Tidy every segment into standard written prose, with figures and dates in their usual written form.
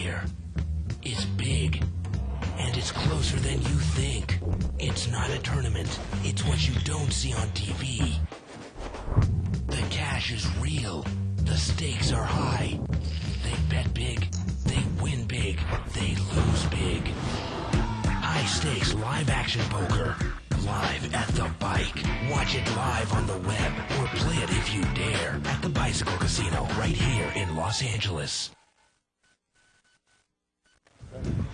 here is big, and it's closer than you think. It's not a tournament. It's what you don't see on TV. The cash is real. The stakes are high. They bet big. They win big. They lose big. High stakes live action poker. Live at the bike. Watch it live on the web or play it if you dare at the Bicycle Casino right here in Los Angeles.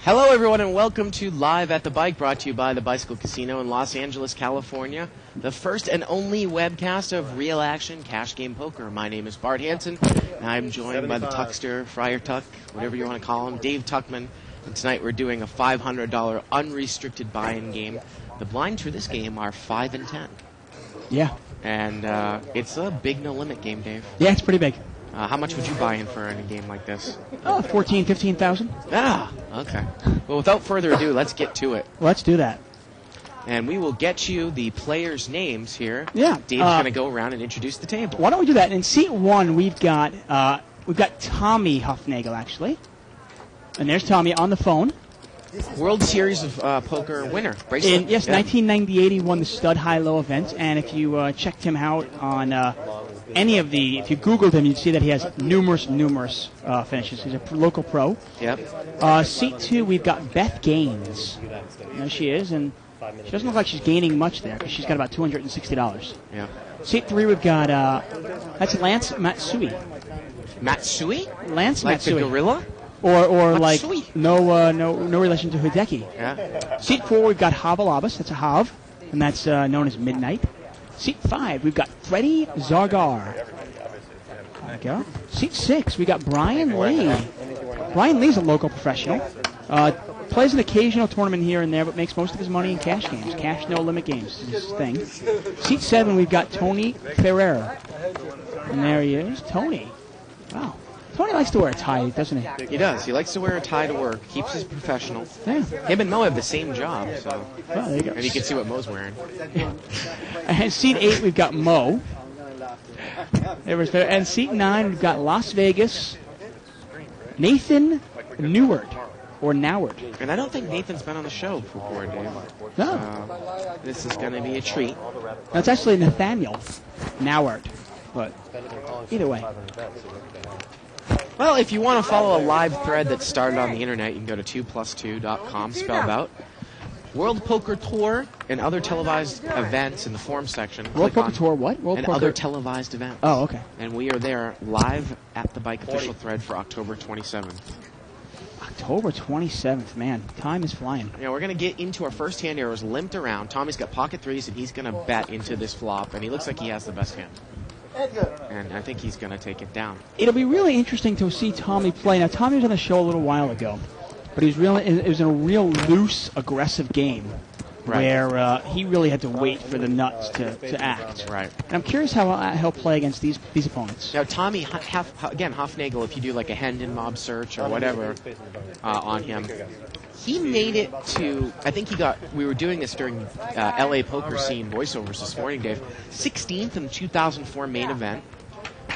Hello, everyone, and welcome to Live at the Bike, brought to you by the Bicycle Casino in Los Angeles, California, the first and only webcast of real action cash game poker. My name is Bart Hansen, and I'm joined by the Tuckster, Friar Tuck, whatever you want to call him, Dave Tuckman. And tonight we're doing a $500 unrestricted buy-in game. The blinds for this game are 5 and 10. Yeah. And it's a big no-limit game, Dave. Yeah, it's pretty big. How much would you buy in for in a game like this? Oh, 14, 15,000. Ah, okay. Well, without further ado, let's get to it. Let's do that. And we will get you the players' names here. Yeah. Dave's going to go around and introduce the table. Why don't we do that? In seat one, we've got Tommy Hufnagel, actually. And there's Tommy on the phone. World Series of Poker winner. Bracelet. Yes, yeah. 1998, he won the Stud High-Low event. And if you checked him out on any of the, if you Googled him, you'd see that he has numerous finishes. He's a local pro. Yep. Seat two, we've got Beth Gaines. There she is, and she doesn't look like she's gaining much there because she's got about $260. Yeah. Seat three, we've got, that's Lance Matsui. Matsui? Lance like Matsui. Like the gorilla? Or Matsui. Like no relation to Hideki. Yeah. Seat four, we've got Havalabas. That's a Hav, and that's known as Midnight. Seat five, we've got Freddie Zargar. There we go. Seat six, we got Brian Lee. Brian Lee's a local professional. Plays an occasional tournament here and there, but makes most of his money in cash games. Cash no-limit games is his thing. Seat seven, we've got Tony Ferrer. And there he is, Tony. Wow. Tony likes to wear a tie, doesn't he? He does. He likes to wear a tie to work. Keeps his professional. Yeah. Him and Mo have the same job, so. Well, there you go. And you can see what Mo's wearing. And seat 8, we've got Mo. And seat 9, we've got Las Vegas, Nathan Neward, or Noward. And I don't think Nathan's been on the show before, Dave. No. This is going to be a treat. That's actually Nathaniel Noward. But either way. Well, if you want to follow a live thread that started on the internet, you can go to 2plus2.com, spelled out. World Poker Tour and other televised events in the forum section. World Poker Tour what? And other televised events. Oh, okay. And we are there live at the Bike official thread for October 27th. October 27th, man. Time is flying. Yeah, we're going to get into our first hand here. It was limped around. Tommy's got pocket threes, and he's going to bet into this flop, and he looks like he has the best hand. And I think he's going to take it down. It'll be really interesting to see Tommy play. Now, Tommy was on the show a little while ago, but it was in a real loose, aggressive game where he really had to wait for the nuts to act. Right. And I'm curious how he'll play against these opponents. Now, Tommy, Hufnagel, if you do like a Hendon mob search or whatever on him, he made it to, I think we were doing this during LA Poker Scene voiceovers this morning, Dave, 16th in the 2004 main event.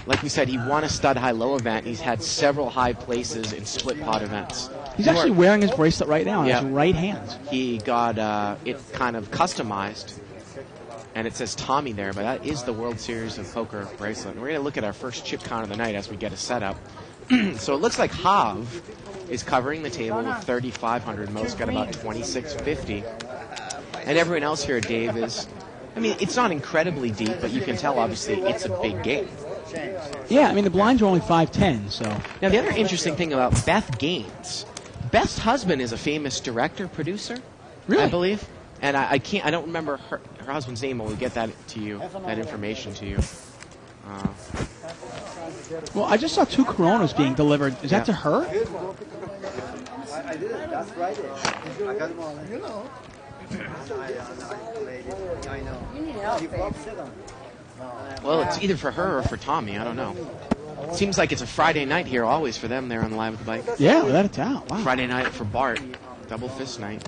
Like we said, he won a stud high-low event. He's had several high places in split pot events. He's actually wearing his bracelet right now on his right hand. He got it kind of customized, and it says Tommy there, but that is the World Series of Poker bracelet. And we're going to look at our first chip count of the night as we get a setup. So it looks like Hav is covering the table with 3,500. Mo's got about 2,650. And everyone else here, Dave, is, I mean, it's not incredibly deep, but you can tell, obviously, it's a big game. Yeah, I mean, the blinds are only 5'10", so. Now, the other interesting thing about Beth Gaines, Beth's husband is a famous director, producer, really? I believe. And I don't remember her husband's name, but we'll get that to you, that information to you. Well, I just saw 2 Coronas being delivered. Is that to her? I did it. That's right. I got them all. You know. I know. Well, it's either for her or for Tommy. I don't know. Seems like it's a Friday night here always for them there on the Live at the Bike. Yeah, without a doubt. Wow. Friday night for Bart. Double fist night.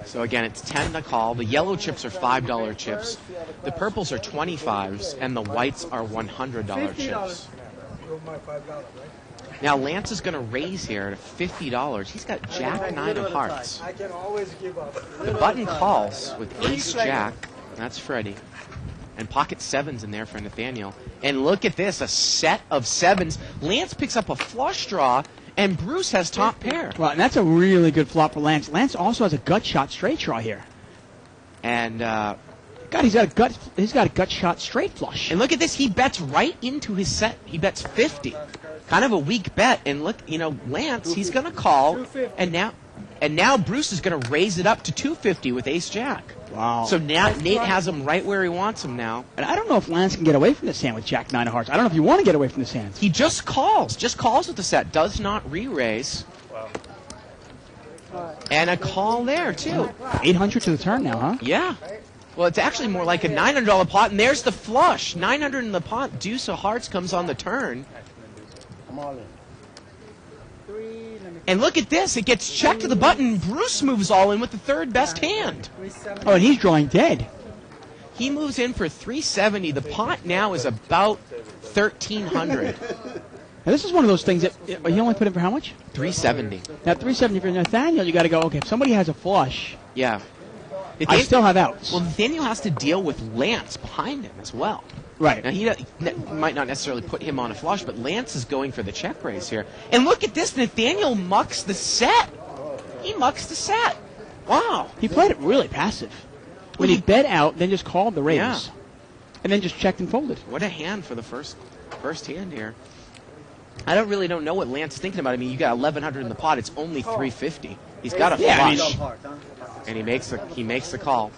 So again, it's 10 to call. The yellow chips are $5 chips. The purples are 25s, and the whites are $100 chips. Now Lance is going to raise here to $50. He's got Jack 9 of hearts. I can always give up. The button calls with Ace Jack. That's Freddie. And pocket sevens in there for Nathaniel. And look at this, a set of sevens. Lance picks up a flush draw, and Bruce has top pair. Well, and that's a really good flop for Lance. Lance also has a gut shot straight draw here. And God, he's got a gut shot straight flush. and look at this, he bets right into his set. He bets 50. Kind of a weak bet. And look, Lance, he's going to call, and now Bruce is going to raise it up to 250 with Ace Jack. Wow. So now Nate has him right where he wants him now. And I don't know if Lance can get away from this hand with Jack 9 of hearts. I don't know if you want to get away from this hand. He just calls with the set. Does not re-raise. And a call there, too. 800 to the turn now, huh? Yeah. Well, it's actually more like a $900 pot, and there's the flush. 900 in the pot. Deuce of hearts comes on the turn. I'm all in. And look at this. It gets checked to the button. Bruce moves all in with the third best hand. Oh, and he's drawing dead. He moves in for 370. The pot now is about 1,300. Now, this is one of those things that he only put in for how much? 370. Now, 370 for Nathaniel, you got to go, okay, if somebody has a flush, Yeah. I still have outs. Well, Nathaniel has to deal with Lance behind him as well. Right. Now, he might not necessarily put him on a flush, but Lance is going for the check raise here. And look at this. Nathaniel mucks the set. He mucks the set. Wow. He played it really passive. When he bet out, then just called the raise. Yeah. And then just checked and folded. What a hand for the first hand here. I don't know what Lance is thinking about. I mean, you got 1,100 in the pot. It's only 350. He's got a flush. And he makes the call.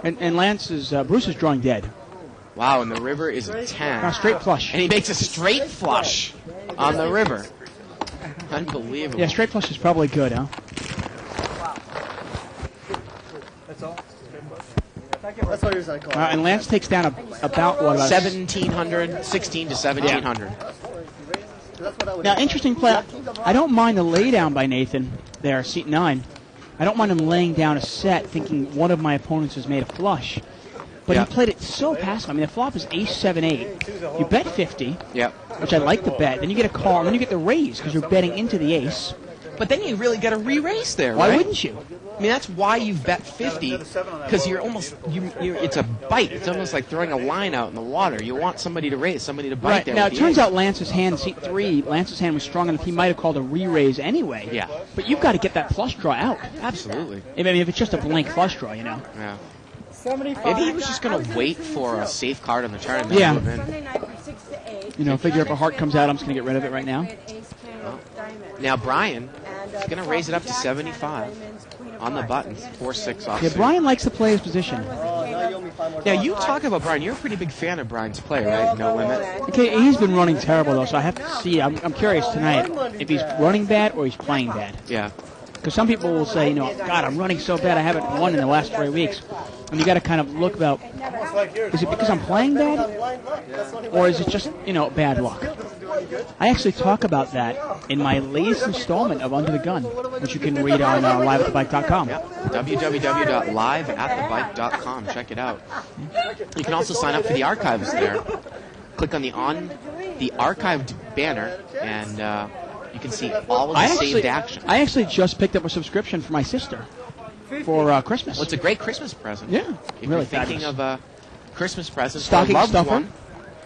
And Bruce is drawing dead. Wow, and the river is a 10. Now, straight flush. And he makes a straight flush on the river. Unbelievable. Yeah, straight flush is probably good, huh? That's what I call. And Lance takes down about what? About 1,700, 16 to 1,700. Now, interesting play. I don't mind the laydown by Nathan there, seat 9. I don't mind him laying down a set thinking one of my opponents has made a flush. But Yeah. he played it so passive. I mean, the flop is ace 7-8. You bet 50, Yep. which I like the bet. Then you get a call, and then you get the raise because you're betting into the ace. But then you really get a re-raise there, Why right? wouldn't you? I mean, that's why you bet 50, because you're almost, it's a bite. It's almost like throwing a line out in the water. You want somebody to raise, somebody to bite Right. there. Now, with it the turns ace. out Lance's hand, seat 3, Lance's hand was strong enough he might have called a re-raise anyway. Yeah. But you've got to get that flush draw out. Absolutely. I mean, if it's just a blank flush draw, Yeah. 75. Maybe he was just going to wait for a safe card on the turn and then Yeah. move in. Sunday night from 6 to 8. You know, figure if a heart comes out, I'm just going to get rid of it right now. Ace, king, diamond. Now, Brian And, is going to raise it up to Jack, 75 diamonds, queen of on the hearts. button. 4-6 off. Yeah, Brian likes to play his position. Now, you talk about Brian. You're a pretty big fan of Brian's play, right? No Limit. Okay, he's been running terrible, though, so I have to see. I'm curious tonight if he's running bad or he's playing bad. Yeah. Because some people will say, God, I'm running so bad I haven't won in the last 3 weeks. And you got to kind of look about, is it because I'm playing bad? Or is it just, bad luck? I actually talk about that in my latest installment of Under the Gun, which you can read on liveatthebike.com. www.liveatthebike.com. Check it out. You can also sign up for the archives there. Click on the archived banner, and you can see all of the saved action. I actually just picked up a subscription for my sister for Christmas. Well, it's a great Christmas present. Yeah, If really you're thinking fabulous. of a Christmas present Stocking for a loved stuffer? one,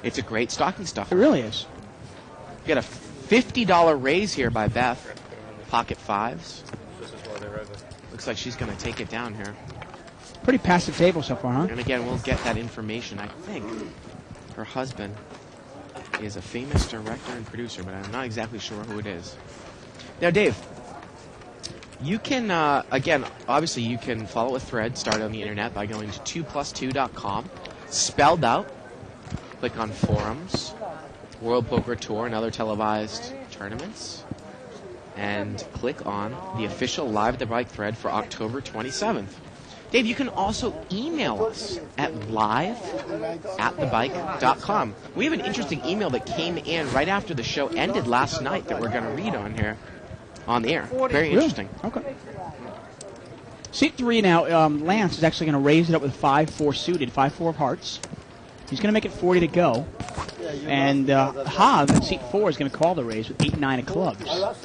it's a great stocking It stuffer. really is. You got a $50 raise here by Beth. Pocket fives. Looks like she's going to take it down here. Pretty passive table so far, huh? And again, we'll get that information. I think her husband is a famous director and producer, but I'm not exactly sure who it is. Now, Dave, you can, again, obviously you can follow a thread started on the internet by going to 2plus2.com, spelled out. Click on forums, World Poker Tour, and other televised tournaments, and click on the official Live at the Bike thread for October 27th. Dave, you can also email us at live@thebike.com. We have an interesting email that came in right after the show ended last night that we're going to read on here, on the air. Very interesting. Okay. Seat 3 now, Lance is actually going to raise it up with 5-4 suited, 5-4 of hearts. He's going to make it 40 to go. And Hav at seat 4 is going to call the raise with 8-9 of clubs.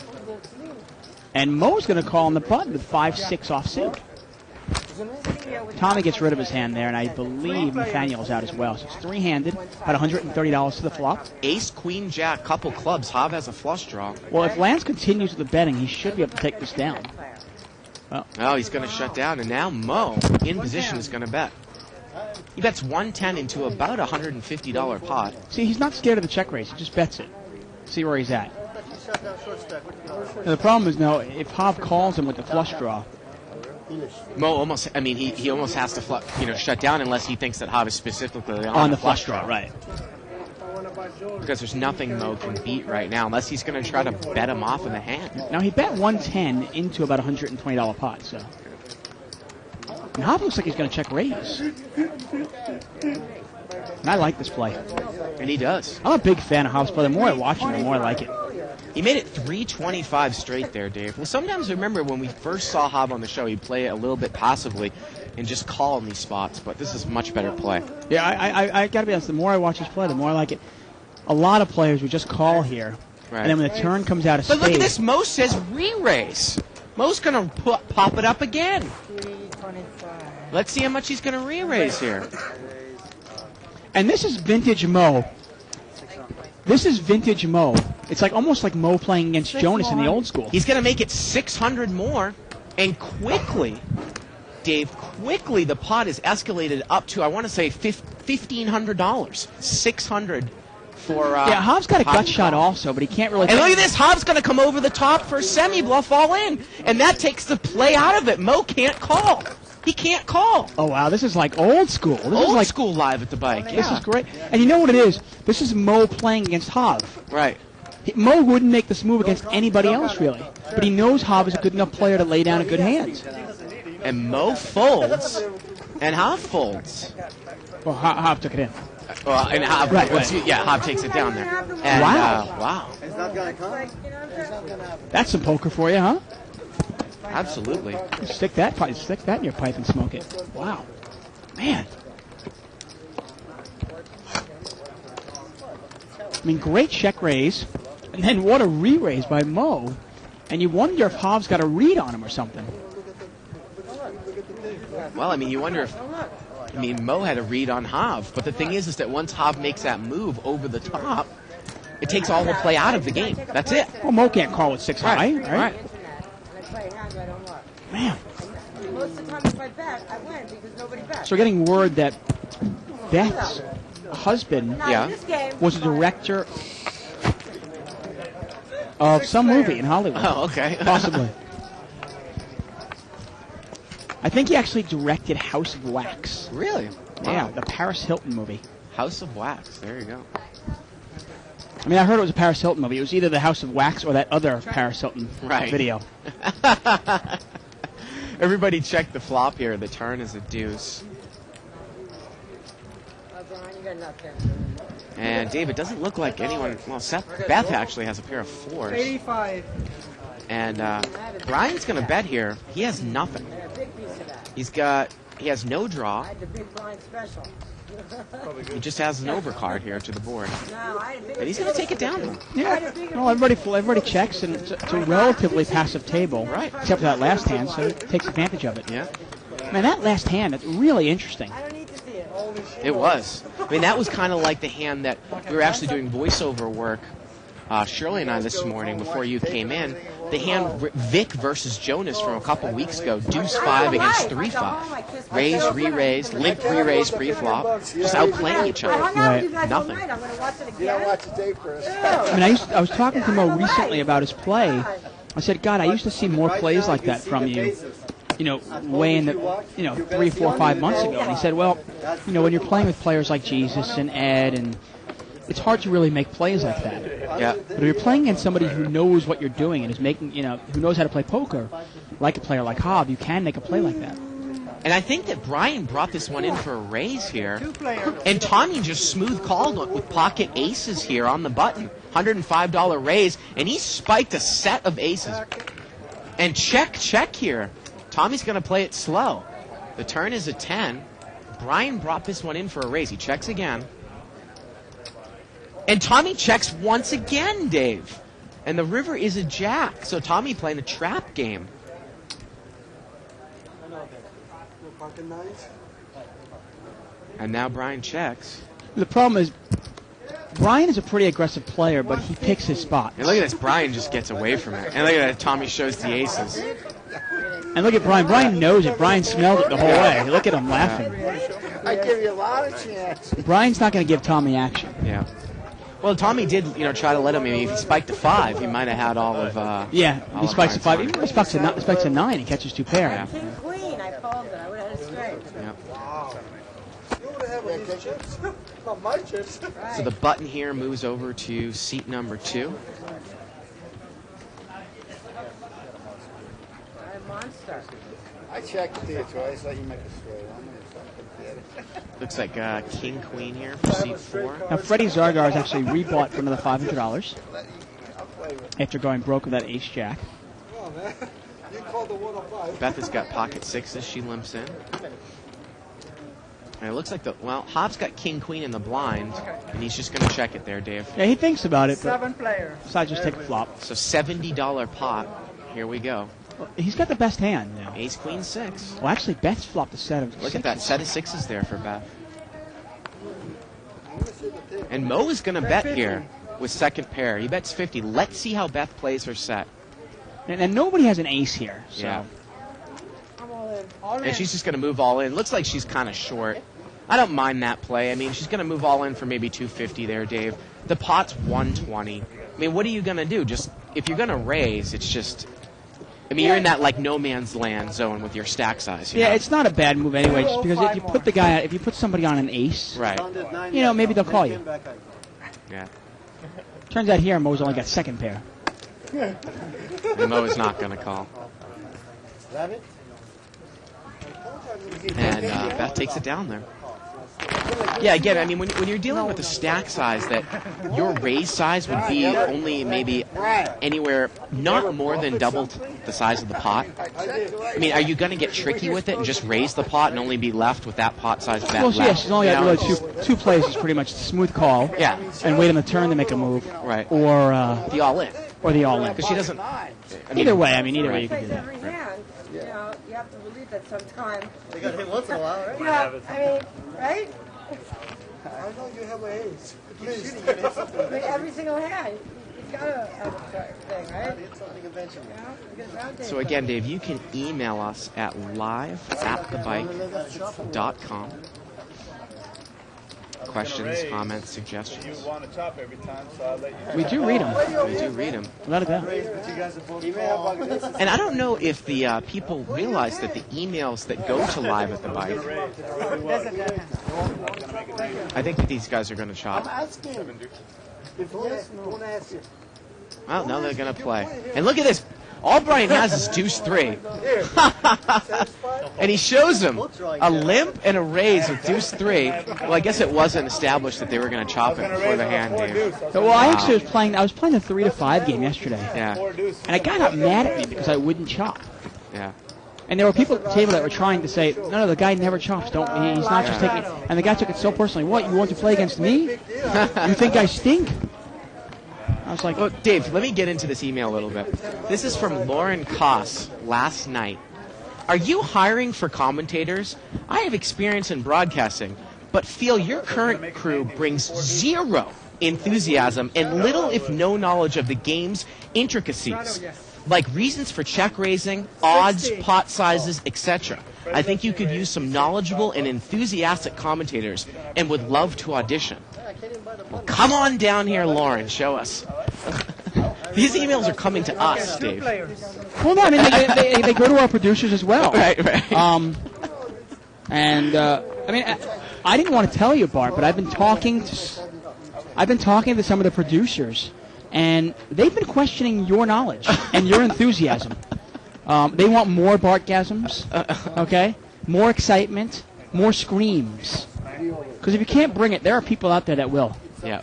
And Mo's going to call on the button with 5-6 offsuit. Tommy gets rid of his hand there, and I believe Nathaniel's out as well. So it's three-handed, about $130 to the flop. Ace, queen, jack, couple clubs. Hav has a flush draw. Well, if Lance continues with the betting, he should be able to take this down. Oh, he's going to shut down, and now Mo, in position, is going to bet. He bets 110 into about a $150 pot. See, he's not scared of the check raise. He just bets it. See where he's at. Now, the problem is, now, if Hav calls him with the flush draw, Mo almost, I mean, he almost has to shut down unless he thinks that Hav is specifically on the flush draw, right. Because there's nothing Mo can beat right now unless he's going to try to bet him off in the hand. Now, he bet 110 into about a $120 pot, so. And Hav looks like he's going to check raise. And I like this play. And he does. I'm a big fan of Hav's play. The more I watch him, the more I like it. He made it 325 straight there, Dave. Well, sometimes I remember when we first saw Hav on the show, he'd play it a little bit passively and just call in these spots, but this is much better play. Yeah, I got to be honest, the more I watch his play, the more I like it. A lot of players would just call here, right. And then when the turn comes out of But spades... look at this, Mo says re-raise. Mo's going to pop it up again. 325. Let's see how much he's going to re-raise here. And this is vintage Mo. This is vintage Mo. It's like almost like Mo playing against Jonas in the old school. He's going to make it 600 more, and quickly, Dave, the pot is escalated up to, I want to say, $1,500. 600 for... yeah, Hav's got a gut shot also, but he can't really... And look at this, Hav's going to come over the top for a semi-bluff all in, and that takes the play out of it. Mo can't call. He can't call. Oh, wow, this is like old school. This is Old like school live at the bike, This is great. And you know what it is? This is Mo playing against Hav. Right. Mo wouldn't make this move against anybody else, really. But he knows Hav is a good enough player to lay down a good hand. And Mo folds, and Hav folds. Well, Hav took it in. Well, and Hav, Right. Hav takes it down there. And, Wow. Wow. It's not gonna come. That's some poker for you, huh? Absolutely. Stick that in your pipe and smoke it. Wow. Man. I mean, great check raise. And then what a re-raise by Mo. And you wonder if Hav's got a read on him or something. Well, I mean, you wonder if... I mean, Mo had a read on Hav, but the thing is that once Hav makes that move over the top, it takes all the play out of the game. That's it. Well, Mo can't call with 6 high, right? Man. Most of the time if I bet, I win because nobody bets. So we're getting word that Beth's husband Yeah. was a director of some movie in Hollywood. Oh, okay. Possibly. I think he actually directed House of Wax. Really? Yeah, Wow. the Paris Hilton movie. House of Wax. There you go. I mean, I heard it was a Paris Hilton movie. It was either the House of Wax or that other Paris Hilton video. Everybody check the flop here. The turn is a deuce. And Dave, it doesn't look like anyone... Well, Beth actually has a pair of 4s. 85. And Brian's going to bet here. He has nothing. He has no draw. The big blind special. He just has an overcard here to the board. No, I had a big And he's going to take it down. Yeah. Well, everybody checks, and it's a relatively passive table, Right. except for that last hand, so it takes advantage of it. Yeah, Man, that last hand, it's really interesting. I don't need to see it. it was. I mean, that was kind of like the hand that we were actually doing voiceover work, Shirley and I, this morning before you came in. The hand Vic versus Jonas from a couple weeks ago, deuce 5 against 3-5. Raise, re-raise, limp re-raise pre-flop, just outplaying each I other. hung out with you guys all Nothing. night. I'm going to watch it again. You don't watch the tape first. I mean, I was talking to Mo recently about his play. I said, God, I used to see more plays like that from you, way in the, 3, 4, 5 months ago. And he said, well, when you're playing with players like Jesus and Ed, and it's hard to really make plays like that. Yeah. But if you're playing against somebody who knows what you're doing and is making, who knows how to play poker, like a player like Hav, you can make a play like that. And I think that Brian brought this one in for a raise here. And Tommy just smooth called with pocket aces here on the button. $105 raise. And he spiked a set of aces. And check here. Tommy's going to play it slow. The turn is a 10. Brian brought this one in for a raise. He checks again. And Tommy checks once again, Dave. And the river is a jack. So Tommy playing a trap game. And now Brian checks. The problem is, Brian is a pretty aggressive player, but he picks his spot. And look at this, Brian just gets away from it. And look at that, Tommy shows the aces. And look at Brian. Brian knows it. Brian smelled it the whole way. Look at him laughing. I give you a lot of chance. Brian's not going to give Tommy action. Yeah. Well, Tommy did, try to let him. I mean, if he spiked to 5, he might have had all of. Yeah, all he of spikes to Brian's 5. money. Even if he spikes to 9, he catches 2 pair. Yeah. King Queen, I called it. I would have had a straight. Yeah. You would have one of these chips. Not my chips. So the button here moves over to seat number 2. I'm a monster. I checked it twice, let you make a straight. I'm going to Looks like King Queen here for seat 4. Now, Freddie Zargar is actually rebought for another $500 after going broke with that ace jack. Oh, man. You called the 1 of 5. Beth has got pocket 6s. She limps in. And it looks like Hobbs got King Queen in the blind, and he's just going to check it there, Dave. Yeah, he thinks about it, but 7 players. decides just take a flop. So $70 pot. Here we go. Well, he's got the best hand now. Ace Queen 6. Well, actually, Beth's flopped a set of Look at that set of 6s there for Beth. And Mo is going to bet here with second pair. He bets 50. Let's see how Beth plays her set. And nobody has an ace here. So. Yeah. I'm all in. And she's just going to move all in. Looks like she's kind of short. I don't mind that play. I mean, she's going to move all in for maybe 250 there, Dave. The pot's 120. I mean, what are you going to do? Just if you're going to raise, it's just. I mean, you're in that like no man's land zone with your stack size. Yeah, know? it's not a bad move anyway. Just because if you put if you put somebody on an ace, right. maybe they'll call you. Yeah. Turns out here, Mo's only got second pair. And Mo is not going to call. And Beth takes it down there. Yeah, again, I mean, when you're dealing with a stack size that your raise size would be only maybe anywhere not more than double the size of the pot. I mean, are you going to get tricky with it and just raise the pot and only be left with that pot size bet Well, left? yeah, she's only got really two plays. Is pretty much the smooth call. Yeah. And wait on the turn to make a move. Right. Or The all-in. or the all in. Because she doesn't. Either way, either way you can Plays do that. every hand. You have to believe that sometime. They got hit once in a while, right? Yeah, I mean, right? I know you have an ace. Please. I mean, every single hand. You've got to have a thing, right? Hit something eventually. You get round So again, Dave, you can email us at live@thebike.com. Questions, comments, suggestions. want to chop every time, so I'll let you. We do read them. We do read them. Without a doubt. And I don't know if the people realize that the emails that go to Live at the Bike, I think that these guys are going to chop. Well, now they're going to play. And look at this. All Brian has is deuce 3. And he shows him a limp and a raise with deuce 3. Well, I guess it wasn't established that they were going to chop it before the hand, Dave. Well, I actually was playing the 3 to 5 game yesterday. Yeah, And a guy got mad at me because I wouldn't chop. yeah. And there were people at the table that were trying to say, no, the guy never chops. He's not just taking it. And the guy took it so personally. What, you want to play against me? You think I stink? I was like, Well, Dave, let me get into this email a little bit. This is from Lauren Koss last night. Are you hiring for commentators? I have experience in broadcasting, but feel your current crew brings zero enthusiasm and little, if no, knowledge of the game's intricacies, like reasons for check raising, odds, pot sizes, etc. I think you could use some knowledgeable and enthusiastic commentators and would love to audition. Well, come on down here, Lauren. Show us. These emails are coming to us, Dave. well, no, they go to our producers as well. Right. I didn't want to tell you, Bart, but I've been talking to some of the producers, and they've been questioning your knowledge and your enthusiasm. They want more Bartgasms, okay? More excitement, more screams. Because if you can't bring it, there are people out there that will. Yeah.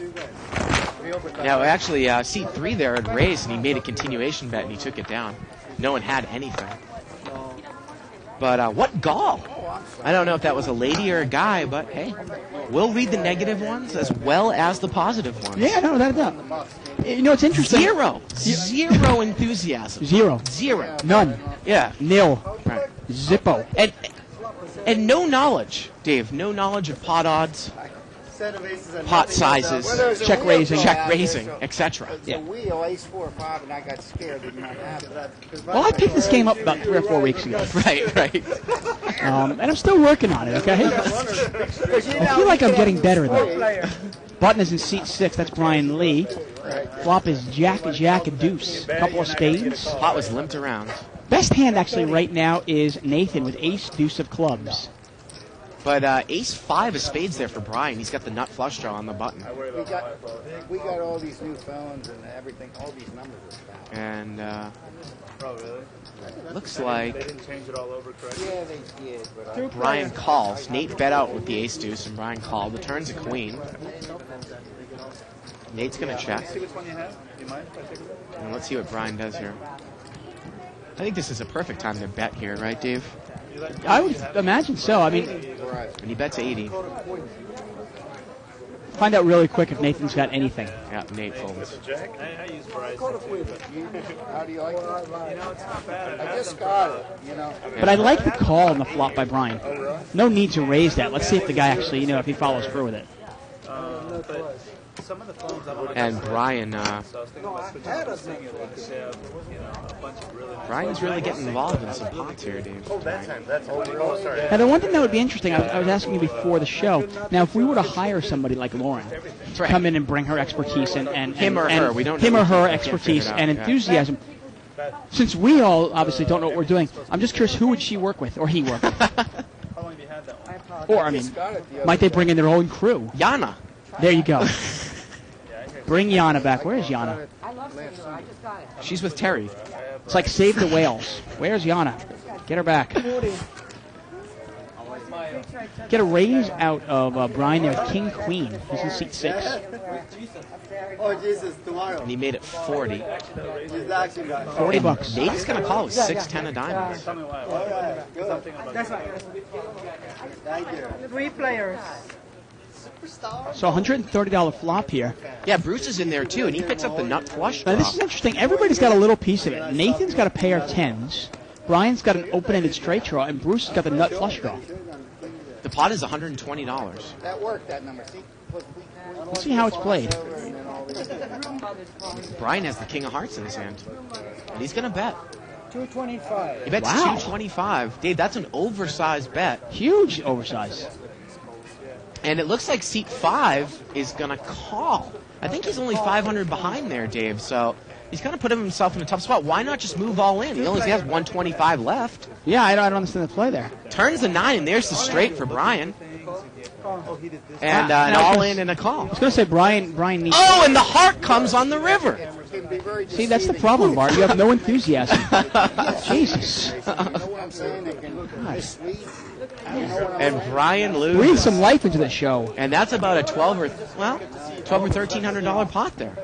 Now, actually, seat 3 there had raised, and he made a continuation bet, and he took it down. No one had anything. But what gall? I don't know if that was a lady or a guy, but hey, we'll read the negative ones as well as the positive ones. Yeah, no, without a doubt. You know, it's interesting. Zero enthusiasm. Zero. None. Yeah. Nil. Right. Zippo. And no knowledge, Dave. No knowledge of pot odds, Set of aces and pot nothing sizes, but that. check raising. check raising, etc. Yeah. A wheel, ace 4 or 5, and I got scared. Did not happen. Well, I picked this game up about 3 or 4 weeks ago. Right. And I'm still working on it, okay? I feel like I'm getting better, though. Button is in seat 6. That's Brian Lee. Flop is Jack, Deuce. Couple of spades. Pot was limped around. Best hand, actually, right now is Nathan with ace, deuce of clubs. But ace 5 of spades there for Brian. He's got the nut flush draw on the button. We got all these new phones and everything. All these numbers are found. And Oh, really? looks They like didn't change it all over, correct? Yeah, they did. But Brian calls. Nate bet out with the ace deuce, and Brian called. The turn's a queen. Nate's going to check. See which one you have? Do you mind if I take a look? And let's see what Brian does here. I think this is a perfect time to bet here, right, Dave? I would imagine so. I mean, And he bets 80. find out really quick if Nathan's got anything. Yeah, Nate folds. Jack? I use Verizon. how do you like it? You know, it's not bad. I just got it. You know. But I like the call on the flop by Brian. No need to raise that. Let's see if the guy actually, if he follows through with it. But some of the phones I don't And Brian, So I was thinking about switching to singular because they have, a bunch of really nice Brian's really getting involved in some pots here, Dave. sorry. Now, the one thing that would be interesting, I was asking you before the show. Now, if we were to hire somebody like Lauren to come in and bring her expertise and Him or her, we don't him know. or her We can't figure expertise it out, and yeah. enthusiasm. Since we all obviously don't know what we're doing, I'm just curious, who would she work with or he work with? How long have you had that one? Or I mean, might they bring in their own crew? Yana. There you go. Bring Yana back. Where's Yana? I love Singular. I just got it. She's with Terry. It's like Save the Whales. Where's Yana? Get her back. Get a raise out of Brian there. King Queen. He's in seat 6. Oh, Jesus, tomorrow. And he made it 40. He's actually got $40. Nate is going to call with 6-10 of diamonds. Tell me why. All right, good. That's right. Thank you. 3 players. So $130 flop here. Yeah, Bruce is in there too, and he picks up the nut flush Now draw. this is interesting. Everybody's got a little piece of it. Nathan's got a pair of 10s. Brian's got an open-ended straight draw, and Bruce has got the nut flush draw. The pot is $120. That worked. That number. See. Let's see how it's played. Brian has the king of hearts in his hand, and he's going to bet. 225. He bets Wow. 225. Dave, that's an oversized bet. Huge oversize. And it looks like seat 5 is going to call. I think he's only 500 behind there, Dave. So he's going to put himself in a tough spot. Why not just move all in? He only has 125 left. Yeah, I don't understand the play there. Turns the 9, and there's the straight for Brian. And Ah, an now all it's- in and a call. I was going to say Brian needs... Oh, and the heart comes on the river. See, that's the problem, Bart. You have no enthusiasm. Jesus. You know what I'm saying? They can mislead. You know what I'm And Brian Breathe loses. some life into the show. And that's about a $12 or $1,300 pot there.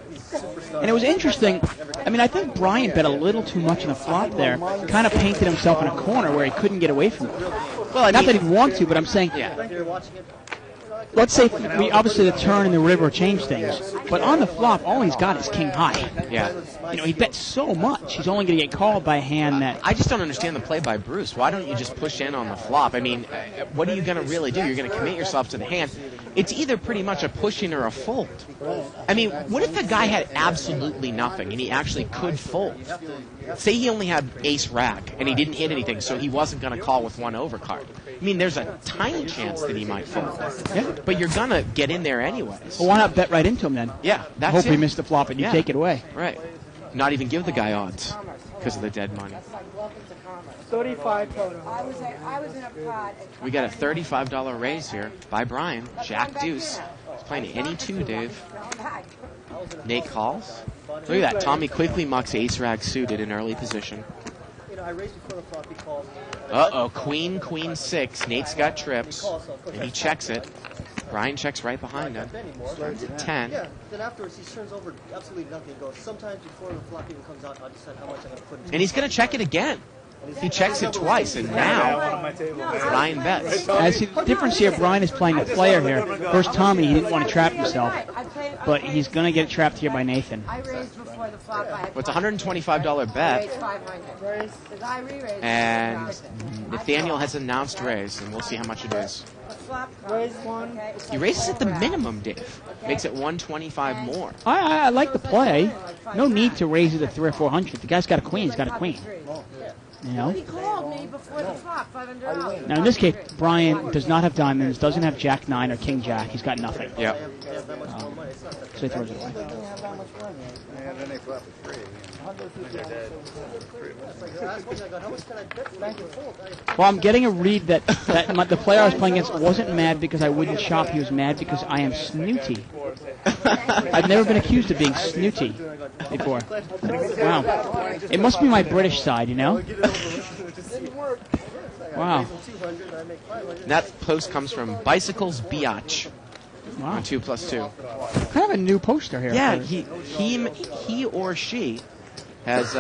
And it was interesting. I mean, I think Brian bet a little too much in the flop there. Kind of painted himself in a corner where he couldn't get away from it. Well, I Not mean, that he'd want to, but I'm saying, yeah. let's say we obviously the turn and the river change things, but on the flop, all he's got is king high. Yeah. He bets so much, he's only going to get called by a hand that. I just don't understand the play by Bruce. Why don't you just push in on the flop? I mean, what are you going to really do? You're going to commit yourself to the hand. It's either pretty much a push in or a fold. I mean, what if the guy had absolutely nothing and he actually could fold? Say he only had ace rack and he didn't hit anything, so he wasn't going to call with one overcard. I mean, there's a tiny chance that he might fold. Yeah. But you're going to get in there anyways. Well, why not bet right into him then? Yeah, that's Hope it. he missed the flop and you Yeah. take it away. Right. Not even give the guy odds because of the dead money. It's like welcome to commerce. 35 total. I was in a pod. We got a $35 raise here by Brian. Jack Deuce. He's playing any 2, Dave. Nate calls. Look at that. Tommy quickly mucks ace rag suited in early position. I raised before the flop, he called. Uh-oh. Queen, queen 6. Nate's got trips. And he checks it. Brian checks right behind him. Turns at 10. Yeah, then afterwards he turns over absolutely nothing. He goes, sometimes before the flop even comes out, I'll decide how much I'm going to put into And he's going to check it again. He checks it twice, and now Brian bets. I see the difference here. Brian is playing the player here. First Tommy, he didn't want to trap himself, but he's going to get trapped here by Nathan. I raised before the flop. Well, it's a $125 bet, 500. I re-raised. and Nathaniel has announced raise, and we'll see how much it is. Raise one. He raises at the minimum, Dave. Makes it 125 more. I like the play. No need to raise it to 300 or 400. The guy's got a queen. He's got a queen. You know? He called me before the flop, $500. Now in this case, Brian does not have diamonds, doesn't have Jack 9 or King Jack. He's got nothing. Yep. So he throws it away. And then they flop a 3. Well, I'm getting a read that the player I was playing against wasn't mad because I wouldn't shop. He was mad because I am snooty. I've never been accused of being snooty before. Wow. It must be my British side, you know? Wow. That post comes from Bicycles Biatch Wow. on 2+2. Kind of a new poster here. Yeah, he or she has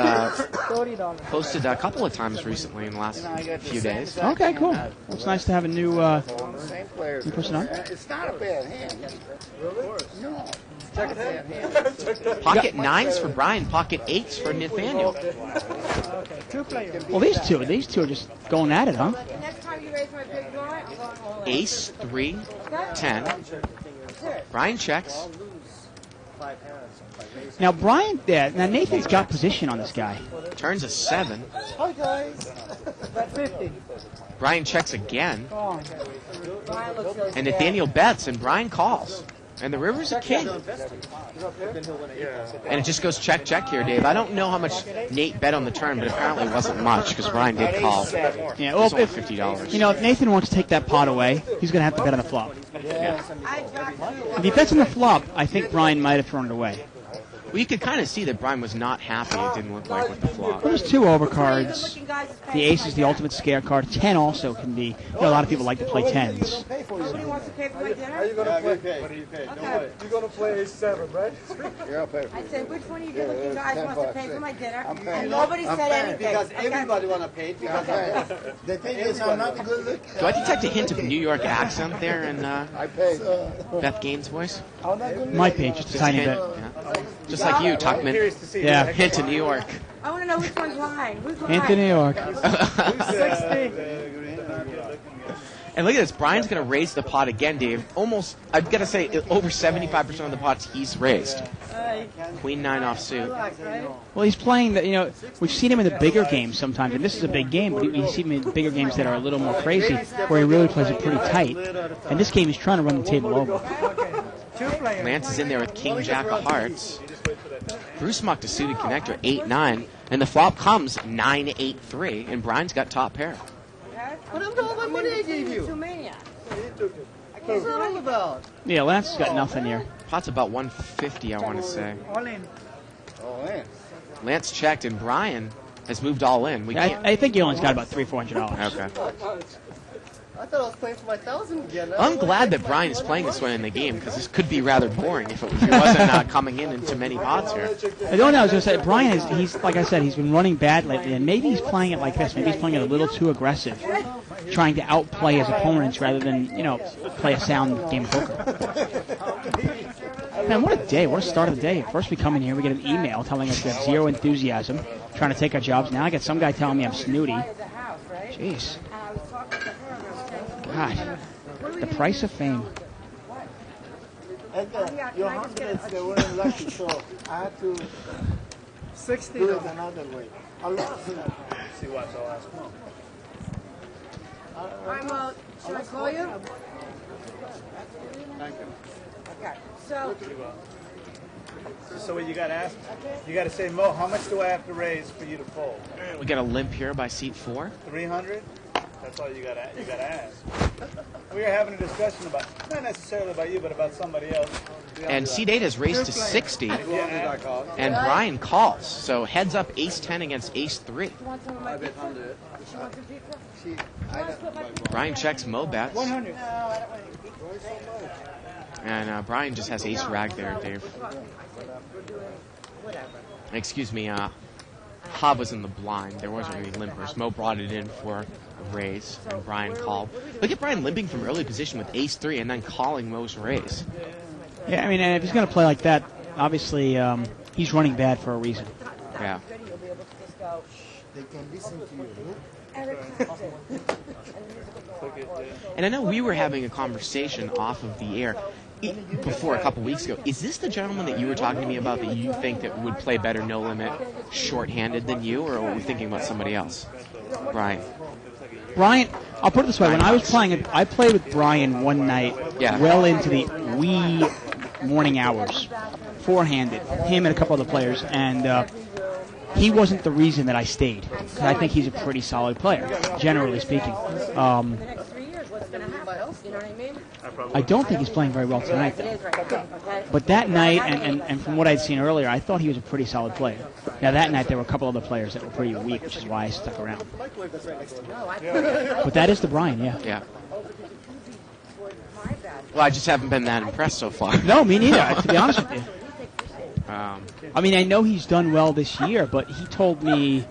posted a couple of times recently in the last few days. Okay, cool. Well, it's nice to have a new Same players. new person on. It's not a bad hand. No. Pocket 9s for Brian, pocket 8s for Nathaniel. Well, these two are just going at it, huh? Next time you raise my big blind, I'm going all in. Ace, 3, 10. Brian checks. Now now Nathan's got position on this guy. Turns a 7. Hi guys. 50. Brian checks again. Brian looks so And Nathaniel bets, and Brian calls. And the river's a king. And it just goes check, check here, Dave. I don't know how much Nate bet on the turn, but apparently it wasn't much because Brian did call. Yeah, well, It's only $50. You know, if Nathan wants to take that pot away, he's going to have to bet on the flop. If he bets on the flop, I think Brian might have thrown it away. Well, you could kind of see that Brian was not happy. It didn't look like with the flop. Well, there's 2 overcards. The ace is the ultimate scare card. 10 also can be. You know, a lot of people like to play 10s. Nobody wants to pay for my dinner? Are you going to play? What do you pay? Okay. You're going to play ace 7, right? You're up there. I said, which one of you good-looking guys wants to pay for my dinner? paying. And nobody said anything. Because Okay. everybody want to pay it because The thing is, I'm not good look. Do I detect a hint of New York accent there in I paid. Beth Gaines' voice? Might be, just a tiny bit. Yeah. Just like you, Tuckman. Yeah. Hint of New York. I want to know which one's lying. Who's lying? Into New York. And look at this. Brian's going to raise the pot again, Dave. Almost, I've got to say, over 75% of the pots he's raised. Queen 9 off suit. Well, he's playing the, you know, we've seen him in the bigger games sometimes, and this is a big game, but we see him in bigger games that are a little more crazy, where he really plays it pretty tight. And this game, he's trying to run the table over. Lance is in there with King Jack of Hearts. Bruce mucked a suited connector, 8-9, and the flop comes 9-8-3, and Brian's got top pair. What about all my money I gave you? What's that all about? Yeah, Lance has got nothing here. Pot's about 150, I want to say. All in. Lance checked, and Brian has moved all in. We can't. I think he only's got about $300-400. Okay. I thought I was playing for my 1,000 again. I'm glad that Brian is playing this way in the game because this could be rather boring if it wasn't coming in into many pots here. I don't know. I was going to say, Brian he's like I said, he's been running bad lately, and maybe he's playing it like this. Maybe he's playing it a little too aggressive, trying to outplay his opponents rather than, you know, play a sound game of poker. Man, what a day. What a start of the day. First we come in here, we get an email telling us we have zero enthusiasm, trying to take our jobs. Now I get some guy telling me I'm snooty. Jeez. God. The price of fame. Your 100s, they weren't lucky, so I had to 60 do it another way. See what? I'll ask him. Should I call you? Thank you. Okay. So, So what you got to ask? You got to say, Mo, how much do I have to raise for you to fold? We got a limp here by seat 4. 300? That's all you got to ask. We are having a discussion about, not necessarily about you, but about somebody else. And seat 8 has raised to 60, and Brian calls. So heads up ace 10 against ace 3. you want some of my pizza? She wants some pizza? Brian checks, Mo bets. 100. No, I don't want any pizza. And Brian just has ace rag there, Dave. Excuse me, Hob was in the blind. There wasn't any limpers. Mo brought it in for a raise, and Brian called. Look at Brian limping from early position with ace-3 and then calling Mo's raise. Yeah, I mean, if he's going to play like that, obviously he's running bad for a reason. Yeah. They can listen to you. And I know we were having a conversation off of the air before a couple weeks ago. Is this the gentleman that you were talking to me about that you think that would play better no limit short-handed than you, or are we thinking about somebody else? Brian, I'll put it this way. When I was playing, I played with Brian one night well into the wee morning hours, four-handed, him and a couple other players, and he wasn't the reason that I stayed, because I think he's a pretty solid player, generally speaking. I don't think he's playing very well tonight, though. But that night, and from what I'd seen earlier, I thought he was a pretty solid player. Now, that night, there were a couple other players that were pretty weak, which is why I stuck around. But that is the Brian, yeah. Well, I just haven't been that impressed so far. No, me neither, to be honest with you. I mean, I know he's done well this year, but he told me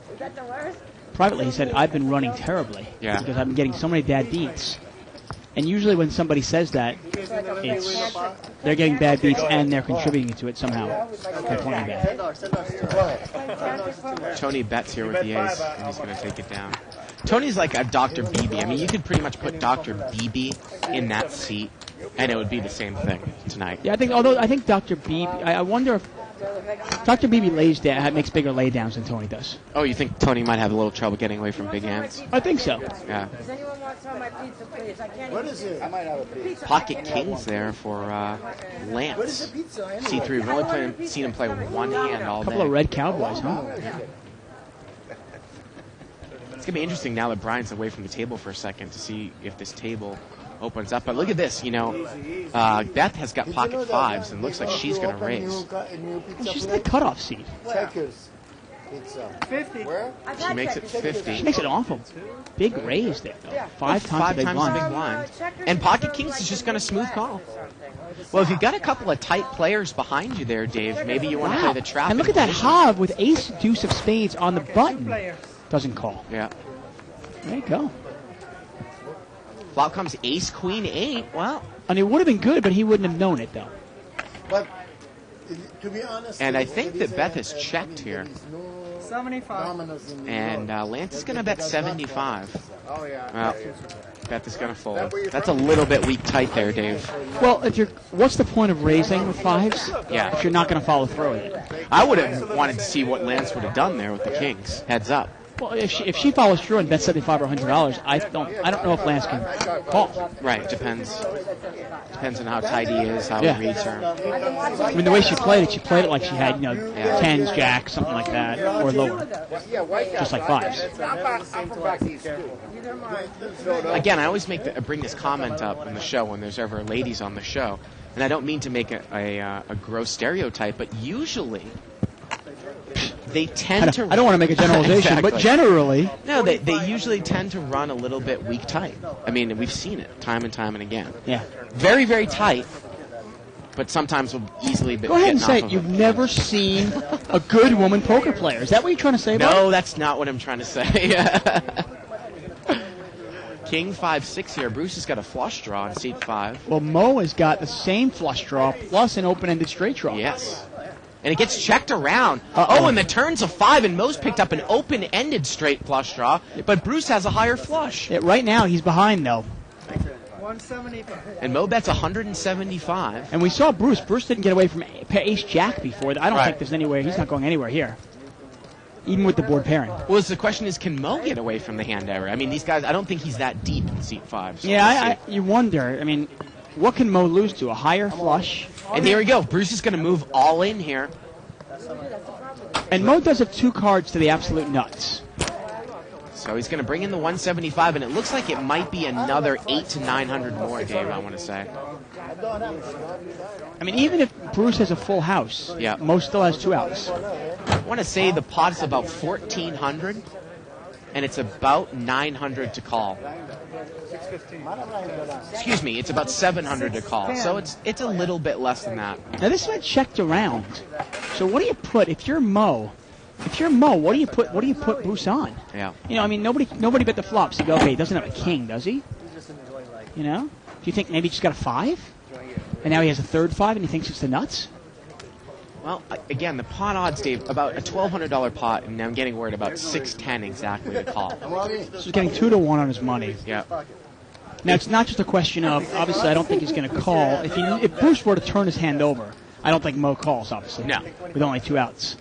privately, he said, I've been running terribly because I've been getting so many bad beats. And usually when somebody says that, they're getting bad beats and they're contributing to it somehow. They're playing bad. Tony Betts here with the ace, and he's going to take it down. Tony's like a Dr. Beebe. I mean, you could pretty much put Dr. Beebe in that seat, and it would be the same thing tonight. Yeah, I think Dr. Beebe, I wonder if Dr. Beebe makes bigger laydowns than Tony does. Oh, you think Tony might have a little trouble getting away from big hands? I think so. Yeah. Does anyone want some of my pizza, please? I can't What is it? I might have a piece. Pocket kings there for Lance. What is the pizza anyway? C3. We've only seen him play one hand all A day. couple of red cowboys, huh? It's going to be interesting now that Brian's away from the table for a second to see if this table opens up. But look at this, Beth has got pocket fives and looks like she's going to raise. She's in the cutoff seat. Checkers. Pizza. 50. Where? She makes it 50. She makes it awful. Big raise there, though. Five times the big blind. And pocket kings is just going to smooth call. Well, if you've got a couple of tight players behind you there, Dave, maybe you want to play the trap. And look at that Hob with ace deuce of spades on the button. Doesn't call. Yeah. There you go. Flop comes ace, queen, 8. Well. And it would have been good, but he wouldn't have known it, though. But to be honest, and I think that Beth has checked here. 75. And Lance is going to bet 75. Oh, yeah. Well, Beth is going to fold. That's a little bit weak tight there, Dave. Well, what's the point of raising with fives? Yeah. If you're not going to follow through with it. I would have wanted to see what Lance would have done there with the kings. Heads up. Well, if she follows through and bets $75 or $100, I don't know if Lance can call. Right, depends on how tight he is, how he reads her. I mean, the way she played it like she had, tens, jacks, something like that, or lower, just like fives. Again, I always bring this comment up in the show when there's ever ladies on the show, and I don't mean to make a gross stereotype, but usually they tend to... I don't want to make a generalization, exactly. But generally... No, they usually tend to run a little bit weak tight. I mean, we've seen it time and time and again. Yeah. Very, very tight, but sometimes will easily be... Go ahead and say it. You've never seen a good woman poker player. Is that what you're trying to say about it? No, that's not what I'm trying to say. King 5-6 here. Bruce has got a flush draw on seat 5. Well, Mo has got the same flush draw plus an open-ended straight draw. Yes. And it gets checked around. Oh, and the turn's a 5, and Mo's picked up an open-ended straight flush draw, but Bruce has a higher flush. Yeah, right now, he's behind, though. 175. And Mo bets 175. And we saw Bruce. Bruce didn't get away from ace-jack before. I don't think there's anywhere. He's not going anywhere here. Even with the board pairing. Well, the question is, can Mo get away from the hand error? I mean, these guys, I don't think he's that deep in seat 5. So yeah, you wonder. I mean, what can Mo lose to? A higher flush? And here we go. Bruce is going to move all in here. And Mo does have 2 cards to the absolute nuts. So he's going to bring in the 175, and it looks like it might be another 800 to 900 more, Dave, I want to say. I mean, even if Bruce has a full house, Mo still has 2 outs. I want to say the pot is about 1,400, and it's about 900 to call. Excuse me, it's about 700 to call, so it's a little bit less than that. Now, this went checked around. So what do you put, if you're Mo, if you're Mo, what do you put Bruce on? Yeah. You know, I mean, nobody bet the flops. You go, okay, he doesn't have a king, does he? You know? Do you think maybe he just got a 5? And now he has a third 5 and he thinks it's the nuts? Well, again, the pot odds, Dave, about a $1,200 pot, and now I'm getting worried about 610 exactly to call. So he's getting 2 to 1 on his money. Yeah. Now, it's not just a question of, obviously, I don't think he's going to call. If Bruce were to turn his hand over, I don't think Mo calls, obviously. No. With only 2 outs.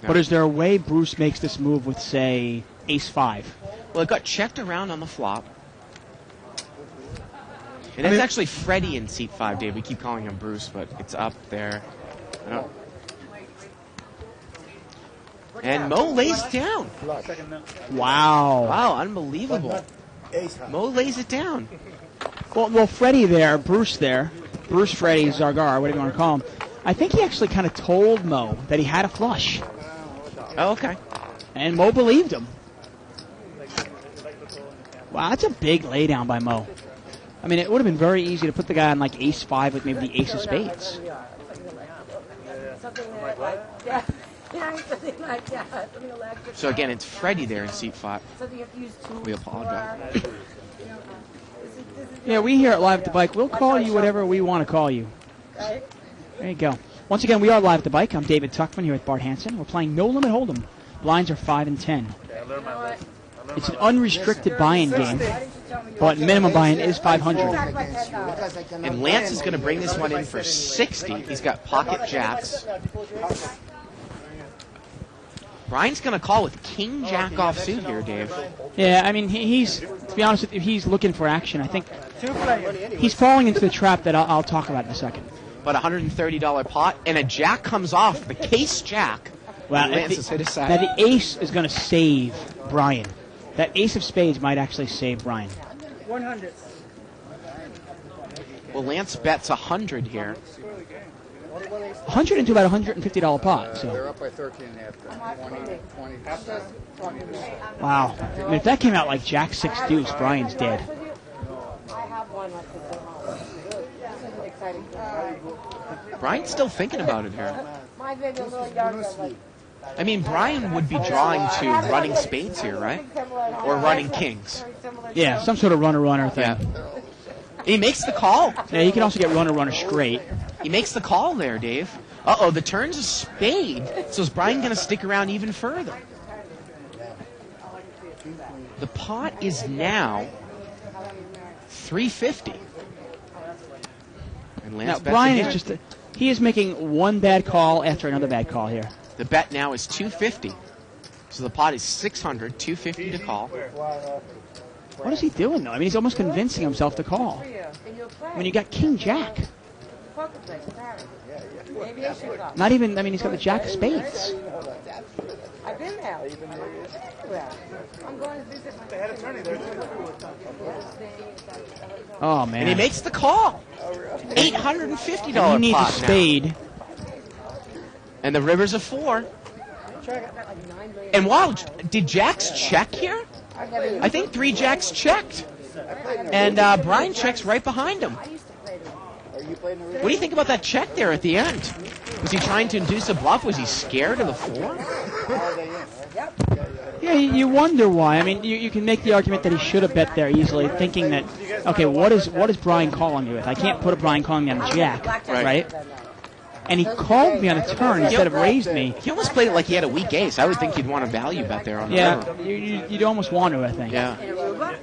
No. But is there a way Bruce makes this move with, say, ace-5? Well, it got checked around on the flop. And it's actually Freddie in seat 5, Dave. We keep calling him Bruce, but it's up there. I don't... And Mo lays down. Wow. Wow, unbelievable. Mo lays it down. Well, Freddie there, Bruce, Freddie, Zargar, whatever you want to call him, I think he actually kind of told Mo that he had a flush. Oh, okay. And Mo believed him. Wow, that's a big laydown by Mo. I mean, it would have been very easy to put the guy on like ace-5 with maybe the ace of spades. So again, it's Freddie there in seat 5. We apologize. Yeah, we here at Live at the Bike, we'll call you whatever we want to call you. There you go. Once again, we are Live at the Bike. I'm David Tuckman here with Bart Hansen. We're playing No Limit Hold'em. Blinds are 5 and 10. It's an unrestricted buy-in game, but minimum buy-in is 500. And Lance is going to bring this one in for 60. He's got pocket jacks. Brian's going to call with king jack offsuit here, Dave. Yeah, I mean, he's, to be honest with you, he's looking for action. I think he's falling into the trap that I'll talk about in a second. But $130 pot, and a jack comes off, the case jack. Well, Lance has hit his side. now the ace is going to save Brian. That ace of spades might actually save Brian. 100. Well, Lance bets 100 here. 100 into about $150 pot. So. They're up by 13 after 20. Wow. I mean, if that came out like Jack 6 deuce, Brian's dead. I have one left at home. This is an exciting thing. Brian's still thinking about it here. My baby a little younger, but I mean, Brian would be drawing to running spades here, right? Or running kings. Yeah, some sort of runner thing. Yeah. He makes the call. Yeah, he can also get runner straight. He makes the call there, Dave. Uh-oh, the turn's a spade. So is Brian going to stick around even further? The pot is now $350. And Lance Now, bets Brian again. is just he is making one bad call after another bad call here. The bet now is $250. So the pot is $600, $250 to call. What is he doing, though? I mean, he's almost convincing himself to call. I mean, you got King Jack. Maybe I should go. Not even, I mean, he's got the Jack of spades. I've been there. I'm going to visit. They had a tourney there too. Oh, man. And he makes the call. $850 pot He needs a now. spade. And the river's a 4. And wow, did Jacks check here? I think 3 Jacks checked. And Brian checks right behind him. What do you think about that check there at the end? Was he trying to induce a bluff? Was he scared of the 4? Yeah, you wonder why. I mean, you can make the argument that he should have bet there easily, thinking that, okay, what is Brian calling me with? I can't put a Brian calling me on a jack, right? And he called me on a turn instead of raised me. He almost played it like he had a weak ace. I would think you'd want a value bet there on the river. Yeah, you'd almost want to, I think. Yeah.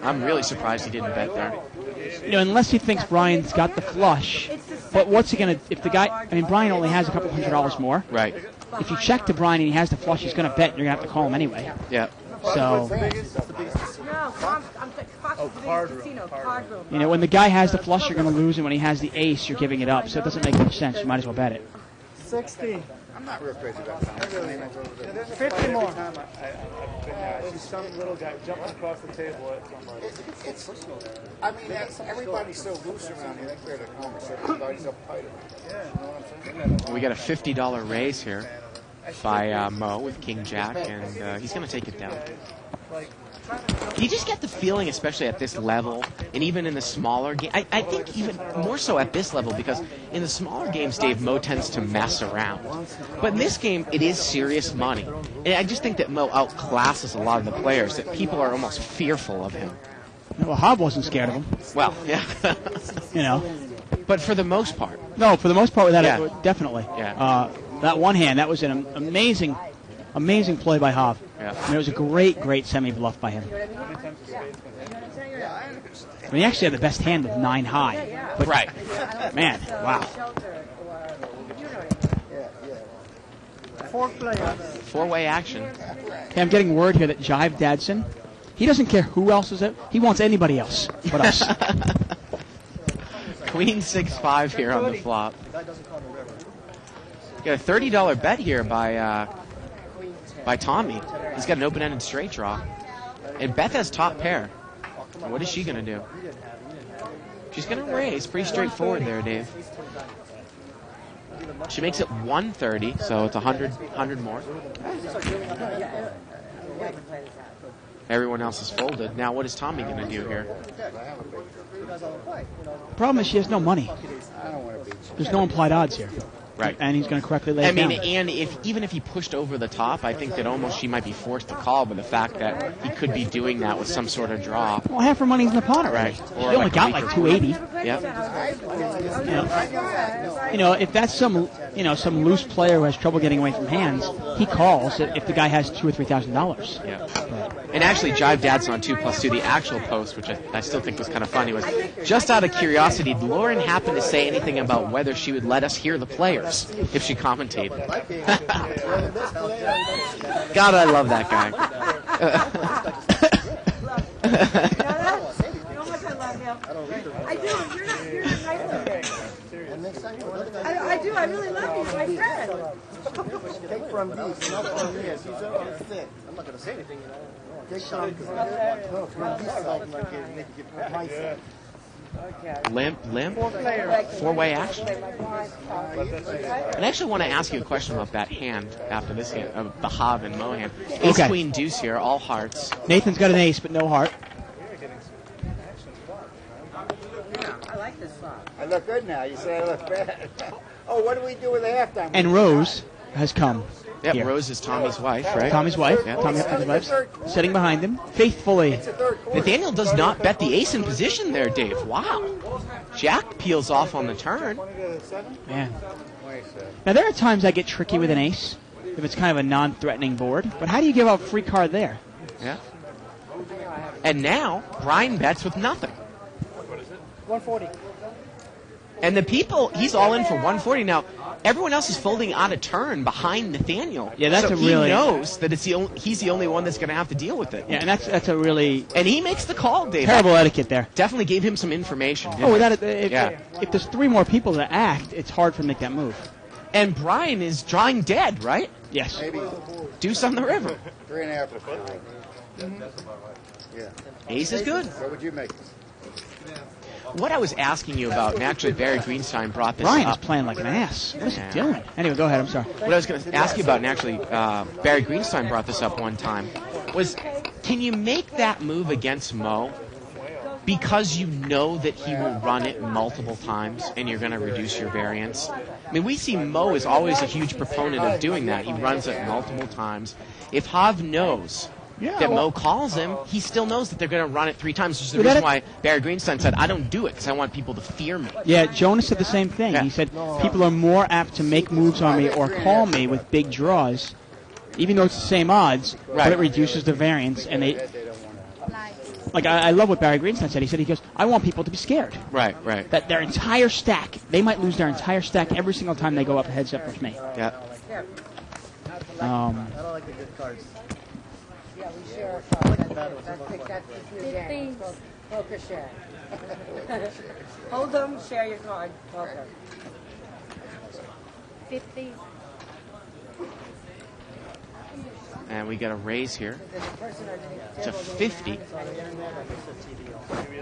I'm really surprised he didn't bet there. You know, unless he thinks Brian's got the flush. But what's he going to, if the guy, I mean, Brian only has a couple $100 more. Right. If you check to Brian and he has the flush, he's going to bet, and you're going to have to call him anyway. Yeah. So, No, card room. you know, when the guy has the flush, you're going to lose, and when he has the ace, you're giving it up. So it doesn't make much sense. You might as well bet it. 60. I'm not real crazy about that. 50 more. I see some little guy jumping across the table at somebody. I mean, everybody's so loose around here. They cleared a conversation. Everybody's uptight. You know what I'm saying? We got a $50 raise here by Mo with King Jack, and he's going to take it down. You just get the feeling, especially at this level, and even in the smaller game. I think even more so at this level, because in the smaller games, Dave, Mo tends to mess around. But in this game, it is serious money. And I just think that Mo outclasses a lot of the players, that people are almost fearful of him. Well, Hobb wasn't scared of him. Well, yeah. You know. But for the most part. No, for the most part, without Yeah. it, definitely. Yeah. That one hand, that was an amazing play by Hobb. Yeah. And it was a great semi-bluff by him. I mean, he actually had the best hand with 9 high. But, Right. man, wow. Four-way action. Hey, I'm getting word here that Jive Dadson, he doesn't care who else is it. He wants anybody else but us. Queen 6-5 here on the flop. Got a $30 bet here by Tommy. He's got an open-ended straight draw. And Beth has top pair. What is she going to do? She's going to raise. Pretty straightforward there, Dave. She makes it 130, so it's 100 more. Everyone else is folded. Now, what is Tommy going to do here? The problem is she has no money. There's no implied odds here. Right. And he's going to correctly lay I it mean, down. and even if he pushed over the top, I think that almost she might be forced to call by the fact that he could be doing that with some sort of draw. Well, half her money's in the pot already. Right. She Or only like got a like week or 280. Yep. You know, if that's some loose player who has trouble getting away from hands, he calls if the guy has $2,000 or $3,000. Yeah. And actually, Jive Dad's on 2+2. The actual post, which I still think was kind of funny, was just out of curiosity, did Lauren happen to say anything about whether she would let us hear the players if she commentated? God, I love that guy. I do. You're not nice to me. I do. I really love you. My friend. Take from these, not from here. She's already sick. I'm not going to say anything, you know. Take from this side, make it get my side. Limp. Four-way action. And I actually want to ask you a question about that hand after this hand, of the Hobb and Mo hand. Ace, Okay. Queen, Deuce here, all hearts. Nathan's got an ace, but no heart. I like this song. I look good now. You say I look bad. Oh, what do we do with the halftime? And Rose has come. Yep, here. Rose is Tommy's wife, right? Tommy's wife. Yeah. Tommy's wife. Sitting behind him, faithfully. Nathaniel does not bet the ace in position there, Dave. Wow. Jack peels off on the turn. Man. Now, there are times I get tricky with an ace, if it's kind of a non-threatening board. But how do you give up a free card there? Yeah. And now, Brian bets with nothing. 140. And the people, he's all in for 140. Now, everyone else is folding out of turn behind Nathaniel. Yeah, that's so a really- he knows that he's the only one that's going to have to deal with it. Yeah, and that's a really And he makes the call, Dave. terrible etiquette there. Definitely gave him some information. didn't Oh, it? without it, Yeah. if there's 3 more people to act, it's hard for him to make that move. And Brian is drawing dead, right? Yes. Maybe Deuce on the river. 3.5. Yeah. Ace is good. What would you make? What I was asking you about, and actually Barry Greenstein brought this Brian is up. playing like an ass. What is Yeah. he doing? Anyway, go ahead. I'm sorry. What I was going to ask you about, and actually Barry Greenstein brought this up one time, was can you make that move against Mo because you know that he will run it multiple times and you're going to reduce your variance? I mean, we see Mo is always a huge proponent of doing that. He runs it multiple times. If Hav knows that Mo calls him, he still knows that they're going to run it 3 times, which is the Well, reason that- why Barry Greenstein said, I don't do it because I want people to fear me. Yeah, Jonas said the same thing. Yeah. He said people are more apt to make moves on me or call me with big draws, even though it's the same odds, Right. but it reduces the variance. And they, like, I love what Barry Greenstein said. He goes, I want people to be scared. Right. That their entire stack, they might lose their entire stack every single time they go up heads up with me. Yeah. I don't like the good cards. Yeah, we share our cards. That's new game. Poker share. Hold them, share your card. Poker. 50. And we get a raise here to 50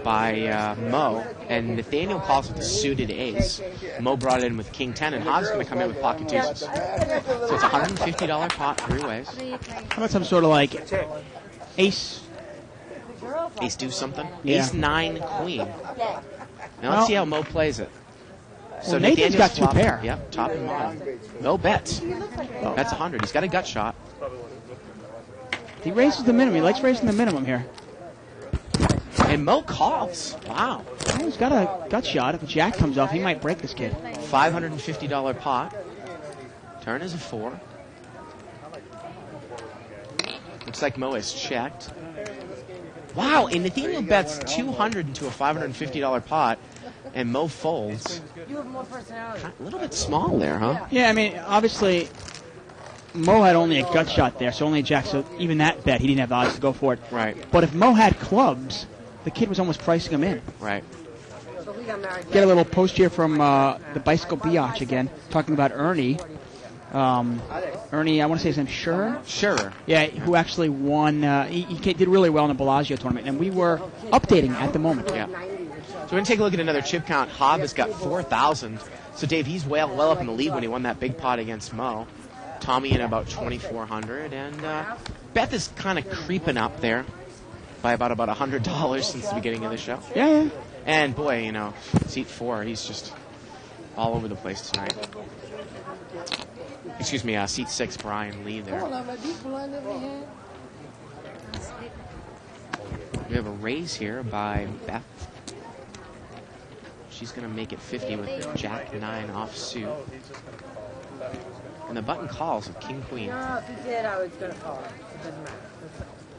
by Mo. And Nathaniel calls with the suited ace. Mo brought it in with king 10, and Hod's going to come in with pocket deuces. So it's a $150 pot 3 ways. How about some sort of like ace Ace deuce something. Yeah. Ace 9 queen. Now Well- let's see how Mo plays it. So Well, Nathan's got two flop- pair. Yep, top and bottom. Mo bets. That's 100. He's got a gut shot. He raises the minimum. He likes raising the minimum here. And Mo calls. Wow. Well, he's got a gut shot. If the jack comes off, he might break this kid. $550 pot. Turn is a 4. Looks like Mo has checked. Wow, and Nathaniel bets 200 into a $550 pot, and Mo folds. You have more personality. A little bit small there, huh? Yeah, I mean, obviously, Mo had only a gut shot there, so only a jack. So even that bet, he didn't have the odds to go for it. Right, But if Mo had clubs, the kid was almost pricing him in. right. So we got married. Get a little post here from the Bicycle Biatch again, talking about Ernie. Ernie, I want to say his name's Scherer. Sure. Yeah, who actually won. He did really well in the Bellagio tournament, and we were updating at the moment. Yeah. So we're going to take a look at another chip count. Hobb has got 4,000. So, Dave, he's well up in the lead when he won that big pot against Mo. Tommy in about 2,400. And Beth is kind of creeping up there by about $100 since the beginning of the show. Yeah. And, boy, seat 4, he's just all over the place tonight. Excuse me, seat 6, Brian Lee there. We have a raise here by Beth. She's going to make it 50 with the Jack 9 off suit. And the button calls with King Queen. No, if he did, I was going to call it. It doesn't matter.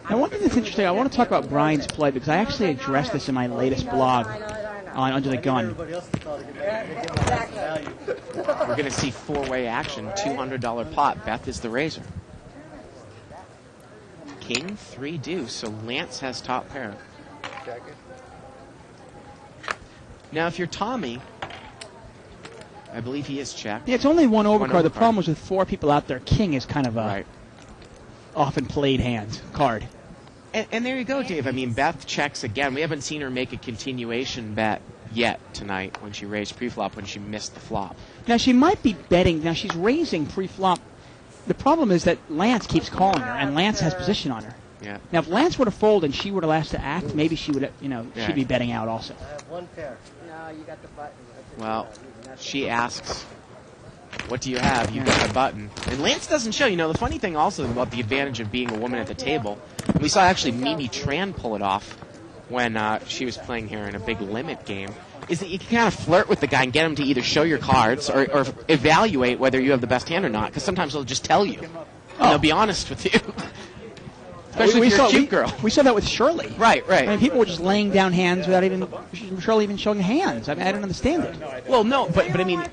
Now, one thing that's interesting, I want to talk about Brian's play because I actually addressed this in my latest blog on Under the Gun. Exactly. We're going to see 4-way action, $200 pot. Beth is the raiser. King, 3 deuce, so Lance has top pair. Now, if you're Tommy, I believe he is checked. Yeah, it's only one overcard. The overcard. problem is with 4 people out there, King is kind of a Right. often played hand card. And there you go, Dave. I mean, Beth checks again. We haven't seen her make a continuation bet yet tonight when she raised pre-flop when she missed the flop. Now, she might be betting. Now, she's raising pre-flop. The problem is that Lance keeps calling her, and Lance has position on her. Yeah. Now, if Lance were to fold and she were to last to act, maybe she would, Yeah. she'd be betting out also. I have one pair. No, you got the button. Well, she asks, what do you have? You've got the button. And Lance doesn't show. The funny thing also about the advantage of being a woman at the table, and we saw actually Mimi Tran pull it off when she was playing here in a big limit game, is that you can kind of flirt with the guy and get him to either show your cards or evaluate whether you have the best hand or not, because sometimes they'll just tell you. And they'll be honest with you. Especially if you're a cute girl. We saw that with Shirley. Right. I mean, people were just laying down hands without even Shirley even showing hands. I mean, I don't understand it. Well, no, but I mean,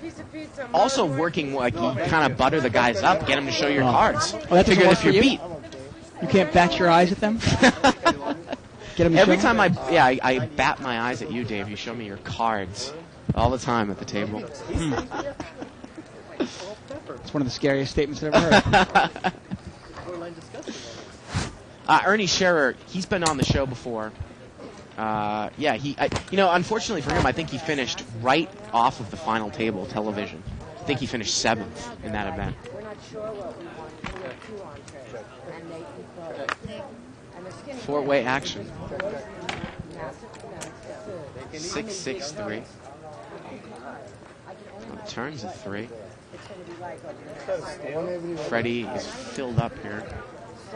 also working like you kind of butter the guys up, get them to show your cards. Oh, that doesn't Figure work if for you're you? beat. You can't bat your eyes at them. Get them to Every show time I bat my eyes at you, Dave, you show me your cards all the time at the table. It's one of the scariest statements I've ever heard. Ernie Scherer, he's been on the show before. Unfortunately for him, I think he finished right off of the final table television. I think he finished 7th in that event. We're not sure what we want. We have 2 entrees. And they keep going. And the skinny 4-way action. Now, 6-6-3. Turns a 3. Freddie is filled up here.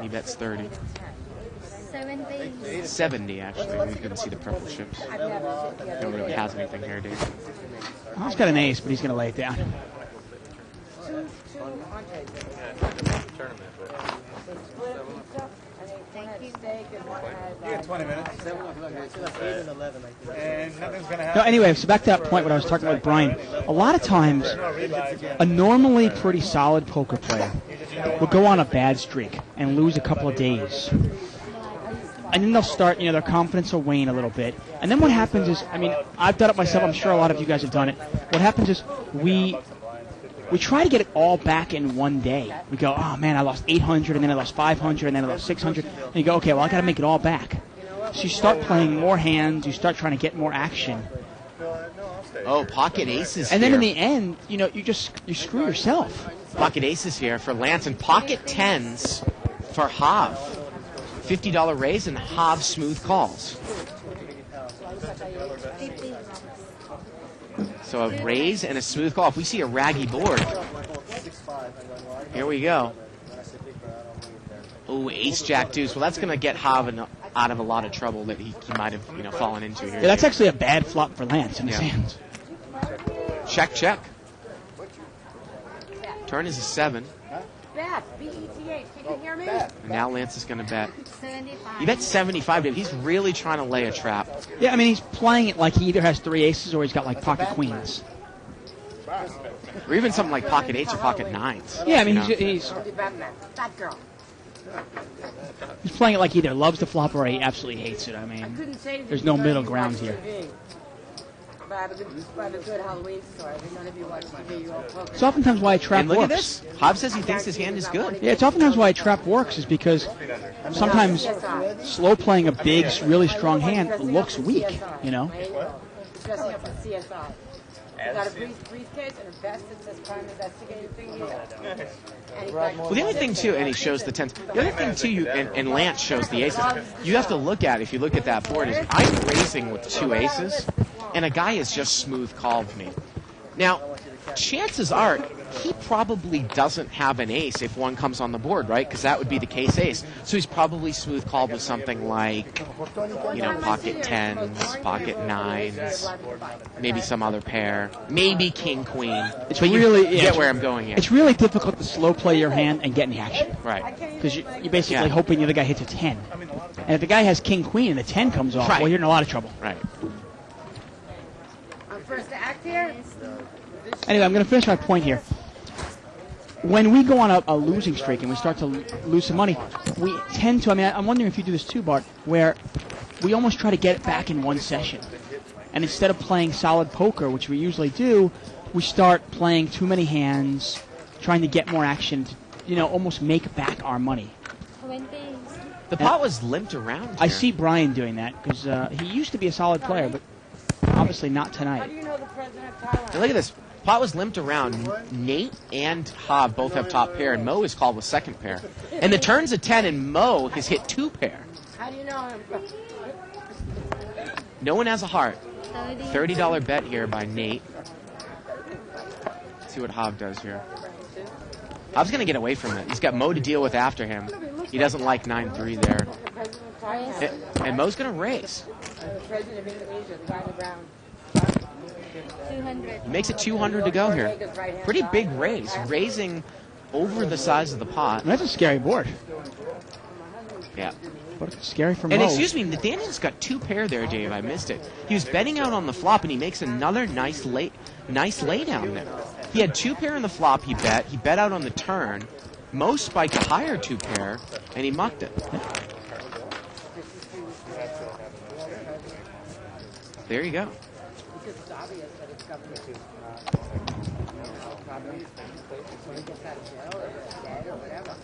He bets 30. 70, actually. We couldn't see the purple chips. No one really has anything here, Dave. Oh, he's got an ace, but he's going to lay it down. You got 20 minutes. 8 and 11, I think. And nothing's going to No, happen. anyway, so back to that point when I was talking about Brian. A lot of times, a normally pretty solid poker player will go on a bad streak and lose a couple of days. And then they'll start, their confidence will wane a little bit. And then what happens is, I've done it myself. I'm sure a lot of you guys have done it. What happens is we try to get it all back in one day. We go, oh man, I lost 800, and then I lost 500, and then I lost 600. And you go, okay, well, I got to make it all back. So you start playing more hands. You start trying to get more action. Oh, pocket aces And here. then in the end, you screw yourself. Pocket aces here for Lance, and pocket 10s for Hav. $50 raise and Hob smooth calls. So a raise and a smooth call. If we see a raggy board, here we go. Ooh, ace jack deuce. Well, that's going to get Hob out of a lot of trouble that he might have fallen into here. Yeah, that's actually a bad flop for Lance in his hands. Check, check. Turn is a 7. Beth, B-E-T-H. Can you hear me? And now Lance is going to bet. 75. He bet 75, Dave. He's really trying to lay a trap. Yeah, I mean, he's playing it like he either has 3 aces or he's got like pocket queens. Or even something like pocket 8s or pocket 9s. Yeah, I mean, You know? he's That girl. playing it like he either loves the flop or he absolutely hates it. I mean, Couldn't say that there's you no guys middle watch ground here. TV. But I have a good Halloween story. I think none of you watch TV. You all poker. it's oftentimes why a trap And look works. at this. Hob says he thinks his hand is good. Yeah, it's oftentimes why a trap works is because sometimes slow playing a big, really strong hand looks weak, you know? Dressing up for CSI. You got a briefcase and a vest that says crime investigating thing here. Well, the other thing, too, and he shows the 10s. The other thing, too, and Lance shows the aces. You have to look at, if you look at that board, is I'm racing with 2 aces, and a guy has just smooth called me. Now, chances are he probably doesn't have an ace if one comes on the board, right? Because that would be the case ace. So he's probably smooth called with something like, pocket 10s, pocket 9s, maybe some other pair, maybe king, queen. It's But really you get where I'm going here. It's really difficult to slow play your hand and get in the action. Right. Because you're basically Yeah. hoping the other guy hits a 10. And if the guy has king, queen, and the 10 comes off, Right. well, you're in a lot of trouble. Right. I'm first to act here. Anyway, I'm going to finish my point here. When we go on a losing streak and we start to lose some money, we tend to, I'm wondering if you do this too, Bart, where we almost try to get it back in one session. And instead of playing solid poker, which we usually do, we start playing too many hands, trying to get more action to, almost make back our money. The pot was limped around here. I see Brian doing that because he used to be a solid player, but obviously not How tonight. do you know the president of Thailand? And look at this. Pot was limped around. Nate and Hob both have top pair, and Mo is called with second pair. And the turn's a 10, and Mo has hit 2 pair. How do you know him? No one has a heart. $30 bet here by Nate. Let's see what Hob does here. Hob's going to get away from it. He's got Mo to deal with after him. He doesn't like 9-3 there. The president of Thailand. And Mo's going to raise. The president of Indonesia, the guy on the ground. 200. He makes it 200 to go here. Pretty big raise. Raising over the size of the pot. And that's a scary board. Yeah. But it's scary for Mo. And excuse me, Nathaniel's got 2 pair there, Dave. I missed it. He was betting out on the flop, and he makes another nice lay down there. He had 2 pair in the flop. He bet out on the turn. Mo spiked a higher 2 pair, and he mucked it. There you go. Because it's obvious that it's government. When he gets out of jail or dead or whatever.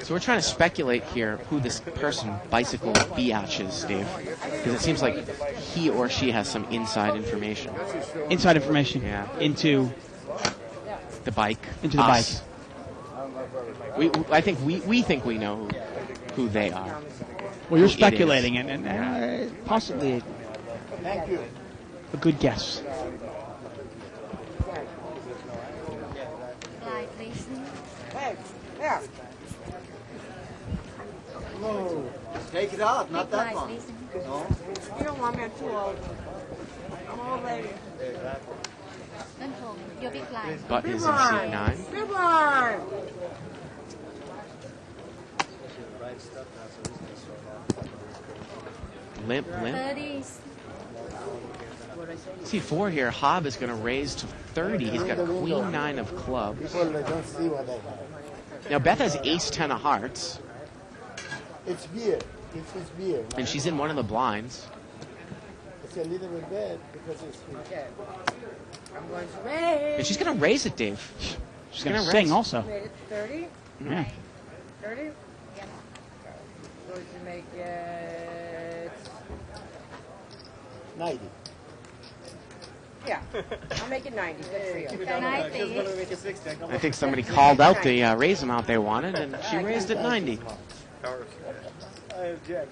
So we're trying to speculate here who this person, Bicycle Biatch, is, Dave. Because it seems like he or she has some inside information. Inside information Yeah. into The bike. Into the us. I think we think we know who they are. Well, you're It is. speculating, and possibly Thank you. a good guess. Fly, please. Hey, yeah. No. Take it out, not that Fly, one. please. No. You don't want me, I'm too old. I'm an old lady. Don't hold. You're big fly. Butt is in seat 9. Come on. Limp. 30s. Seat 4 here. Hob is going to raise to 30. He's got Queen 9 of clubs. People they don't see what they have. Now Beth has Ace 10 of hearts, It's beer. It's just beer. and she's in one of the blinds. It's a little bit bad because it's Okay. I'm going to raise. And she's going to raise it, Dave. She's going to gonna sing raise. also. Made it 30? Yeah. 30? Yeah. Going to make it. 90. Yeah. I'll make it 90. Good for you. Can I think? I think somebody called out the raise amount they wanted, and she raised it 90. Jack.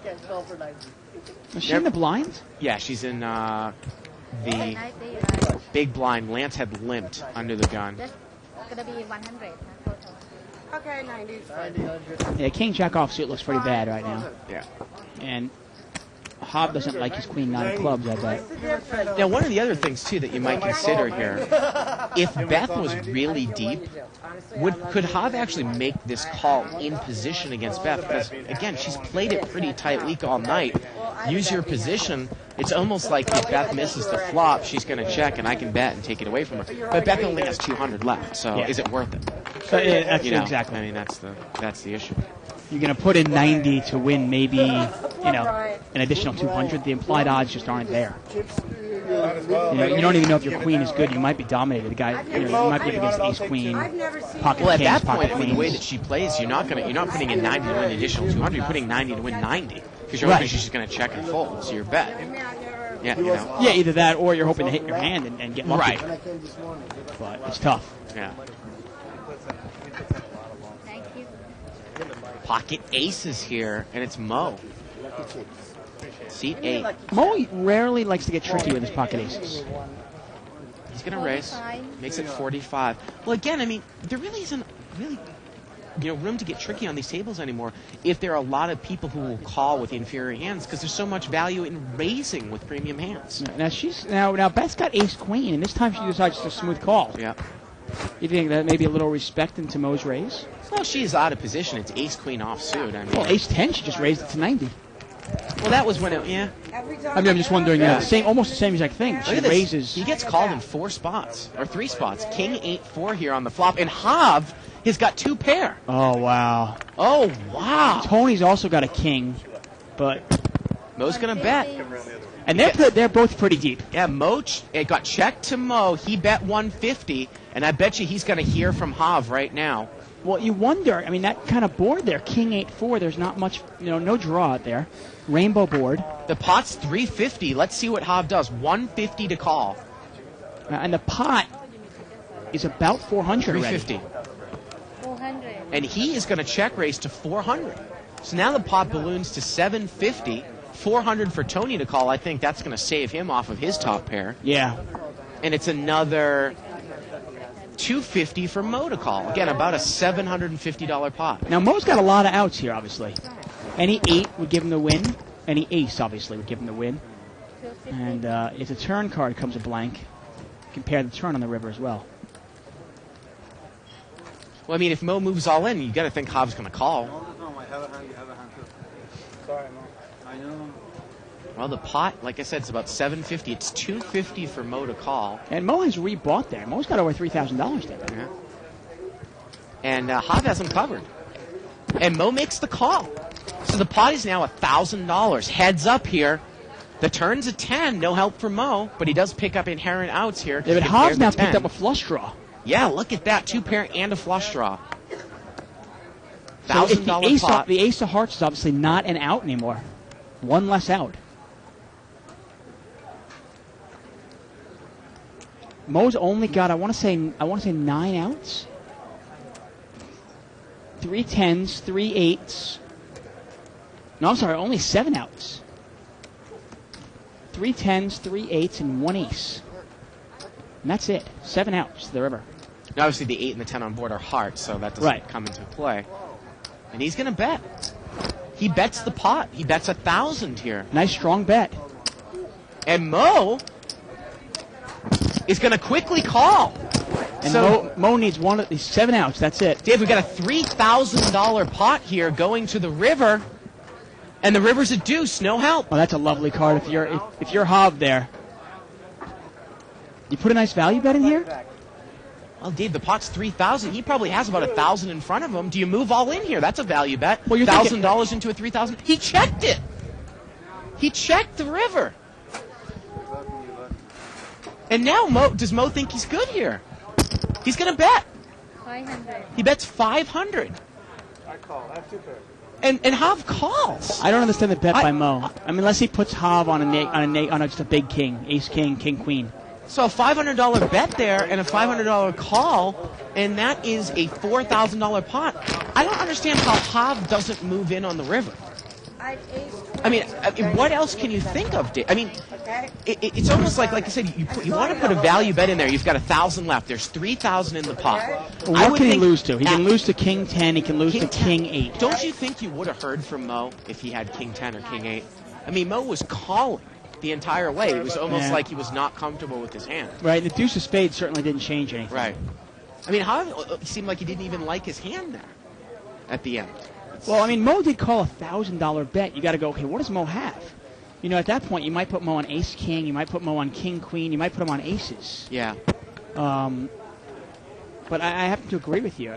Can't call for 90. Is she in the blinds? Yeah, she's in the 90, right? big blind. Lance had limped under the gun. That's gonna be 100 total. Okay, 90. 90, 100. Yeah, King Jack offsuit looks pretty bad right now. Yeah. And Hob doesn't like his Queen 9 of clubs, I bet. Now, one of the other things, too, that you might consider here, if Beth was really deep, could Hob actually make this call in position against Beth? Because, again, she's played it pretty tight weak all night. Use your position. It's almost like if Beth misses the flop, she's going to check, and I can bet and take it away from her. But Beth only has 200 left, so Yeah. is it worth it? So, yeah, that's You know, exactly. I mean, that's the issue. You're going to put in 90 to win maybe, an additional 200. The implied odds just aren't there. You don't even know if your queen is good. You might be dominated. The guy, you might be up against ace queen, pocket Well, at kings, that pocket point, with the way that queens. she plays, you're not putting in 90 to win an additional 200. You're putting 90 to win 90 because you're Right. hoping she's just going to check and fold. So your bet. Yeah, you know. Yeah, either that or you're hoping to hit your hand and get lucky. Right. When I came this morning, But it's tough. Yeah. Thank you. Pocket aces here, and it's Mo. lucky chicks. Seat 8. Mo rarely likes to get tricky with his pocket aces. He's going to raise. 45. Makes it 45. Well, again, I mean, there really isn't room to get tricky on these tables anymore if there are a lot of people who will call with inferior hands because there's so much value in raising with premium hands. Now Beth's got ace queen, and this time she decides to smooth call. Yeah. You think that maybe a little respect into Mo's raise? Well, she's out of position. It's ace queen offsuit. I mean, Well, ace 10, she just raised it to 90. well, that was when it. Yeah. I mean, I'm just wondering, almost the same exact thing. She Look at this. raises. He gets called in 4 spots or 3 spots. King 8-4 here on the flop, and Hav has got 2 pair. Oh, wow. Oh wow! Tony's also got a king, but Mo's gonna bet. and they're both pretty deep. Yeah, it got checked to Mo. He bet 150, and I bet you he's gonna hear from Hav right now. Well, you wonder. I mean, that kind of board there, king 8-4. There's not much, no draw out there. Rainbow board, The pot's 350. Let's see what Hav does. 150 to call. and the pot is about 400 already. 350. 400. And he is going to check raise to 400. So now the pot balloons to 750. 400 for Tony to call. I think that's going to save him off of his top pair. Yeah. And it's another 250 for Mo to call. Again, about a $750 pot. Now Mo's got a lot of outs here, obviously. Any 8 would give him the win. Any ace, obviously, would give him the win. And if the turn card comes a blank, compare the turn on the river as well. Well, I mean, if Mo moves all in, you got to think Hav's going to call. No, I have a hand, you have a hand too. Sorry, Mo. I know. Well, the pot, like I said, it's about 750. It's 250 for Mo to call. And Mo has rebought there. Mo's got over $3,000 there. Yeah. And Hav has him covered. And Mo makes the call. So the pot is now $1,000. Heads up here. The turn's a 10. No help for Mo, but he does pick up inherent outs here. Yeah, but He can pair Hav's the now 10. picked up a flush draw. Yeah, look at that. 2 pair and a flush draw. So if $1,000 pot. the ace of hearts is obviously not an out anymore. One less out. Mo's only got I want to say 9 outs. 3 10s, 3 8s. No, I'm sorry, only 7 outs. 3 10s, 3 8s, and 1 ace. And that's it. 7 outs to the river. Now, obviously, the 8 and the 10 on board are hearts, so that doesn't Right. come into play. And he's going to bet. He bets the pot. He bets 1,000 here. Nice strong bet. And Mo is going to quickly call. And So- Mo needs 7 outs. That's it. Dave, we've got a $3,000 pot here going to the river, and the river's a deuce. No help. Oh, that's a lovely card. If you're Hav there, you put a nice value bet in here. Well, Dave, the pot's 3,000. He probably has about 1,000 in front of him. Do you move all in here? That's a value bet. Well, you're thinking- $1,000 into a 3,000. He checked it. He checked the river. And now does Mo think he's good here? He's going to bet. 500. He bets 500. I call. I have 2 pairs. And Hav calls. I don't understand the bet by Mo. I mean, unless he puts Hav on just a big king, ace king, king queen. So a $500 bet there and a $500 call, and that is a $4,000 pot. I don't understand how Hav doesn't move in on the river. I mean, what else can you think of, Dave? I mean, it's almost like I said, you want to put a value bet in there. You've got 1,000 left. There's 3,000 in the pot. What can he lose to? He can lose to King 10. He can lose to King 8. Don't you think you would have heard from Mo if he had King 10 or King 8? I mean, Mo was calling the entire way. It was almost like he was not comfortable with his hand. Right. The deuce of spades certainly didn't change anything. Right. I mean, it seemed like he didn't even like his hand there at the end. Well, I mean, Mo did call a $1,000 bet. You got to go, okay, what does Mo have? You know, at that point, you might put Mo on Ace King. You might put Mo on King Queen. You might put him on Aces. Yeah. But I happen to agree with you,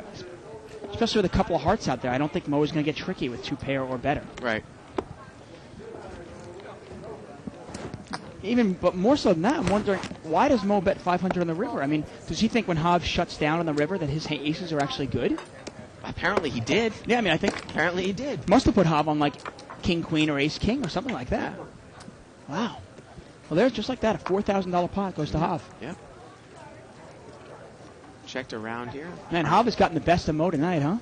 especially with a couple of hearts out there. I don't think Mo is going to get tricky with 2-pair or better. Right. But more so than that, I'm wondering, why does Mo bet 500 on the river? I mean, does he think when Hav shuts down on the river that his aces are actually good? Apparently he did. Yeah, I mean, I think... Apparently he did. Must have put Hav on, like, King, Queen, or Ace, King, or something like that. Wow. Well, there's just like that. A $4,000 pot goes to Hav. Yep. Checked around here. Man, Hav has gotten the best of Mo tonight, huh?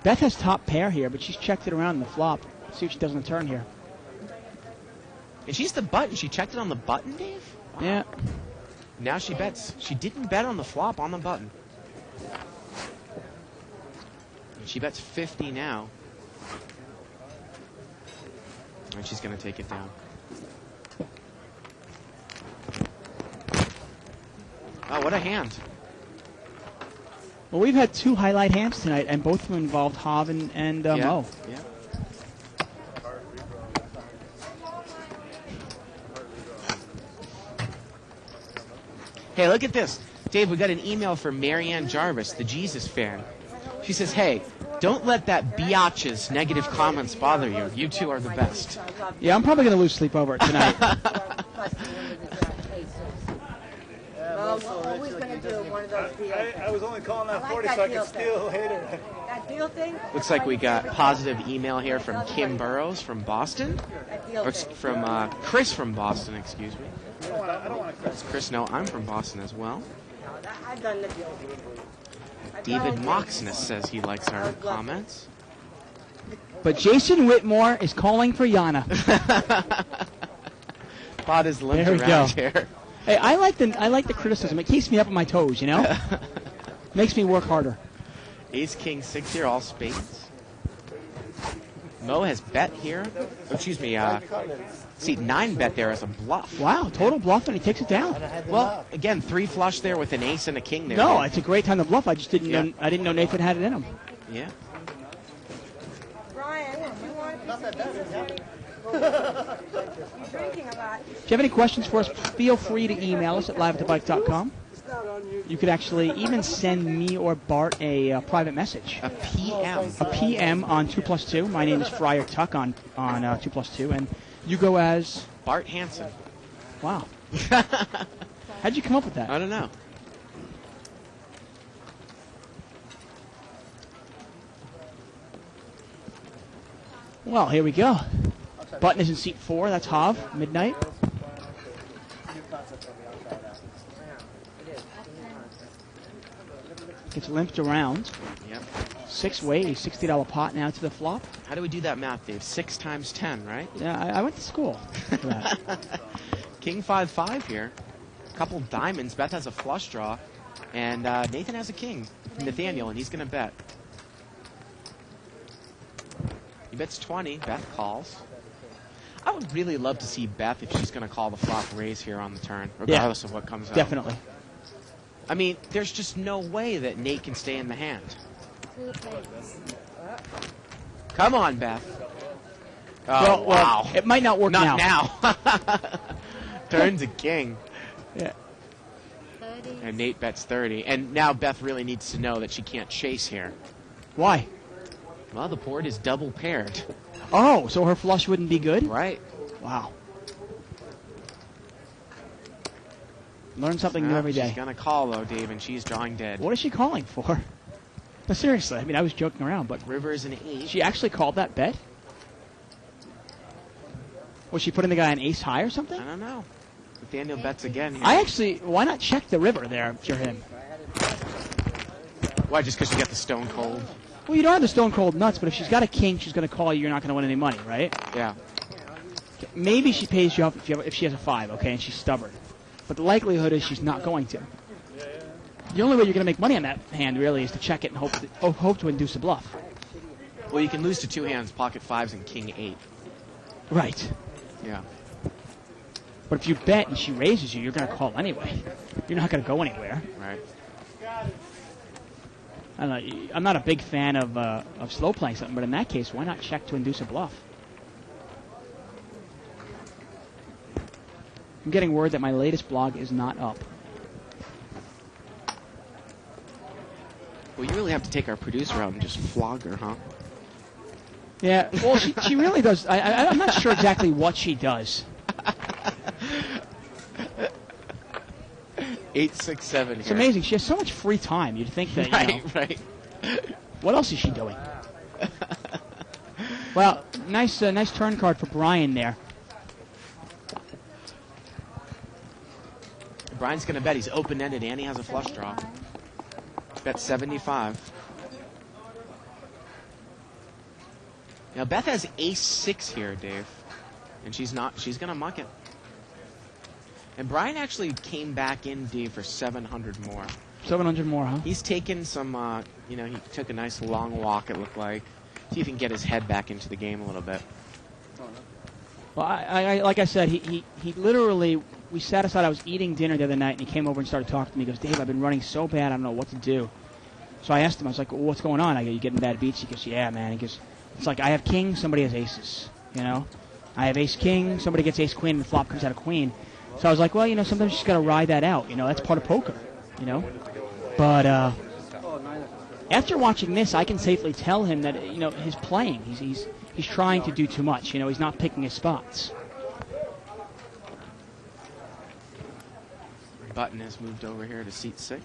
Beth has top pair here, but she's checked it around in the flop. See what she does on the turn here. And she's the button. She checked it on the button, Dave? Wow. Yeah. Now she bets. She didn't bet on the flop, on the button. And she bets 50 now. And she's going to take it down. Oh, what a hand. Well, we've had 2 highlight hands tonight, and both of them involved Hav and Mo. Yeah. Hey, look at this. Dave, we got an email from Marianne Jarvis, the Jesus fan. She says, hey, don't let that biatch's negative comments bother you. You two are the best. Yeah, I'm probably going to lose sleep over it tonight. Always going to do one of those deals. I was only calling that 40 so I could steal later. That deal thing? Looks like we got positive email here from Kim Burrows from Boston. Or from Chris from Boston, excuse me. I don't want to Chris, no, I'm from Boston as well. I've done the deal. David Moxness says he likes our comments. But Jason Whitmore is calling for Yana. Pot is limped There we around go. here. Hey, I like the criticism. It keeps me up on my toes, you know? Makes me work harder. Ace, King, 6 here, all spades. Mo has bet here. Oh, excuse me, see, 9 bet there as a bluff. Wow, total bluff, and he takes it down. Well, again, 3 flush there with an ace and a king there. No, it's a great time to bluff. I just didn't know. I didn't know Nathan had it in him. Yeah. Brian, you want to You're drinking a lot. If you have any questions for us, feel free to email us at live@thebike.com. You could actually even send me or Bart a private message. A PM. A PM on 2+2. My name is Friar Tuck on 2+2, and you go as Bart Hansen. Wow. How'd you come up with that? I don't know. Well, here we go. Button is in seat 4. That's Hav. Midnight. Gets limped around. Yep. 6 ways, $60 pot now to the flop. How do we do that math, Dave? 6 times 10, right? Yeah, I went to school for that. King 5-5 here. Couple diamonds. Beth has a flush draw. And Nathan has a king, Nathaniel, and he's going to bet. He bets 20. Beth calls. I would really love to see Beth if she's going to call the flop raise here on the turn, regardless of what comes out. Definitely. I mean, there's just no way that Nate can stay in the hand. Come on, Beth. Oh, wow. It might not work now. Not now. Turn to king. Yeah. 30. And Nate bets 30. And now Beth really needs to know that she can't chase here. Why? Well, the board is double paired. Oh, so her flush wouldn't be good? Right. Wow. Learn something new every day. She's going to call, though, Dave, and she's drawing dead. What is she calling for? No, seriously. I mean, I was joking around, but River is an 8. she actually called that bet? Was she putting the guy on ace high or something? I don't know. Nathaniel bets again here. Why not check the river there if you're him? Why, just because you got the stone cold? Well, you don't have the stone cold nuts, but if she's got a king, she's going to call you. You're not going to win any money, right? Yeah. Maybe she pays you off if she has a 5, okay, and she's stubborn. But the likelihood is she's not going to. The only way you're going to make money on that hand, really, is to check it and hope to induce a bluff. Well, you can lose to 2 hands, pocket 5s, and king 8. Right. Yeah. But if you bet and she raises you, you're going to call anyway. You're not going to go anywhere. Right. I don't know, I'm not a big fan of slow playing something, but in that case, why not check to induce a bluff? I'm getting word that my latest blog is not up. Well, you really have to take our producer out and just flog her, huh? Yeah, well, she really does. I'm not sure exactly what she does. 8-6-7 here. It's amazing. She has so much free time. You'd think that, Right. What else is she doing? Well, nice turn card for Brian there. Brian's going to bet. He's open-ended, and he has a flush draw. Bet 75. Now, Beth has ace-6 here, Dave. And she's going to muck it. And Brian actually came back in, Dave, for 700 more. 700 more, huh? He's taken some, he took a nice long walk, it looked like. See if he can get his head back into the game a little bit. Well, I like I said, he literally, we sat aside, I was eating dinner the other night, and he came over and started talking to me. He goes, Dave, I've been running so bad, I don't know what to do. So I asked him, I was like, well, what's going on? I go, you getting bad beats? He goes, yeah, man. He goes, it's like I have king, somebody has aces, I have ace-king, somebody gets ace-queen, and the flop comes out of queen. So I was like, well, sometimes you just got to ride that out. That's part of poker, But after watching this, I can safely tell him that, his playing, he's trying to do too much. He's not picking his spots. Button has moved over here to seat 6.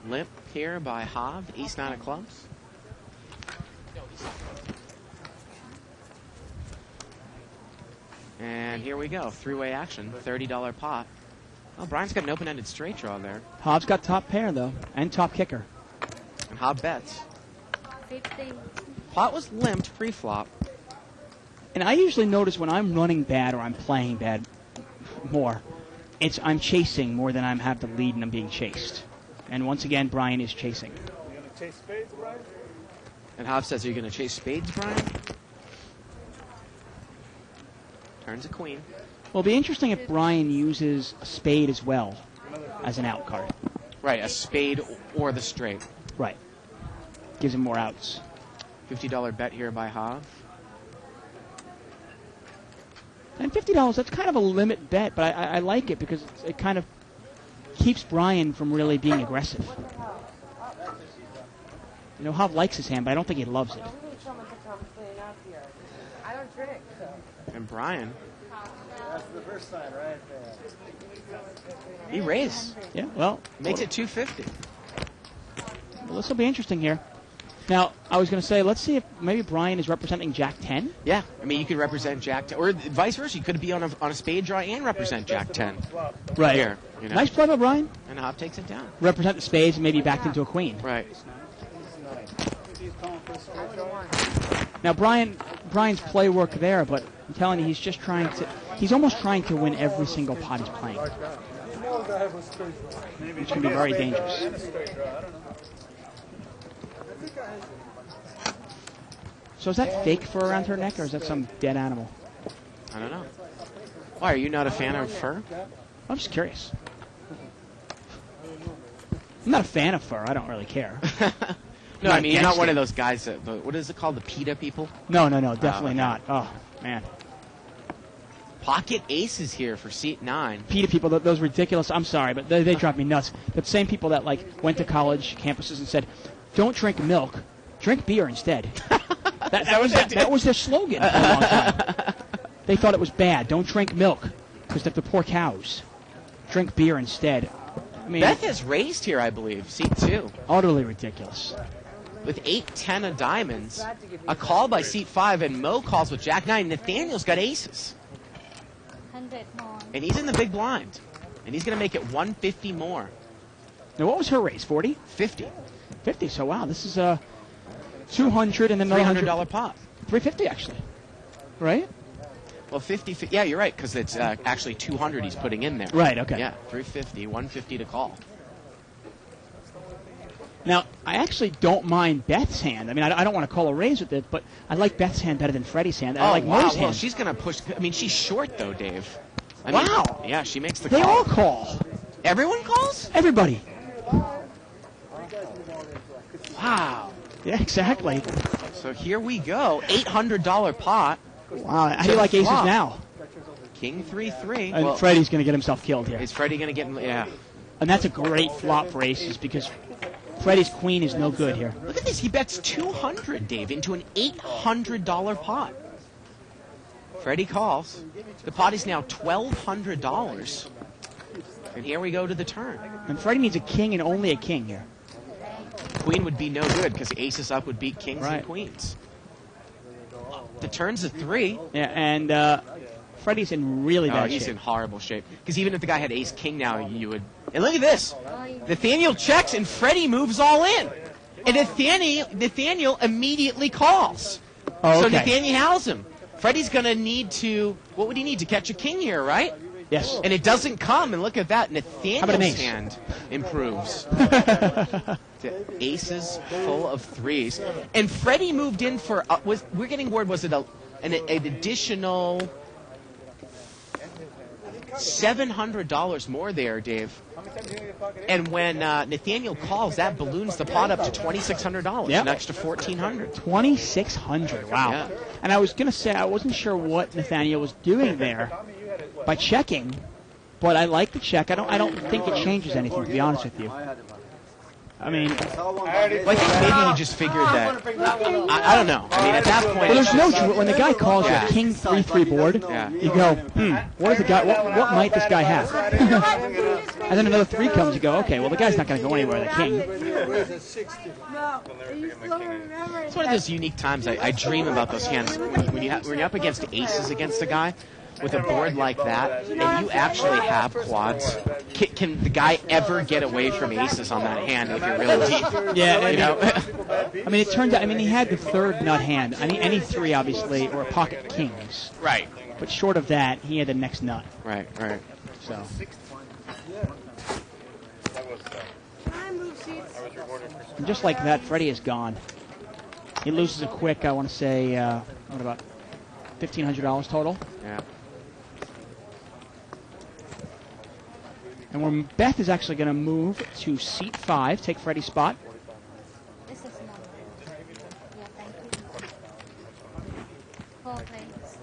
Limp here by Hav, ace-9 of clubs. And here we go, three-way action, $30 pot. Oh, Brian's got an open-ended straight draw there. Hov's got top pair, though, and top kicker. And Hav bets. 50. Pot was limped pre-flop. And I usually notice when I'm running bad or I'm playing bad more, I'm chasing more than I have the lead and I'm being chased. And once again, Brian is chasing. You going to chase spades, Brian? And Hav says, are you going to chase spades, Brian? Turns a queen. Well, it'll be interesting if Brian uses a spade as well as an out card. Right, a spade or the straight. Right. Gives him more outs. $50 bet here by Hav. And $50, that's kind of a limit bet, but I like it because it kind of keeps Brian from really being aggressive. Hav likes his hand, but I don't think he loves it. I don't drink, so. And Brian, That's the first sign right there. he raised. Yeah, well, Makes it 250. this will be interesting here. Now, I was going to say, let's see if maybe Brian is representing Jack 10. Yeah, I mean, you could represent Jack 10, or vice versa. You could be on a spade draw and represent Jack 10. Right. Here, Nice play by Brian. And Hav takes it down. Represent the spades and maybe backed into a queen. Right. Now, Brian's play work there, but I'm telling you, he's almost trying to win every single pot he's playing, which can be very dangerous. So is that fake fur around her neck, or is that some dead animal? I don't know. Why, are you not a fan of fur? I'm just curious. I'm not a fan of fur. I don't really care. No, I mean, you're not against one it. of those guys that, what is it called, the PETA people? No, definitely okay. not. Oh, man. Pocket aces here for seat 9. PETA people, those ridiculous, I'm sorry, but they drive me nuts. The same people that, went to college campuses and said, don't drink milk, drink beer instead. That was their slogan for a long time. They thought it was bad. Don't drink milk because they're the poor cows. Drink beer instead. I mean, Beth has raised here, I believe, seat 2. utterly ridiculous. with 8-10 of diamonds, a call by seat 5, and Mo calls with Jack 9. Nathaniel's got aces, 100 more. and he's in the big blind, and he's going to make it 150 more. Now, what was her raise? 40? 50. 50. So, wow, this is 200 and then another $300 pot. 350, actually. Right? Well, 50, yeah, you're right, because it's actually 200 he's putting in there. Right, okay. Yeah, 350, 150 to call. Now, I actually don't mind Beth's hand. I mean, I don't want to call a raise with it, but I like Beth's hand better than Freddie's hand. I like wow. Mo's Well, hand. she's going to push. I mean, she's short, though, Dave. I Wow. mean, yeah, she makes the They call. all call. Everyone calls? Everybody. Wow. Yeah, exactly. So here we go. $800 pot. Wow, how do you like aces Flop. now? King 3-3. And Well, Freddie's going to get himself killed here. is Freddie going to get him? Yeah. And that's a great flop for aces because Freddie's queen is no good here. Look at this. He bets 200, Dave, into an $800 pot. Freddie calls. The pot is now $1,200. And here we go to the turn. And Freddie needs a king and only a king here. Queen would be no good because aces up would beat kings Right. and queens. The turn's a 3. Yeah, and Freddie's in really bad He's shape. in horrible shape. Because even if the guy had ace king now, you would. And look at this. Nathaniel checks and Freddie moves all in. And Nathaniel immediately calls. Oh, So okay. Nathaniel has him. Freddie's going to need to. What would he need to catch a king here, right? Yes. And it doesn't come. And look at that. about an Nathaniel's ace? hand improves. The aces full of 3s. And Freddie moved in for. We're getting word, was it an additional $700 more there, Dave? And when Nathaniel calls, that balloons the pot up to $2,600. Yep. An extra $1,400. 2,600. Wow. Yeah. And I was going to say, I wasn't sure what Nathaniel was doing there by checking, but I like the check. I don't think it changes anything, to be honest with you. I mean, Well, I think maybe he just figured that. I don't know. I mean, at that point. well, there's no when the guy calls Yeah. a king 3-3 board, Yeah. you go, what is the guy? What might this guy have? And then another 3 comes, you go, okay, well the guy's not going to go anywhere. The king. It's one of those unique times I dream about those hands. When you're up against aces against a guy with a board like that, and you actually have quads, can the guy ever get away from aces on that hand if you're really deep? Yeah, You know? I mean, it turned out. I mean, he had the third nut hand. I mean, any 3 obviously, or pocket kings. Right. But short of that, he had the next nut. Right. So. And just like that, Freddie is gone. He loses a quick, I want to say, what about $1,500 total? Yeah. And where Beth is actually going to move to seat 5, take Freddie's spot. This is number. Yeah, thank you. 4 plates.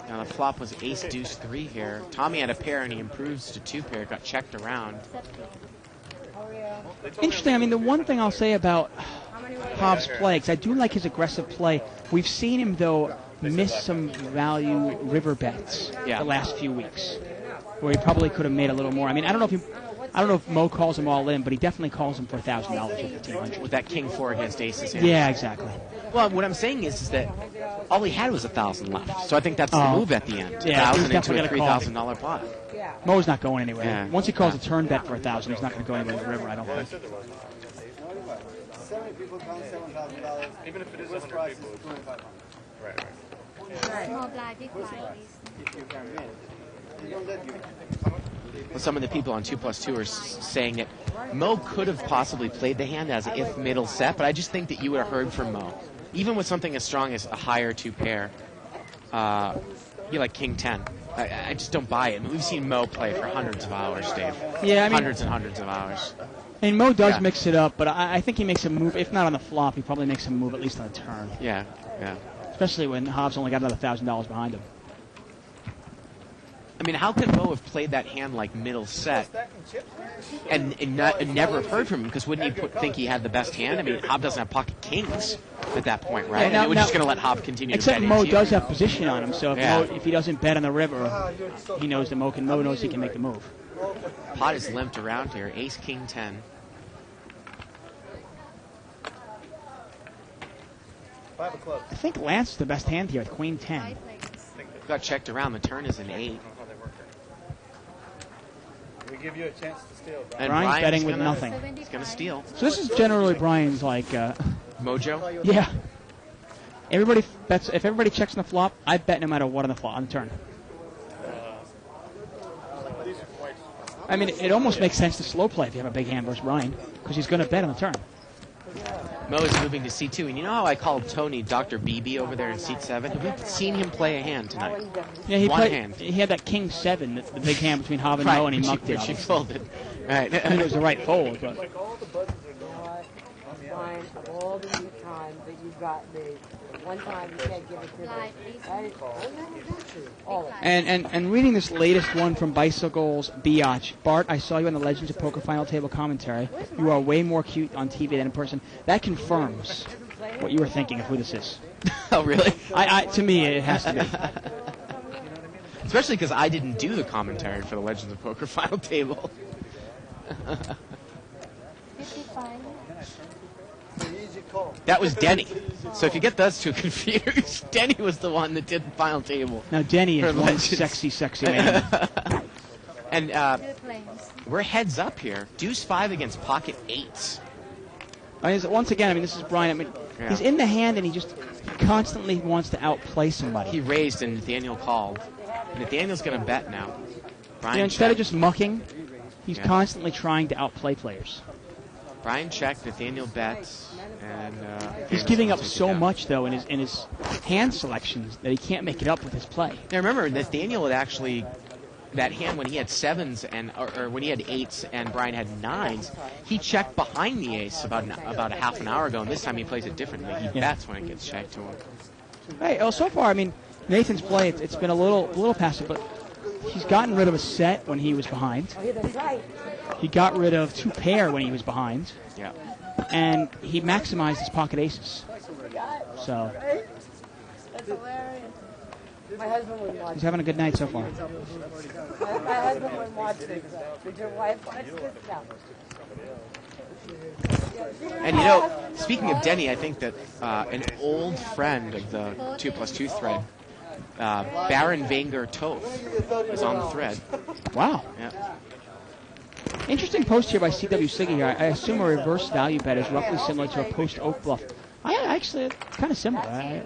Now the flop was ace deuce 3 here. Tommy had a pair and he improves to 2 pair. Got checked around. Interesting. I mean, the one thing I'll say about Hov's play, because I do like his aggressive play, we've seen him, though, miss some value river bets the last few weeks, where he probably could have made a little more. I mean, I don't know if Mo calls him all in, but he definitely calls him for $1,000 or $1,500. With that king 4 against aces. Yeah, exactly. Well, what I'm saying is that all he had was 1,000 left. So I think that's the move at the end. Yeah, he's 1,000 into a definitely gonna $3,000 pot. Mo's not going anywhere. Yeah. Once he calls a turn bet for 1,000, he's not going to go anywhere in the river, I don't think. 70 people count $7,000. Even if it is Worst 100 price people. is 2,500. Right. Small blind, big blind, please. If you can win. You don't get you. Well, some of the people on 2+2 are saying that Mo could have possibly played the hand as if middle set, but I just think that you would have heard from Mo. Even with something as strong as a higher 2 pair, you like king 10. I just don't buy it. I mean, we've seen Mo play for hundreds of hours, Dave. Yeah, I mean, hundreds and hundreds of hours. And Mo does mix it up, but I think he makes a move. If not on the flop, he probably makes a move at least on the turn. Yeah. Especially when Hov's only got another $1,000 behind him. I mean, how could Mo have played that hand like middle set and never heard from him? Because wouldn't he think he had the best hand? I mean, Hob doesn't have pocket kings at that point, right? Yeah, And we're just going to let Hob continue except to bet Mo into does you. have position on him, so if he doesn't bet on the river, he knows that Mo knows he can make the move. Pot is limped around here. Ace, king, 10. 5 of clubs. I think Lance is the best hand here with queen 10. 5 plays. Got checked around. The turn is an 8. We give you a chance to steal, Brian. And Brian's betting with gonna- nothing. He's going to steal. So this is generally Brian's like, Mojo? yeah. Everybody bets. If everybody checks on the flop, I bet no matter what on the flop on the turn. I mean, it almost makes sense to slow play if you have a big hand versus Brian, because he's going to bet on the turn. Mo is moving to C2. And you know how I called Tony Dr. BB over there in seat 7? Have you seen him play a hand tonight? Yeah, he One played. hand. He had that king 7, the big hand between Hob and Right, Mo, and he which mucked it. which he obviously. folded. Right. I mean, it was the right fold, but You know what? Brian, of all the times that you got me, one time you can't give it to me. Live, please. I never got you. All of it. and reading this latest one from Bicycles Biatch, Bart, I saw you on the Legends of Poker Final Table commentary. You are way more cute on TV than in person. That confirms what you were thinking of who this is. Oh, really? To me, it has to be. Especially because I didn't do the commentary for the Legends of Poker Final Table. 55. Easy call. That was Denny. So if you get those two confused, Denny was the one that did the final table. Now, Denny is For one Legends. sexy man. Two And plays. we're heads up here. Deuce 5 against pocket 8s. Once again, I mean, this is Brian. I mean, Yeah. he's in the hand, and he just constantly wants to outplay somebody. He raised and Nathaniel called. Nathaniel's going to bet now. Brian Instead of checked. just mucking, he's Yeah. constantly trying to outplay players. Brian checked. Nathaniel bets. And He's Nathaniel's giving gonna up take it so down. much, though, in his hand selections that he can't make it up with his play. Now remember, Nathaniel had actually, that hand when he had 7s and or when he had 8s and Brian had 9s, he checked behind the ace about a half an hour ago, and this time he plays it differently. He bets when it gets checked to him. Hey, well, so far, I mean, Nathan's play, it's been a little passive, but he's gotten rid of a set when he was behind. Oh, yeah, that's right. He got rid of 2 pair when he was behind, Yeah. and he maximized his pocket aces. So That's hilarious. My husband would watch he's having a good night so far. My husband would watch this. Did your wife watch this? No. And you know, speaking of Denny, I think that an old friend of the 2+2 thread, Baron Vanger Toph, is on the thread. Wow. Yeah. Interesting post here by C.W. Siggy here. I assume a reverse value bet is roughly similar to a post Oak Bluff. Actually, kind of similar.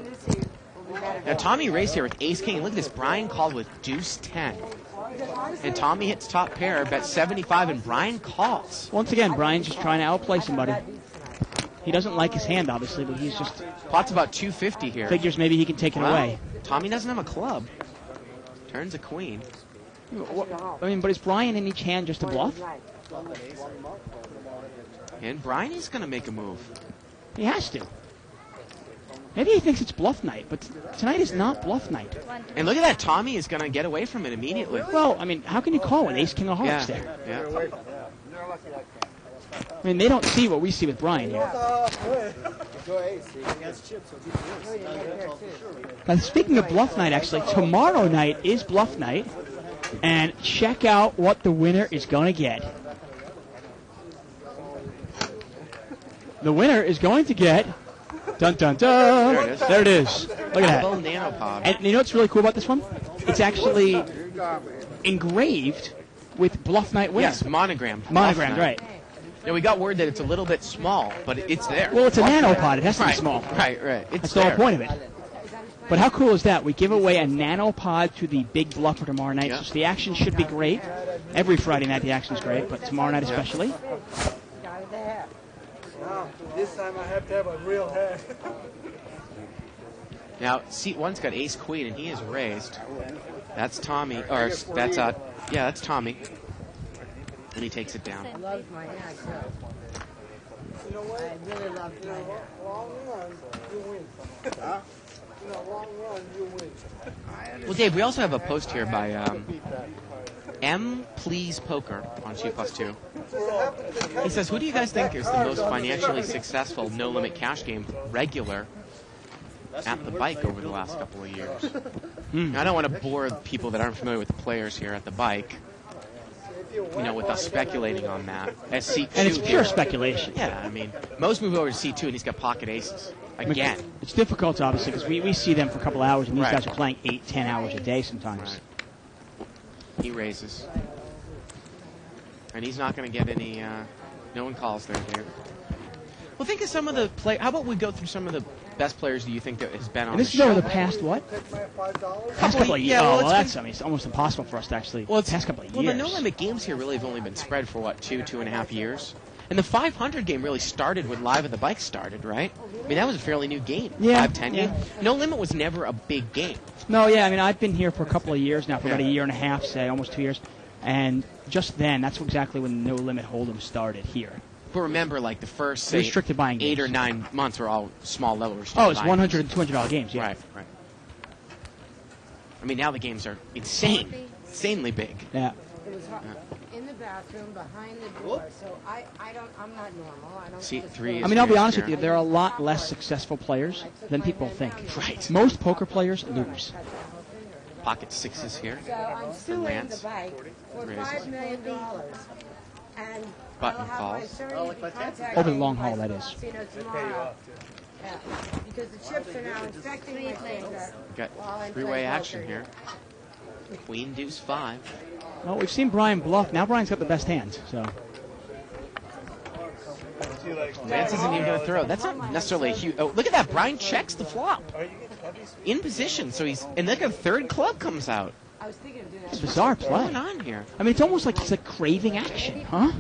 Now Tommy raised here with Ace King. Look at this. Brian called with Deuce 10. And Tommy hits top pair, bet 75, and Brian calls. Once again, Brian's just trying to outplay somebody. He doesn't like his hand, obviously, but he's just Pot's about 250 here. figures maybe he can take it Wow. away. Tommy doesn't have a club. Turns a queen. I mean, but is Brian in each hand just a bluff? And Brian is going to make a move. He has to. Maybe he thinks it's bluff night, but tonight is not bluff night. And look at that. Tommy is going to get away from it immediately. Well, I mean, how can you call when Ace King of Hearts Yeah. there? Yeah. I mean, they don't see what we see with Brian here. Go ace. He has chips, so he can. Now, speaking of bluff night, actually, tomorrow night is bluff night, and check out what the winner is going to get. The winner is going to get, dun dun dun, There it is. there it is. Look at Double that. nanopod. And you know what's really cool about this one? It's actually engraved with bluff night winner. Yes, monogrammed. Monogrammed, right. Now we got word that it's a little bit small, but it's there. Well, it's a nanopod. It has to be Right, small. Right. It's That's the there. whole point of it. But how cool is that? We give away a nanopod to the big bluffer tomorrow night, Yeah. so the action should be great. Every Friday night the action's great, but tomorrow night especially. Got it there. Wow, this time I have to have a real head. Now, seat one's got ace queen, and he is raised. That's Tommy, or that's Tommy. And he takes it down. I love my hand, too. I really love my hand. Huh? Well, Dave, we also have a post here by M Please Poker on 2+2. He says, who do you guys think is the most financially successful no-limit cash game regular at the bike over the last couple of years? Now, I don't want to bore people that aren't familiar with the players here at the bike, with us speculating on that. As C2 And it's pure speculation. Yeah, I mean, most move over to C2 and he's got pocket aces. Again. It's difficult, obviously, because we see them for a couple hours, and these Right. guys are playing 8-10 hours a day sometimes. Right. He raises. And he's not going to get any, no one calls there, Dave. Well, think of some of the how about we go through some of the best players do you think that has been on And this the is show? over the past, what? Past couple of years. yeah, well, well, it's that's, it's almost impossible for us to actually, Well, it's past couple of well, years. the no-limit games here really have only been spread for, 2.5 years? And the 500 game really started when Live at the Bike started, right? I mean, that was a fairly new game. Yeah, 5-10 yeah. game. No Limit was never a big game. No, yeah, I mean, I've been here for a couple of years now, for about a Yeah. year and a half, say, almost 2 years. And just then, that's exactly when No Limit Hold'em started here. But remember, like, the first, say, Restricted buying 8 or games. 9 months were all small level restricted Oh, it's buying $100 and $200 games, yeah. Right, right. I mean, now the games are insanely big. Yeah. It was in the bathroom behind the door, so I'm not normal. I don't See, just 3 go- I mean, I'll be Yes, honest with here. you, there are a lot less successful players than people think. Right. Most poker players lose. Pocket sixes here. So I'm suing the Lance. bike for Raises. $5 million. And Button I'll have my calls. attorney contact Over the me long by haul, that is. casino tomorrow. Yeah, because the chips are now infecting my finger Got while I'm three-way playing action poker. here. Queen, deuce, 5. Well, we've seen Brian bluff. Now Brian's got the best hands, so. Lance isn't even going to throw. That's not necessarily a huge... Oh, look at that. Brian checks the flop. In position. So he's... And look, a third club comes out. I was thinking of doing It's a that. bizarre What's play. going on here? I mean, it's almost like he's like craving action, huh?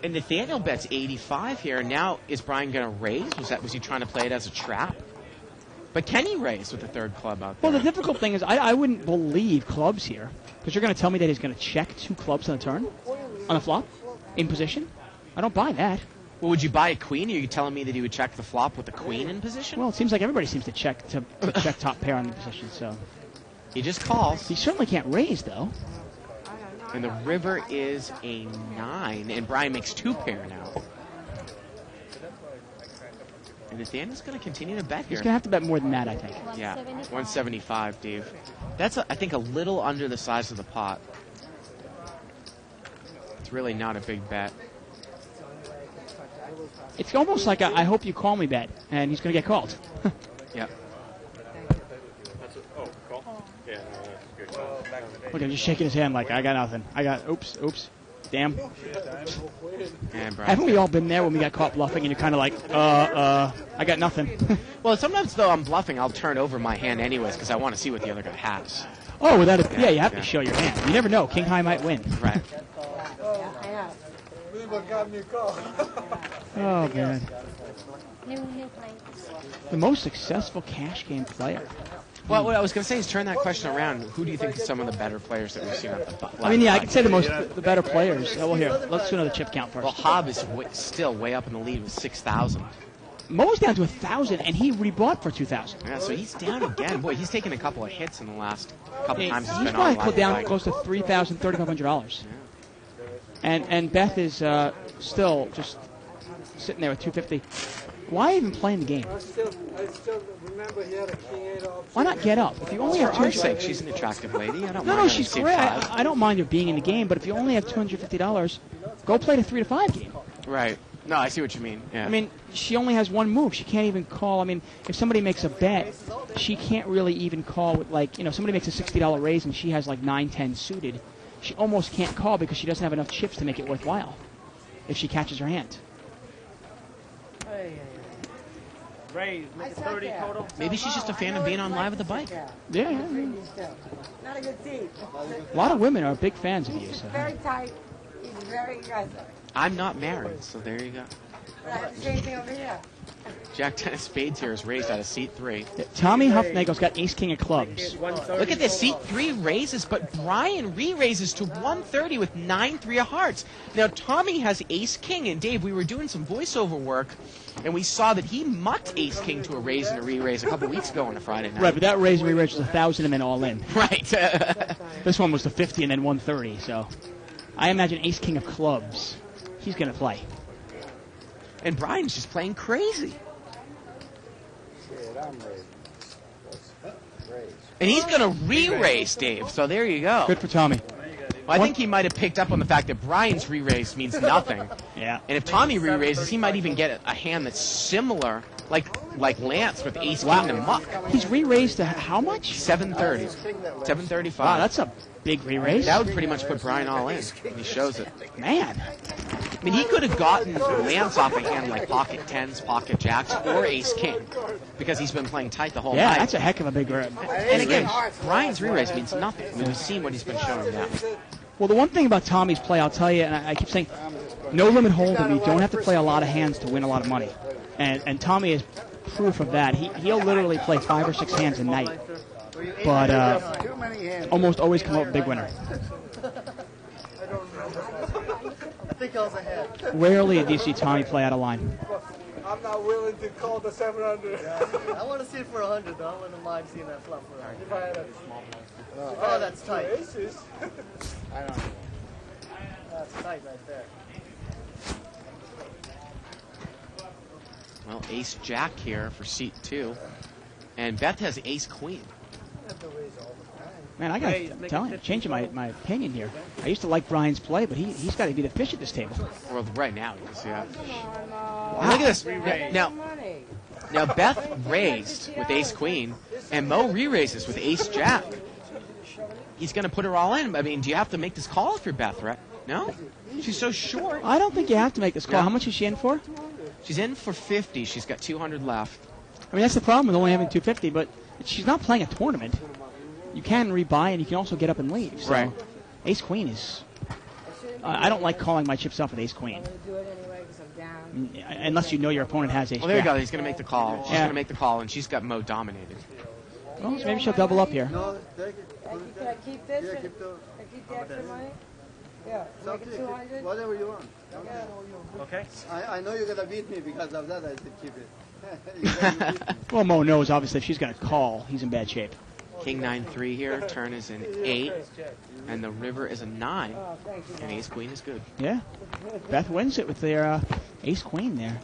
And Nathaniel bets 85 here. And now, is Brian going to raise? Was he trying to play it as a trap? But can he raise with the third club out there? Well, the difficult thing is I wouldn't believe clubs here, because you're going to tell me that he's going to check 2 clubs on the turn, on the flop, in position. I don't buy that. Well, would you buy a queen? Are you telling me that he would check the flop with a queen in position? Well, it seems like everybody seems to check check top pair on the position, so. He just calls. He certainly can't raise, though. And the river is a 9. And Brian makes 2 pair now. And Nathaniel's going to continue to bet He's here. going to have to bet more than that, I think. Yeah, 175, Dave. That's, I think, a little under the size of the pot. It's really not a big bet. It's almost like a I hope you call me bet, and he's going to get called. Yeah. Look, I'm just shaking his hand like, I got nothing. Oops. Damn. And Brian. Haven't we all been there when we got caught bluffing and you're kind of like, I got nothing? Well, sometimes, though, I'm bluffing. I'll turn over my hand anyways because I want to see what the other guy has. Oh, without it, yeah, you have Yeah. to show your hand. You never know. King High might win. Right. Yeah. Oh, man. New place. The most successful cash game player. Well, what I was going to say is turn that question around. Who do you think is some of the better players that we've seen at the I mean, yeah, I could say the better players. Oh, well, here, let's do another chip count first. Well, Hobb is still way up in the lead with 6,000. Mo's down to 1,000, and he rebought for 2,000. Yeah, so he's down again. Boy, he's taken a couple of hits in the last couple times he's He's been probably on put down live. close to $3,000, $3,500. And Beth is still just sitting there with 250. Why even playing the game? I still remember he had a king 8 option. Why not get up? If you only have For our 200, sake, she's an attractive lady. I don't mind no, having she's seen great. five. I don't mind her being in the game, but if you only have $250, go play the 3 to 5 game. Right. No, I see what you mean. Yeah. I mean, she only has one move. She can't even call. I mean, if somebody makes a bet, she can't really even call with, like, somebody makes a $60 raise and she has like 9-10 suited. She almost can't call because she doesn't have enough chips to make it worthwhile if she catches her hand. Raise, make it 30 total. Maybe she's just a fan of being on Live at the Bike. Yeah. Not a good seat. A lot of women are big fans of you. So. Very tight. He's very aggressive. I'm not married, so there you go. I have the same thing over here. Jack 10 of spades here is raised out of seat 3. Tommy Huffnagel's got ace king of clubs. Look at this, seat 3 raises, but Brian re-raises to 130 with 9-3 of hearts. Now, Tommy has ace king, and Dave, we were doing some voiceover work, and we saw that he mucked ace king to a raise and a re-raise a couple weeks ago on a Friday night. Right, but that raise and re-raise was 1,000 and then all in. Right. This one was the 50 and then 130, so I imagine ace king of clubs. He's going to play. And Brian's just playing crazy. And he's going to re-raise, Dave, so there you go. Good for Tommy. Well, I think he might have picked up on the fact that Brian's re-raise means nothing. Yeah. And if Tommy re-raises, he might even get a hand that's similar, like Lance with ace king and muck. He's re-raised to how much? 730. 735. Wow, that's a big re-raise. That would pretty much put Brian all in. He shows it. Man. I mean, he could have gotten Lance off a hand like pocket 10s, pocket jacks, or ace king, because he's been playing tight the whole Yeah, night. that's a heck of a big raise. And again, Brian's re-raise means nothing. I mean, we've seen what he's been showing now. Well, the one thing about Tommy's play, I'll tell you, and I keep saying, no limit hold'em, you don't have to play a lot of hands to win a lot of money. And Tommy is proof of that. He'll literally play 5 or 6 hands a night, but almost always come up with a big winner. I think I was ahead. Rarely do you see Tommy play out of line. I'm not willing to call the 700. I want to see it for 100, though. I wouldn't mind seeing that flop for 100. If I had a small Oh, that's tight. aces. I don't know. That's tight right there. Well, ace jack here for seat 2. And Beth has ace queen. Man, I got to tell you, changing my opinion here. I used to like Brian's play, but he's got to be the fish at this table. Well, right now, you can see that. Wow. Look at this. Now Beth raised with ace queen, and Mo re-raises with ace jack. He's going to put her all in. I mean, do you have to make this call if you're Beth, right? No? She's so short. I don't think you have to make this call. No. How much is she in for? She's in for 50. She's got 200 left. I mean, that's the problem with only having 250, but she's not playing a tournament. You can rebuy, and you can also get up and leave. So Right. Ace Queen is... I don't like calling my chips off with Ace Queen. Unless you know your opponent has Ace Well, there you Jack. go. He's going to make the call. She's going to make the call, and she's got Mo dominated. Well, so maybe she'll double up here. No, take it. Can I keep this? Yeah, keep the... Can I keep the extra money? Yeah. It's Make okay, it 200? whatever you want. Okay. I know you're going to beat me because of that. I said keep it. You're gonna beat me. Well, Mo knows, obviously, if she's going to call, he's in bad shape. King 9-3 here. Turn is an 8, and the river is a 9. And ace queen is good. Yeah. Beth wins it with their Ace Queen there.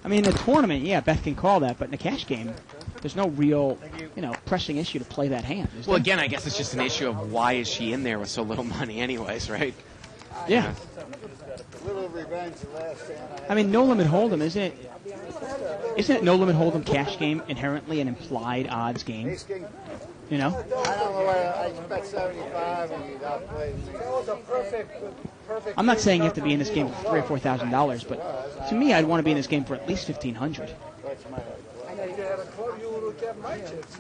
I mean, in the tournament, yeah, Beth can call that, but in the cash game, there's no real, pressing issue to play that hand. is Well, there? again, I guess it's just an issue of why is she in there with so little money anyways, right? Yeah. A little revenge last hand. I mean, no limit hold'em, isn't it? Isn't it no limit hold'em cash game inherently an implied odds game? Ace king. You know? I don't know why I expect 75 and you outplayed me. That was a perfect. I'm not saying you have to be in this game for $3,000 or $4,000, but to me, I'd want to be in this game for at least $1,500. That's my If you had a club, you would have kept my chips.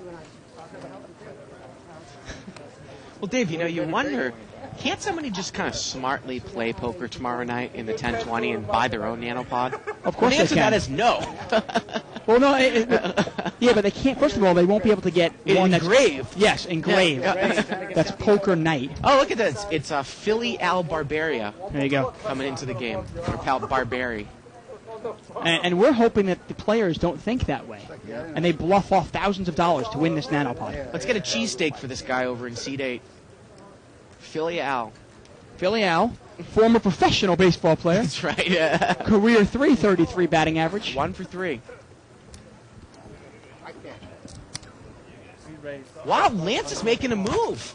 Well, Dave, you wonder, can't somebody just kind of smartly play poker tomorrow night in the 1020 and buy their own nanopod? Of course the they answer to can. that is no. Well, no, yeah, but they can't. First of all, they won't be able to get one that's Engraved. Yes, engraved. Yeah. That's Poker Night. Oh, look at this. It's Philly Al Barbaria There you go. coming into the game. Or Pal Barberi. And we're hoping that the players don't think that way, and they bluff off thousands of dollars to win this nanopod. Let's get a cheesesteak for this guy over in seat 8. Philly Al. Philly Al, former professional baseball player, That's right. Yeah. career .333 batting average. 1 for 3. Wow, Lance is making a move.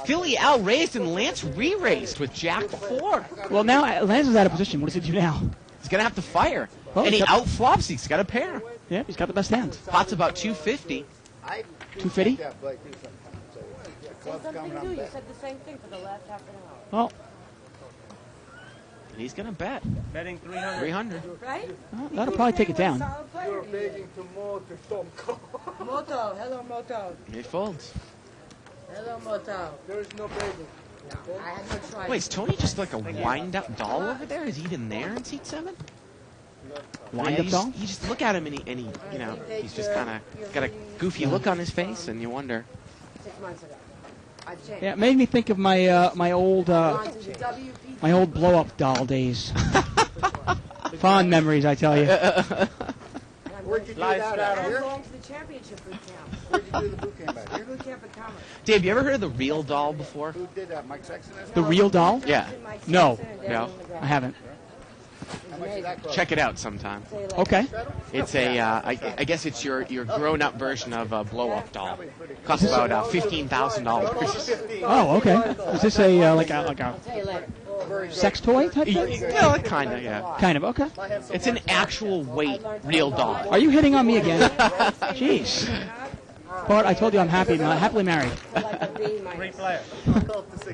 Philly Al raised and Lance re-raised with Jack 4. Well, now Lance is out of position. What does he do now? He's going to have to fire. Well, And he he's out flops. He's got a pair. Yeah, he's got the best hand. Pot's about 250. I 250? Yeah, Blake, do sometimes. So, yeah, Say club's something coming, new. I'm You back. said the same thing for the last half an hour. Well, And he's going to bet. Betting 300. 300. Right? that'll probably take it down. Solid player. You're begging to Mo to don't call. Moto. Hello, Moto. He folds. Hello, Moto. There is no begging. No, I had no choice. Wait, is Tony just like a wind-up doll over there? Is he even there in seat 7? Wind Yeah, up doll? you just look at him and he you know, he's just kind of got a goofy look on his face, and you wonder. 6 months ago. I've changed. Yeah, it made me think of my my old Gone to the WPT. my old blow up doll days. Fond memories, I tell you. Where'd you do Live that straddle. at? I'm Here? going to the championship boot camp. Where'd you do the boot camp at? Here? Boot camp at Commerce. Dave, you ever heard of the real doll before? Who did that? Mike Sexton? The real doll? Yeah. Mike No. Sampson and No. Daniel McGrath. I haven't. How much did that cost? Check it out sometime. Say later. Okay. It's a, I guess it's your grown-up version of a blow-up doll. Costs about $15,000. Oh, okay. Is this a like a I'll tell you later. sex toy type thing? Well, kind of, yeah. Kind of. Okay. It's an actual weight real doll. Are you hitting on me again? Jeez. Bart, I told you I'm happily married. Like a B Three minus. players.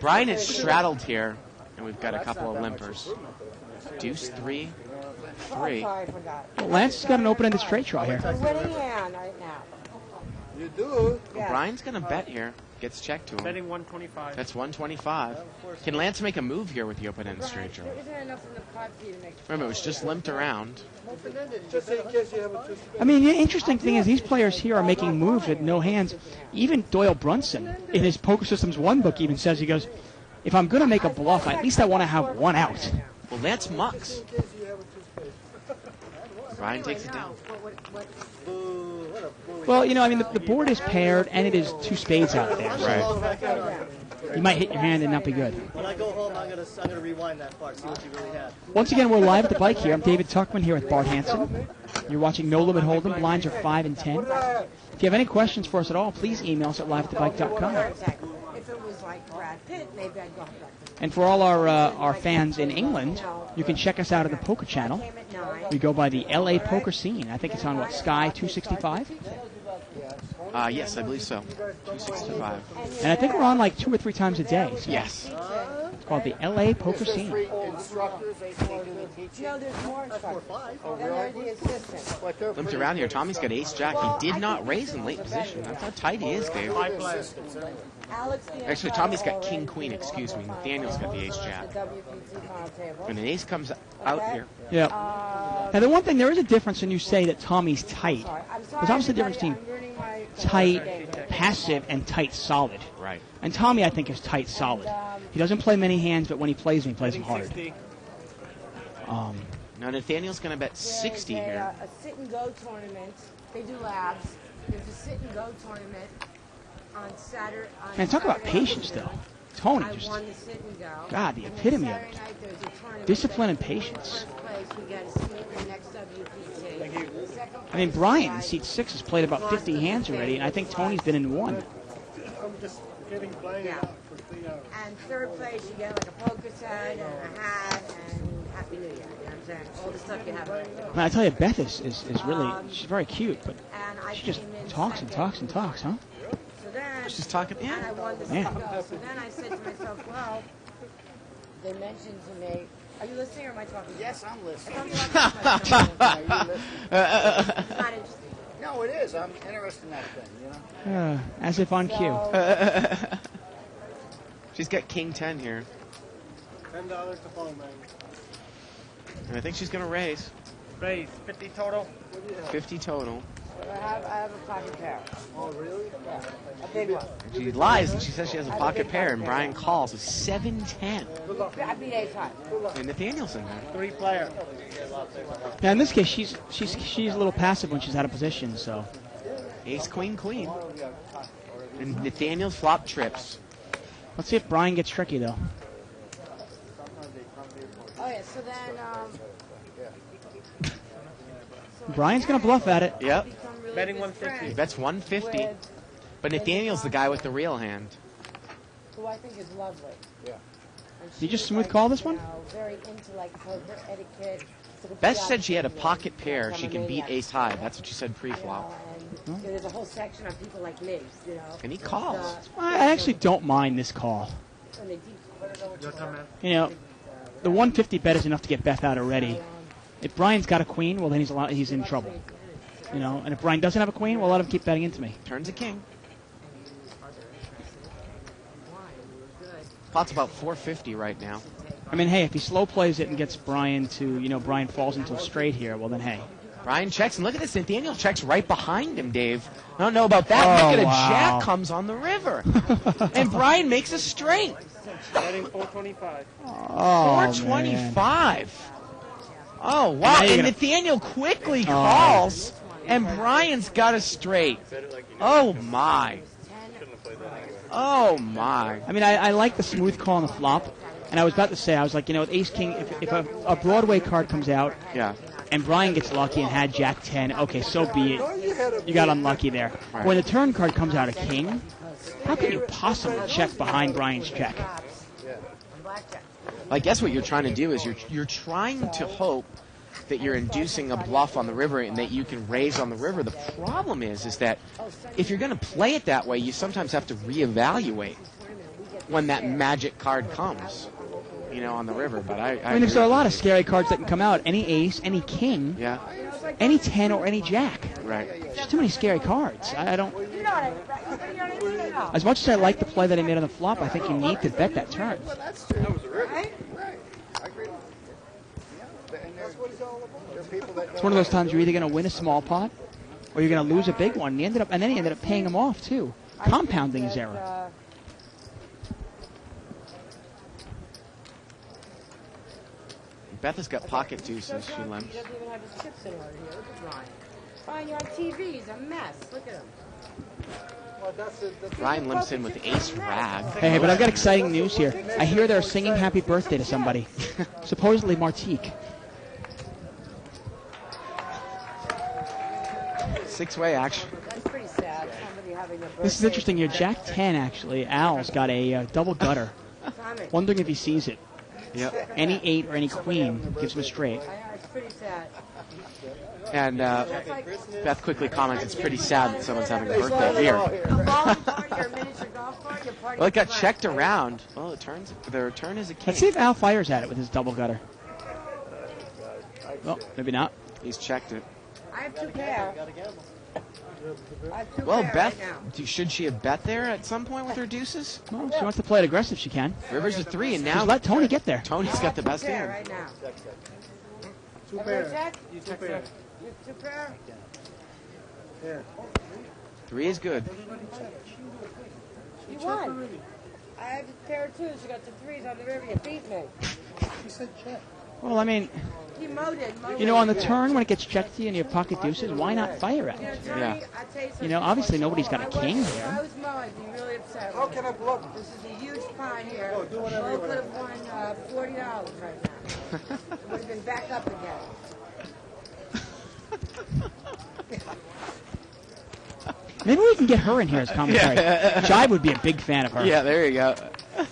Brian is straddled here, and we've got a couple of limpers. Deuce 3, Oh, 3. sorry, I forgot. Well, Lance has got an open-ended straight draw here. It's a winning hand right now. You do? Yeah. Brian's gonna bet here. Gets checked to him. Betting 125. That's 125. Can Lance make a move here with the open-ended straight draw? There isn't enough in the pot for you to make. Remember, it was just limped around. Just in case you have a twist. I mean, the interesting thing is these players here are making moves with no hands. Even Doyle Brunson, in his Poker Systems 1 book, even says, he goes, if I'm going to make a bluff, at least I want to have one out. Well, Lance mucks. In case you have a twist. Brian takes it down. Well, you know, I mean, the board is paired, and it is two spades out there. Right. You might hit your hand and not be good. When I go home, I'm gonna rewind that part, see what you really had. Once again, we're live at the bike here. I'm David Tuckman here with Bart Hansen. You're watching No Limit Hold'em. Blinds are 5 and 10. If you have any questions for us at all, please email us at liveatthebike.com. If it was like Brad Pitt, maybe I'd go Brad Pitt. And for all our fans in England, you can check us out on the Poker Channel. Came at 9. We go by the LA Poker Scene. I think it's on, what, Sky 265? Yes, I believe so. 265. And I think we're on like 2 or 3 times a day. So Yes. it's called the LA Poker Scene. Free instructors, they do the teaching. No, there's more instructors. Then there's the assistant. But they're Limped around here. Tommy's got ace jack. He did not raise in late position. That's how tight he is, Dave. assistants anyway. Alex the Actually, Tommy's got king queen. Excuse me. Nathaniel's got the ace jack. The WPT final table. When an ace comes out here, Yeah. Now, the one thing, there is a difference when you say that Tommy's tight. Sorry, I'm sorry. There's obviously a difference everybody, between I'm ruining my tight, passive, and tight, solid. right? And Tommy, I think, is tight, solid. He doesn't play many hands, but when he plays them, he plays them hard. 60. Now Nathaniel's going to bet 60 There's here. a sit and go tournament. They do labs. There's a sit and go tournament on Saturday. Man, talk about patience, though. Tony, I just won the sit and go. God, the And then epitome of Saturday it. night, there's a tournament. Discipline and patience. First place, we get a seat in the next WPT. Second I mean, place, Brian, guys, seat 6, has played about 50 hands already, and I think Tony's been in 1. I'm just getting playing Yeah. out for 3 hours. And third place, you get like a poker set and a hat and Happy New Year. You know what I'm saying? All the stuff you have. Man, I tell you, Beth is really, she's very cute, but And I she just came in talks and second. talks and talks, huh? So then, She's talking. and I Yeah. won the Yeah. single. So then I said to myself, well, they mentioned to me, are you listening or am I talking? Yes, I'm listening. If I'm talking to myself, Are you listening? it's not interesting. No, it is. I'm interested in that thing, you know? As if on cue. So, She's got king 10 here, $10 to phone, man. and I think she's going to raise Raise 50 total. 50 total. I have a pocket pair. Oh, really? Yeah, a big one. She lies and she says she has a pocket pair, and Brian calls with 7-10. I beat ace high. And Nathaniel's in there. 3 player. Now, in this case, she's a little passive when she's out of position, so. Ace, queen, queen. And Nathaniel's flop trips. Let's see if Brian gets tricky, though. Oh yeah, so then Brian's going to bluff at it. Yep. become really Betting good 150. friends He bets 150. with But Nathaniel's the guy with the real hand. who I think is lovely. Yeah. And You just she's, smooth like, call this you one? know, very into like poker etiquette. sort of Beth the said she had a opposite of pocket me. pair. I'm She a can beat maniac, ace high. That's what she said you know, pre-flop. and there's a whole section of people like me, you know. And he calls. I actually don't mind this call. And they deep- Your turn, man. You know, the 150 bet is enough to get Beth out already. If Brian's got a queen, well, then he's in trouble. You know, and if Brian doesn't have a queen, well, let him keep betting into me. Turns a king. Pot's about 450 right now. I mean, hey, if he slow plays it and gets Brian to, Brian falls into a straight here, well then, hey. Brian checks, and look at this. Nathaniel checks right behind him, Dave. I don't know about that. Oh, Look at wow. a jack comes on the river. And Brian makes a straight. Betting 425. Oh, 425. Oh, wow. And now you're And gonna- Nathaniel quickly calls, and Brian's got a straight. Oh, my. Oh, my. I mean, I like the smooth call on the flop, and I was about to say, I was like, with Ace King, if a Broadway card comes out, Yeah. and Brian gets lucky and had Jack 10, okay, so be it. You got unlucky there. Right. When the turn card comes out a King, how can you possibly check behind Brian's check? I guess what you're trying to do is you're trying to hope that you're inducing a bluff on the river and that you can raise on the river. The problem is that if you're going to play it that way, you sometimes have to reevaluate when that magic card comes, on the river. But I mean, there are a lot of scary cards that can come out. Any ace, any king, Yeah, any 10, or any jack. right. There's too many scary cards. I don't. As much as I like the play that he made on the flop, I think you need to bet that turn. That's true. That was a river. Right. I agree. And that's what he's all about. There are people that It's one of those times you're either going to win a small pot, or you're going to lose a big one. And then he ended up paying him off too, compounding his error. Beth has got pocket deuces. She limps. He doesn't even have his chips in order here. Look at Ryan. Ryan, you're on TV. He's a mess. Look at him. Well, that's it. Ryan limps in with ace rag. Hey, but I've got exciting news here. I hear they're singing happy birthday to somebody. Supposedly Martique. Six-way action. That's pretty sad. Somebody having a birthday. This is interesting here. Jack 10, actually. Al's got a double gutter. Tommy. Wondering if he sees it. Yep. Any 8 or any queen gives him a straight. It's pretty sad. And Beth quickly comments, it's pretty sad that someone's having a birthday here. A bowling party or a miniature golf party, a party. Well, it got checked around. Well, the return is a king. Let's see if Al fires at it with his double gutter. Oh, maybe not. He's checked it. I have 2 pair. I have 2 Well, pair Beth, right now. should she have bet there at some point with her deuces? Well, if she wants to play it aggressive, she can. River's a 3, and Just now let Tony get there. Tony's got the best Two pair hand. right now. 2 Everyone pair. check? You 2 pair. You have 2 pair? Yeah. 3 is good. You won. I have a pair of 2s. You got the 3s on the river. You beat me. He said check. Well, I mean, You mowed it. on the turn when it gets checked to you and you have pocket deuces, why not fire at it? Tony, Yeah. I tell you something. Obviously nobody's got a king If here. I was Mo, I'd be really upset. How can I bluff? This is a huge pot here. Oh, do whatever Mo you could want. have won $40 right now. Would have been back up again. Maybe we can get her in here as commentary. Jive would be a big fan of her. Yeah, there you go.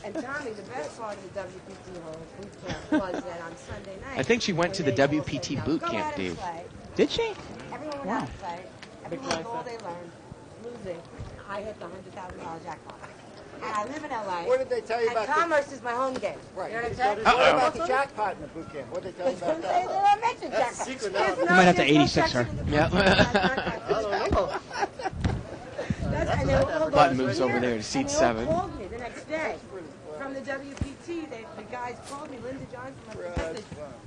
And Tommy, the best part of the WPT whole boot camp was that on Sunday night. I think she went to the WPT boot Go camp, out and Dave. play. Did she? Everyone went Wow. out and played. Everyone knew all they learned. Losing. I hit the $100,000 jackpot. And I live in LA. What did they tell you And about the- Commerce is my home game. Right. You know what I'm saying? What about the jackpot in the boot camp? What did they tell you about They that? don't mention That's jackpot. secret There's now. no- You might have to there's no 86 her. section in the Yeah. book that's not got this. And they all Button go moves here. over there to seat And they all 7. called me the next day from the WPT. The guys called me, Linda Johnson left a message.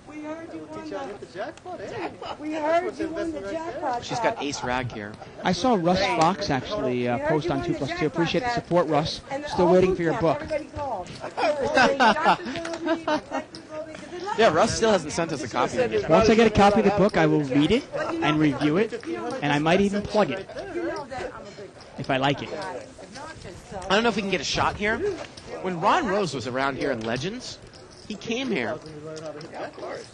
We heard you won Hit the jackpot. Hey. We heard you won the jackpot. She's got ace rag here. I saw Russ Fox actually post on 2+2. Appreciate the support, Russ. Still waiting for your book. Everybody called. Yeah, Russ still hasn't sent us a copy of it. Once I get a copy of the book, I will read it and review it, and I might even plug it You know that I'm a good if I like it. guy. Not just so. I don't know if we can get a shot here. When Ron Rose was around here in Legends, he came here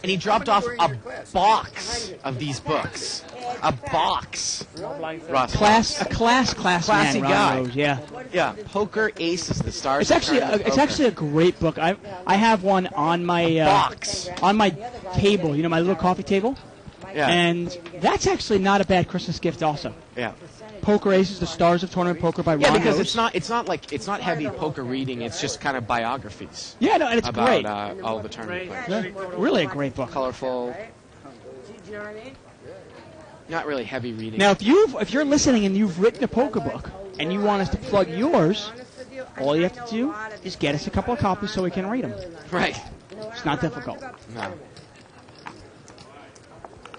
and he dropped off a box of these books. A box. Russ. A classy Classy man, guy. Ron Rose, yeah. Yeah, Poker Aces, the stars. It's actually a great book. I have one on my box. on my table. My little coffee table, Yeah, and that's actually not a bad Christmas gift. Also, yeah. Poker Aces, the Stars of Tournament Poker by Yeah, Ron because Rose. it's not heavy poker reading. It's just kind of biographies Yeah, no, and it's about great. all the tournament players. Yeah, really a great book. Colorful, Do you know what I mean? not really heavy reading. Now, if you're listening and you've written a poker book and you want us to plug yours, Honest with you, all you have I to do know a lot of is get us a couple of copies so we can read them. Right. It's not difficult. No.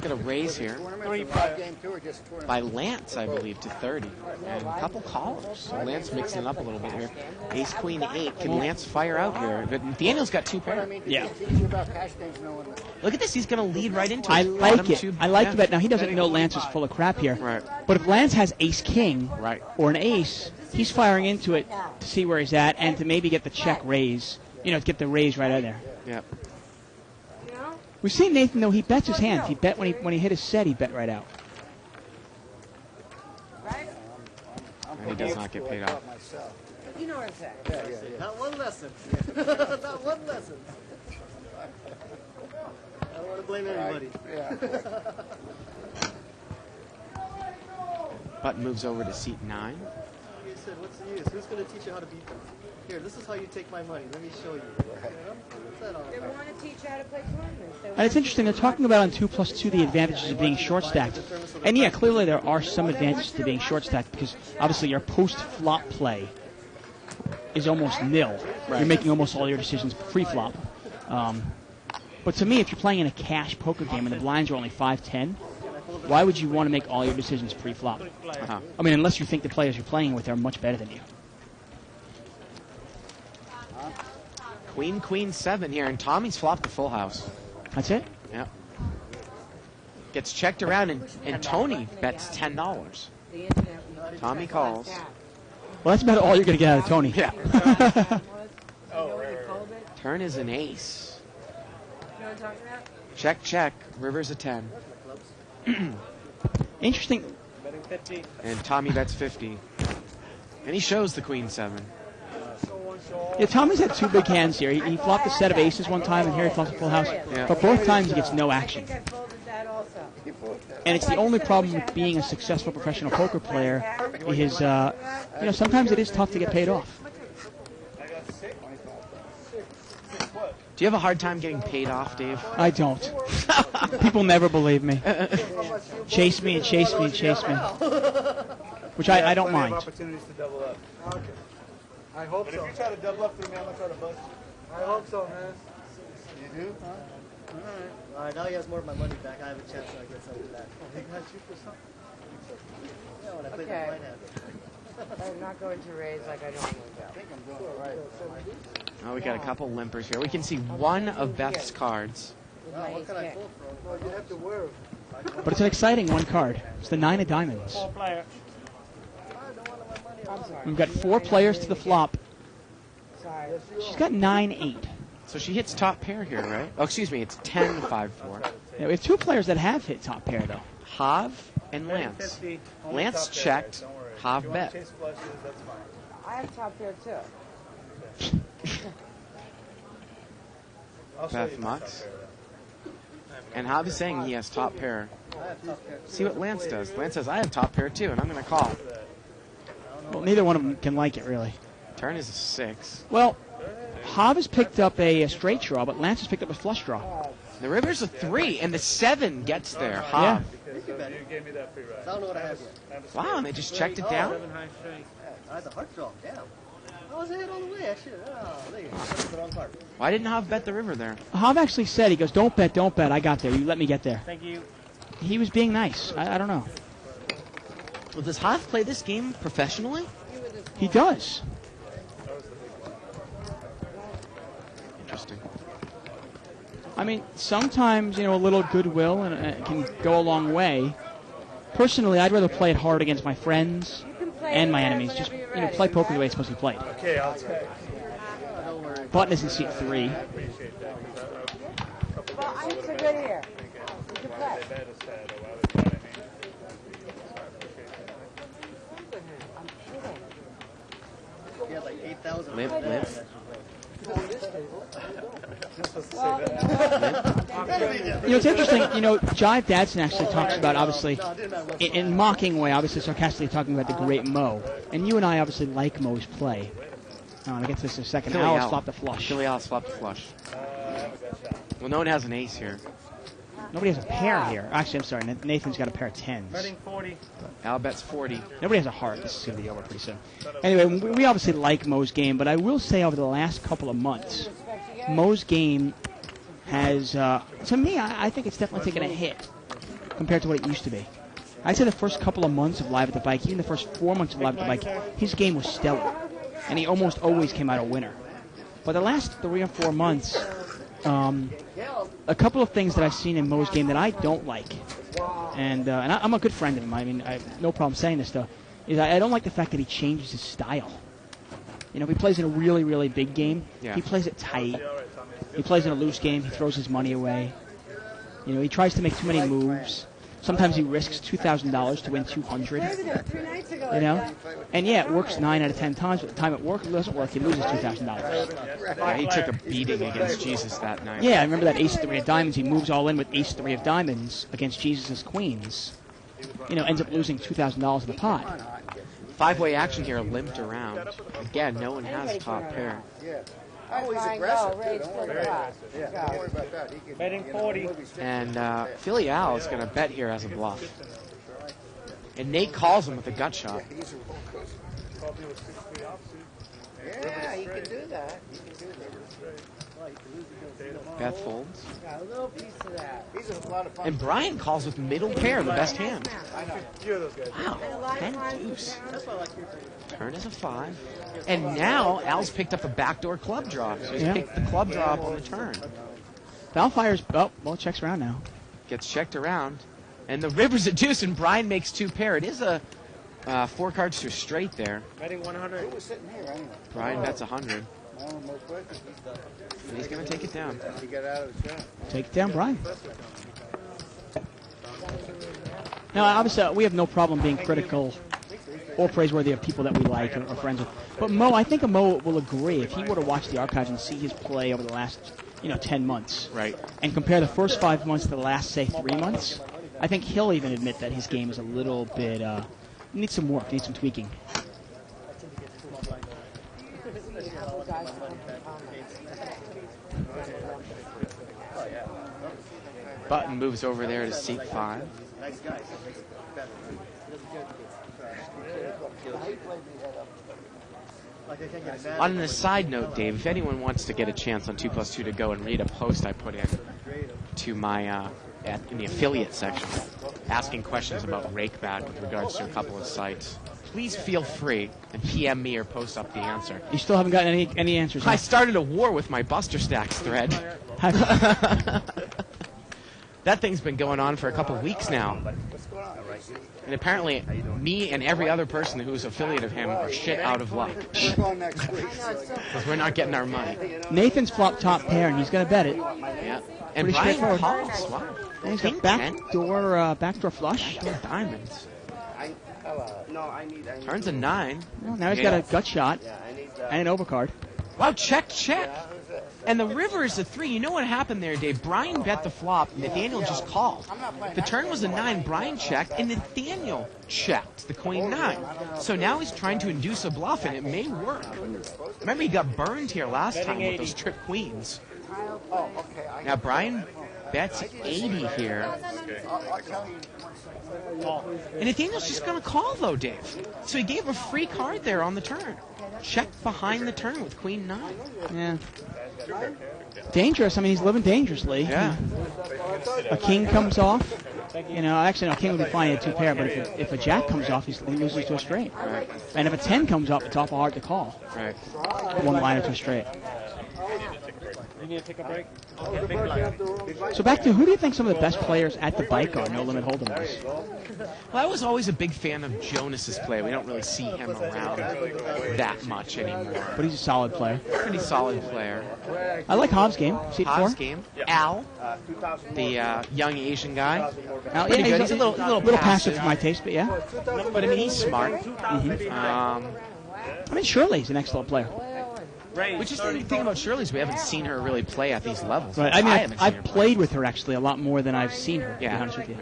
Got a raise here Game two or just tournament? by Lance, I believe, to 30. And a couple callers. So Lance mixing it up a little bit here. Ace, Queen, 8. Can Lance fire out here? But Daniel's got 2 pair. Yeah. Teach you about cash games knowing that. Look at this. He's going to lead right into it. I like Bottom it. two- I like yeah. the bet. Now, he doesn't know Lance is full of crap here. Right. But if Lance has ace-king Right. or an ace, he's firing into it to see where he's at and to maybe get the check raise. You know, to get the raise right out of there. Yep. We've seen Nathan, though, he bets his hands. He bet when he hit his set, he bet right out. And he does not get paid off. Myself. You know what I'm saying. Yeah. Not one lesson. Not one lesson. I don't want to blame anybody. Yeah. Button moves over to seat 9. He said, what's the use? Who's going to teach you how to beat them? Here, this is how you take my money. Let me show you. What's that all They about? want to teach you how to play tournaments. They And it's interesting, they're talking about on 2+2 the advantages of being short-stacked. And yeah, clearly there are some advantages to being short-stacked because obviously your post-flop play is almost nil. You're making almost all your decisions pre-flop. But to me, if you're playing in a cash poker game and the blinds are only 5-10, why would you want to make all your decisions pre-flop? Uh-huh. I mean, unless you think the players you're playing with are much better than you. Queen, Queen, 7 here. And Tommy's flopped the full house. That's it? Yep. Gets checked around, and Tony bets $10. The internet. Tommy calls. Well, that's about all you're going to get out of Tony. Yeah. Turn is an ace. You know what I'm talking about? Check, check. River's a 10. Interesting. Betting 50. And Tommy bets 50. And he shows the Queen 7. Yeah, Tommy's had 2 big hands here. He flopped a set of aces one time, and here he flopped a full house. Yeah. But both times he gets no I action. think I folded that also. And it's the only problem with being a successful professional poker player is, sometimes it is tough to get paid off. I got 6. 6 what? Do you have a hard time getting paid off, Dave? I don't. People never believe me. Chase me and chase me and chase me. Which I don't Plenty of mind. opportunities to double up. Okay. I hope But so. if you try to double up through me, I'm going to try to bust you. I hope so, man. You do? All right, now he has more of my money back. I have a chance to get some of that. He got you for something? Yeah, when I played Okay. the blind hand. I'm not going to raise like I normally do. I think I'm doing it right. Oh, we got a couple limpers here. We can see one of Beth's cards. With Now, my what ace can I king. pull from? Well, you have to wear. But it's an exciting one card. It's the 9 of diamonds. Player. I'm sorry. We've got 4 players to the flop. Sorry. She's got 9-8. So she hits top pair here, right? Oh, excuse me. It's 10-5-4. Yeah, we have 2 players that have hit top pair, though. Hav and Lance. 50. Only Lance top pair, checked. don't worry. Hav If you wanna bet. chase flushes, that's fine. I have top pair too. I'll show Beth you my top Mux. pair, though. And Hav is saying he has top pair. See what Lance does. Lance says, I have top pair too, and I'm going to call. Well, neither one of them can like it, really. Turn is a 6. Well, Hav has picked up a straight draw, but Lance has picked up a flush draw. The river's a 3, and the 7 gets there. Yeah. Hav. Because you gave me that free ride. I don't know what I have yet. Wow, and they just checked it down? I had the heart draw. Damn. I was ahead all the way. I should. Oh, there you go. That's the wrong card. Why didn't Hav bet the river there? Hav actually said, he goes, don't bet, I got there. You let me get there. Thank you. He was being nice. I don't know. Well, does Hav play this game professionally? He does. Interesting. I mean, sometimes, a little goodwill can go a long way. Personally, I'd rather play it hard against my friends and my enemies. Just, play poker the way it's supposed to be played. Okay, I'll take. Button is in seat 3. Well, I'm so good here. You can play. He had like 8,000. Limp, limp. It's interesting, Jive Dadson actually talks about, obviously, in mocking way, obviously sarcastically talking about the great Mo. And you and I obviously like Mo's play. I'll get to this in a second. Philly Alice out. flopped the flush. Philly Alice flopped the flush. Well, no one has an ace here. Nobody has a pair here. Actually, I'm sorry. Nathan's got a pair of 10s. Betting 40. Al bets 40. Nobody has a heart. This is going to be over pretty soon. Anyway, we obviously like Mo's game, but I will say over the last couple of months, Mo's game has, to me, I think it's definitely taken a hit compared to what it used to be. I'd say the first couple of months of Live at the Bike, even the first 4 months of Live at the Bike, his game was stellar, and he almost always came out a winner. But the last 3 or 4 months, a couple of things that I've seen in Mo's game that I don't like, and I'm a good friend of him. I mean, I have no problem saying this stuff. Is I don't like the fact that he changes his style. You know, if he plays in a really, really big game, he plays it tight. He plays in a loose game, he throws his money away. You know, he tries to make too many moves. Sometimes he risks $2,000 to win $200. You know? And yeah, it works 9 out of 10 times, but the time it doesn't work, he loses $2,000. Yeah, he took a beating against Jesus that night. Yeah, I remember that ace-3 of diamonds. He moves all in with ace-3 of diamonds against Jesus' queens. You know, ends up losing $2,000 in the pot. 5-way action here limped around. Again, no one has top pair. Oh, he's aggressive, too. Don't worry about that. Don't worry about that. He can, Betting 40. And Philly Al is going to bet here as a bluff. And Nate calls him with a gut shot. Yeah, he can do that. Beth folds. Got a little piece of that. He's a lot of fun. And Brian calls with middle pair, the best hand. You're those guys. Wow, 10 deuce. Turn is a 5. And now Al's picked up a backdoor club draw. So he's picked the club draw up on the turn. Val fires, checks around now. Gets checked around. And the river's a deuce, and Brian makes 2 pair. It is a 4 cards to a straight there. Betting 100. Who was sitting here anyway? Brian bets 100. Quick. And he's going to take it down. He got out of the shot. Take it down, Brian. Now, obviously, we have no problem being critical or praiseworthy of people that we like or friends with. But Mo, I think Mo will agree if he were to watch the archives and see his play over the last, 10 months, right, and compare the first 5 months to the last, say, 3 months, I think he'll even admit that his game is a little bit needs some work, needs some tweaking. Button moves over there to seat 5. On a side note, Dave, if anyone wants to get a chance on 2+2 to go and read a post I put in to my in the affiliate section, asking questions about RakeBad with regards to a couple of sites, please feel free and PM me or post up the answer. You still haven't gotten any answers? I started a war with my Buster Stacks thread. That thing's been going on for a couple of weeks now. And apparently, me and every other person who's affiliate of him are shit out of luck. Because we're not getting our money. Nathan's flopped top pair, and he's going to bet it. Yeah. And Pretty Brian straightforward. calls. Wow. And he's got backdoor flush. Backdoor diamonds. I Turns a 9. Well, now he's got a gut shot and an overcard. Wow, check. And the river is a 3. You know what happened there, Dave? Brian bet the flop, Nathaniel just called. The turn was a 9, Brian checked, and Nathaniel checked the queen 9. So now he's trying to induce a bluff, and it may work. Remember, he got burned here last time with those trick queens. Now, Brian bets 80 here. And Nathaniel's just going to call, though, Dave. So he gave a free card there on the turn. Checked behind the turn with queen 9. Yeah. Dangerous. I mean, he's living dangerously. Yeah. A king comes off. Actually, no, king would be fine at 2 pair, but if a jack comes off, he loses to a straight. Right. And if a 10 comes off, it's awful hard to call. Right. One liner to a straight. You need to take a break? So back to, who do you think some of the best players at the bike are, No Limit Hold'em was? Well, I was always a big fan of Jonas's play. We don't really see him around that much anymore. But he's a solid player. Pretty solid player. I like Hobbs' game. Seat 4. Hobbs' game. Al, the young Asian guy. Al, Pretty good. He's a little passive for my taste, but yeah. But I mean, he's smart. I mean, Shirley's an excellent player. Which is the thing about Shirley is we haven't seen her really play at these levels. Right. I mean, haven't seen I've her played with her actually a lot more than I've seen her. Yeah. To be honest with you.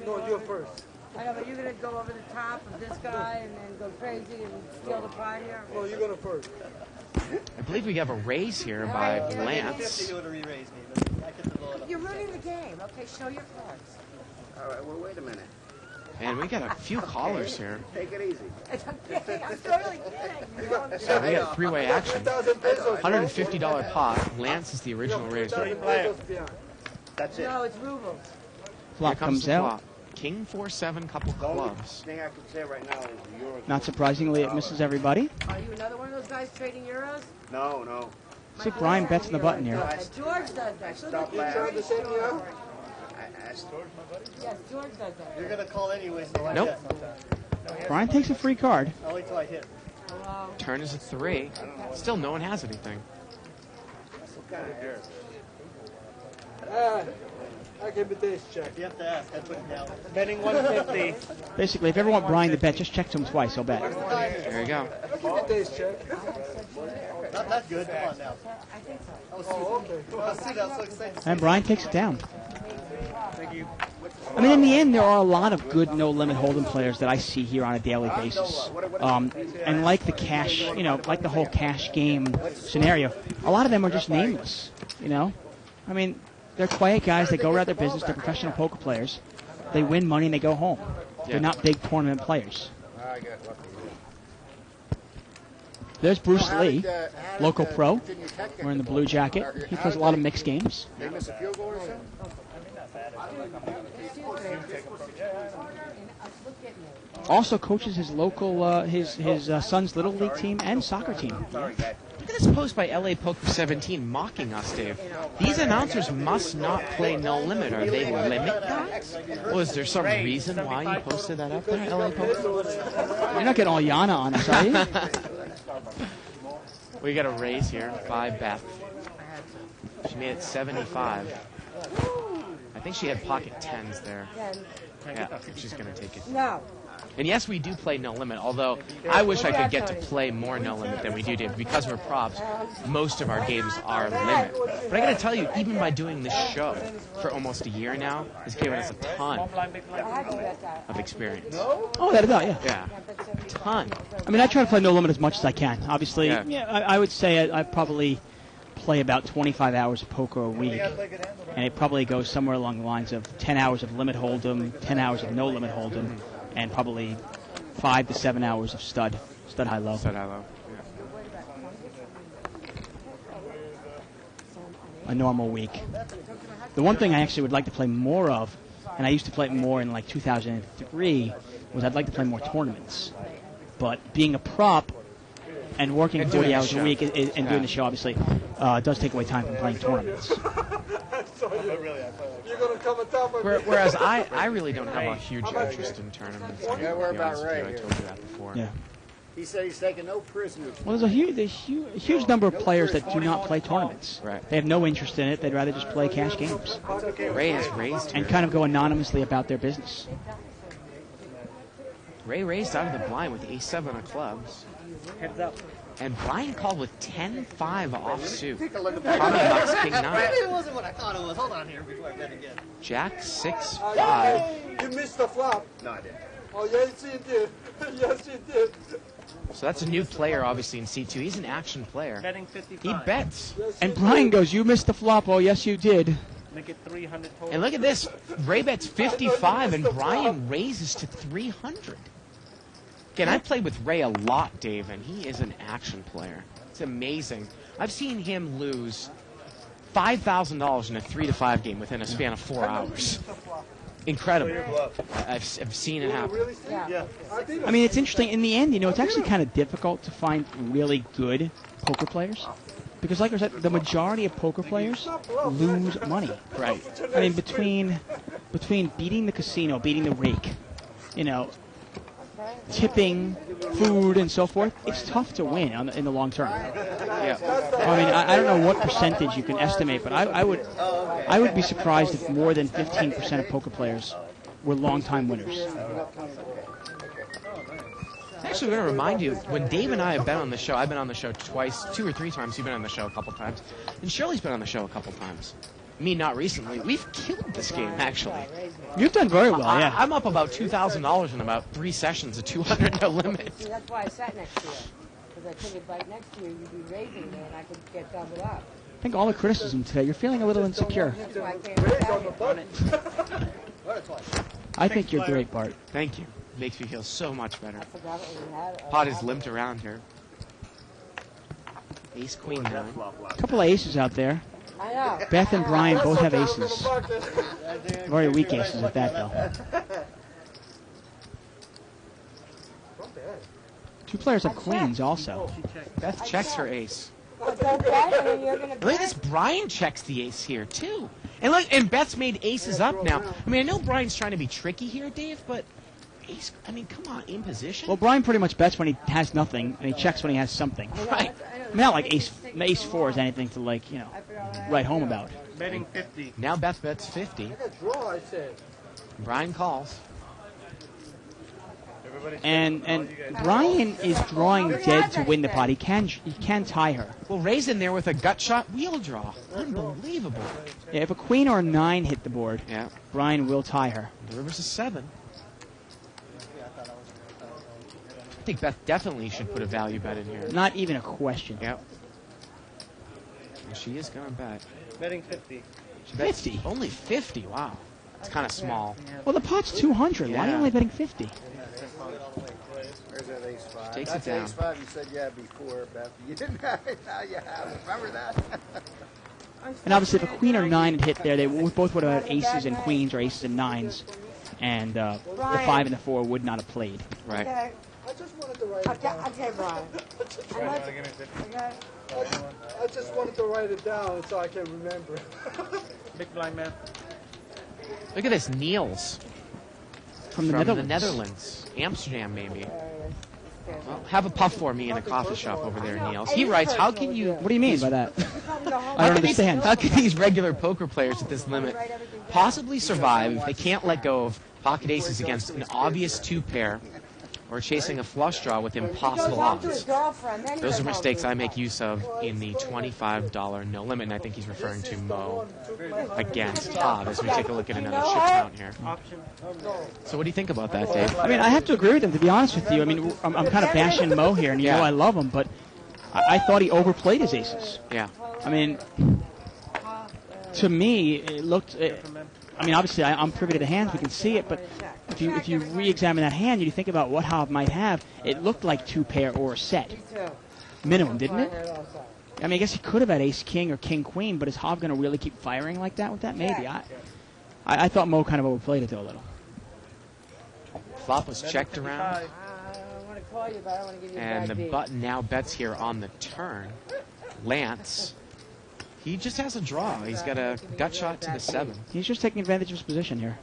No, you're first. I know, but you're going to go over the top of this guy and then go crazy and steal the pie here? No, you're going to first. I believe we have a raise here by Lance. You're ruining the game. Okay, show your cards. All right, well, wait a minute. And we got a few callers here. Take it easy. I'm totally kidding. So we got three-way action. $150 pot. Lance is the original raiser. That's it. No, it's rubles. Flop Here comes comes the out. flop. King 4-7, couple The only clubs. thing I can say right now is the Euro. Not surprisingly, it misses everybody. Are you another one of those guys trading euros? No, no. See, Brian bets on the button here. George does that. So Stop look, laughing. George showed you. I asked Yes, George does that. You're going to call anyway, so I Nope. Brian takes a free card. I'll wait till I hit. Hello. Turn is a 3. Still, no one has anything. What kind of hair? I give it this check. You have to ask. I put it down. Betting 150. Basically, if you ever want Brian to bet, just check to him twice. He'll bet. There you go. I give it this check. Not that good. Come on now. I think so. Oh, okay. I'll see that. I'm so excited. And Brian takes it down. I mean, in the end, there are a lot of good no-limit hold'em players that I see here on a daily basis. And like the cash, like the whole cash game scenario, a lot of them are just nameless, I mean, they're quiet guys. They go about their business. They're professional poker players. They win money and they go home. They're not big tournament players. There's Bruce Lee, local pro, wearing the blue jacket. He plays a lot of mixed games. They miss a field goal or something? Also coaches his local, his son's little league team and soccer team. Look at this post by LA Poker 17 mocking us, Dave. These announcers must not play no limit. Are they limit guys? Was there some reason why you posted that up there, LA Poker? You're not getting all Yana on us, are you? We got a raise here by Beth. She made it 75. I think she had pocket 10s there. Yeah, she's going to take it. No. And yes, we do play no limit, although I wish I could get to play more no limit than we do, Dave. Because we're props, most of our games are limit. But I got to tell you, even by doing this show for almost a year now, it's given us a ton of experience. Oh, that about, yeah. Yeah, ton. I mean, I try to play no limit as much as I can. Obviously, I would say I probably play about 25 hours of poker a week, and it probably goes somewhere along the lines of 10 hours of limit hold'em, 10 hours of no limit hold'em, and probably 5 to 7 hours of stud high low. Stud high low. A normal week. The one thing I actually would like to play more of, and I used to play it more in like 2003, was I'd like to play more tournaments. But being a prop and working And 40 doing the hours a show. week and doing the show, obviously, does take away time from playing tournaments. You're going to come and top of me. Whereas I really don't have a huge interest in tournaments. You gotta worry about Ray I here. told you that before. Yeah. He said he's taking no prisoners. Well, there's a huge number of players that do not play tournaments. Right. They have no interest in it. They'd rather just play cash games Ray has raised and here. kind of go anonymously about their business. Ray raised out of the blind with ace-7 of clubs. Heads up. And Brian called with 10-5 offsuit. Take a look at Tommy that. Bucks King 9. It wasn't what I thought it was. Hold on here before I bet again. Jack 6-5. You missed the flop. No, I didn't. Oh, yes, you did. Yes, you did. So that's a new player, obviously, in C2. He's an action player. Betting 55. He bets. And Brian goes, "You missed the flop." Oh, yes, you did. Make it 300 total. And look at this. Ray bets 55, and Brian raises to 300. Again, I played with Ray a lot, Dave, and he is an action player. It's amazing. I've seen him lose $5,000 in a 3-5 game within a span of 4 hours. Incredible. I've seen it happen. Really? Yeah. I mean, it's interesting. In the end, it's actually kind of difficult to find really good poker players. Because, like I said, the majority of poker players lose money. Right. I mean, between beating the casino, beating the rake, tipping, food, and so forth, it's tough to win in the long term. Yeah. I mean, I don't know what percentage you can estimate, but I would be surprised if more than 15% of poker players were long-time winners. Actually, I'm going to remind you, when Dave and I have been on the show, I've been on the show twice, 2 or 3 times. You've been on the show a couple times. And Shirley's been on the show a couple times. Me, not recently. We've killed this game, actually. You've done very well, yeah. I'm up about $2,000 in about 3 sessions of 200 no limit. See, that's why I sat next to you. Because I figured like next year you'd be raising me and I could get doubled up. I think all the criticism today, you're feeling a little insecure. That's why I came back. I think you're great, Bart. Thank you. Makes me feel so much better. I forgot what we had. Pot is limped around here. Ace, queen, nine. A couple of aces out there. I know. Beth and Brian both have That's aces. the bucket. Very weak aces at that, though. Two players have queens also. Beth checks her ace. But don't bet, and you're gonna Look at this. Brian checks the ace here, too. And look, and Beth's made aces up now. I mean, I know Brian's trying to be tricky here, Dave, but ace, I mean, come on, in position? Well, Brian pretty much bets when he has nothing, and he checks when he has something. Right. I mean, not like ace 4 is anything to, like, you know, write home about. Betting 50. Now Beth bets 50. I got draw, I said. Brian calls. And Brian is drawing dead to win the pot. He can tie her. Well, Ray's in there with a gut shot wheel draw. Unbelievable. Yeah, if a queen or a 9 hit the board, Yeah. Brian will tie her. The river's a 7. I think Beth definitely should put a value bet in here. Not even a question. Yep. And she is going to bet. Betting 50. She bets 50? Only 50, wow. It's kind of small. Well, the pot's 200. Why are you Yeah. only betting 50? Where's that ace 5? Takes it That's down. ace 5 you said you had before, Beth. You didn't have it, now you have it. Remember that? And obviously, if a queen or 9 had hit there, they both would have had aces and queens or aces and 9s. And the 5 and the 4 would not have played. Right. Okay. I just wanted to write it down. Okay, Brian. Okay. I just wanted to write it down so I can remember. Big blind man. Look at this, Niels. From the From Netherlands. the Netherlands. Amsterdam, maybe. Well, have a puff for me in a coffee shop over there, Niels. He writes, how can you... What do you mean by that? I How don't can understand. How can these regular poker players at this limit possibly survive if they can't let go of pocket aces against an obvious 2-pair or chasing a flush draw with impossible odds? Those are mistakes I make use of in the $25 no limit, and I think he's referring to Mo against Todd as we take a look at another chip count here. So what do you think about that, Dave? I mean, I have to agree with him, to be honest with you. I mean, I'm kind of bashing Mo here, and you know I love him, but I thought he overplayed his aces. Yeah. I mean, to me, it looked... I mean, obviously, I'm privy to the hands. We can see it, but if you re-examine that hand, you think about what Hav might have. It looked like 2-pair or a set minimum, didn't it? I mean, I guess he could have had ace king or king queen, but is Hav going to really keep firing like that with that? Maybe. I thought Mo kind of overplayed it though a little. Flop was checked around, I want to call you, but I don't want to give you a and bad the beat. button now bets here on the turn. Lance, he just has a draw. He's got a gut shot to the 7. He's just taking advantage of his position here.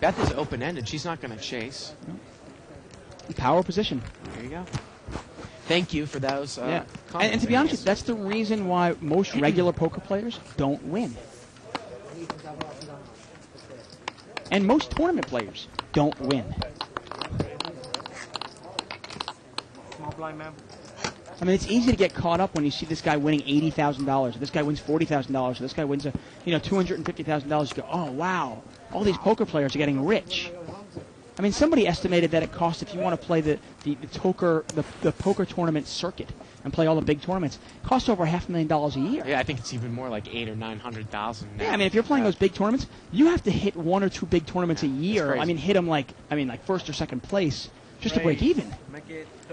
Beth is open-ended. She's not going to chase. Power position. There you go. Thank you for those Yeah. comments. And to be honest, with you, that's the reason why most regular poker players don't win. And most tournament players don't win. Small blind man. I mean, it's easy to get caught up when you see this guy winning $80,000, or this guy wins $40,000, or this guy wins $250,000. You go, oh wow, all these poker players are getting rich. I mean, somebody estimated that it costs, if you want to play the poker tournament circuit and play all the big tournaments, it costs over $500,000 a year. Yeah, I think it's even more like 800,000 or 900,000 now. Yeah, I mean, if you're playing those big tournaments, you have to hit 1 or 2 big tournaments a year. crazy. I mean, hit them like first or second place just to break even.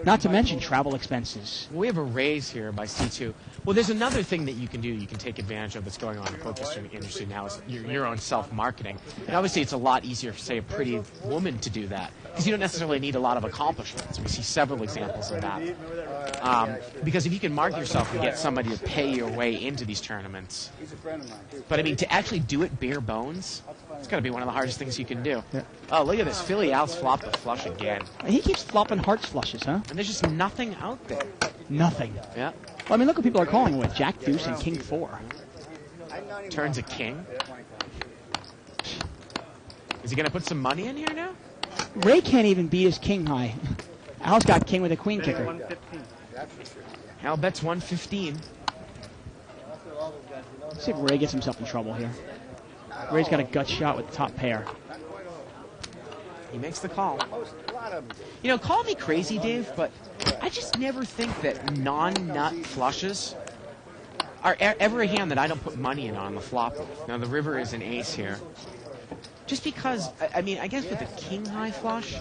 Not to mention travel expenses. We have a raise here by C2. Well, there's another thing that you can do, you can take advantage of that's going on in the poker industry now is your own self-marketing. And obviously it's a lot easier for, say, a pretty woman to do that because you don't necessarily need a lot of accomplishments. We see several examples of that. Because if you can market yourself and get somebody to pay your way into these tournaments, He's a friend of mine, too. but I mean, to actually do it bare bones, it's got to be one of the hardest things you can do. Yeah. Oh, look at this. Philly Al's flopped the flush again. He keeps flopping hearts flushes, huh? And there's just nothing out there. Nothing. Yeah. Well, I mean, look what people are calling with Jack Deuce and King 4. Turns a king. Is he going to put some money in here now? Ray can't even beat his king high. Al's got king with a queen kicker. 115. Hal bets 115. Let's see if Ray gets himself in trouble here. Ray's got a gut shot with the top pair. He makes the call. You know, call me crazy, Dave, but I just never think that non-nut flushes are ever a hand that I don't put money in on the flop with. Now, the river is an ace here. Just because, I mean, I guess with the king high flush,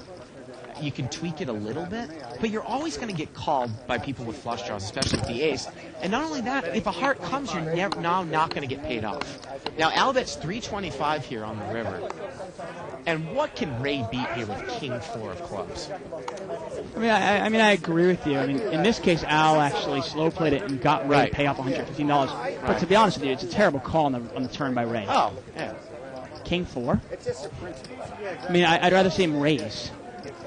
you can tweak it a little bit, but you're always going to get called by people with flush draws, especially with the ace. And not only that, if a heart comes, you're now not going to get paid off. Now, Al bets 325 here on the river. And what can Ray beat here with king 4 of clubs? I mean, I agree with you. I mean, in this case, Al actually slow played it and got Ray to pay off $115. But to be honest with you, it's a terrible call on the turn by Ray. Oh, yeah. King 4. I mean, I'd rather see him raise.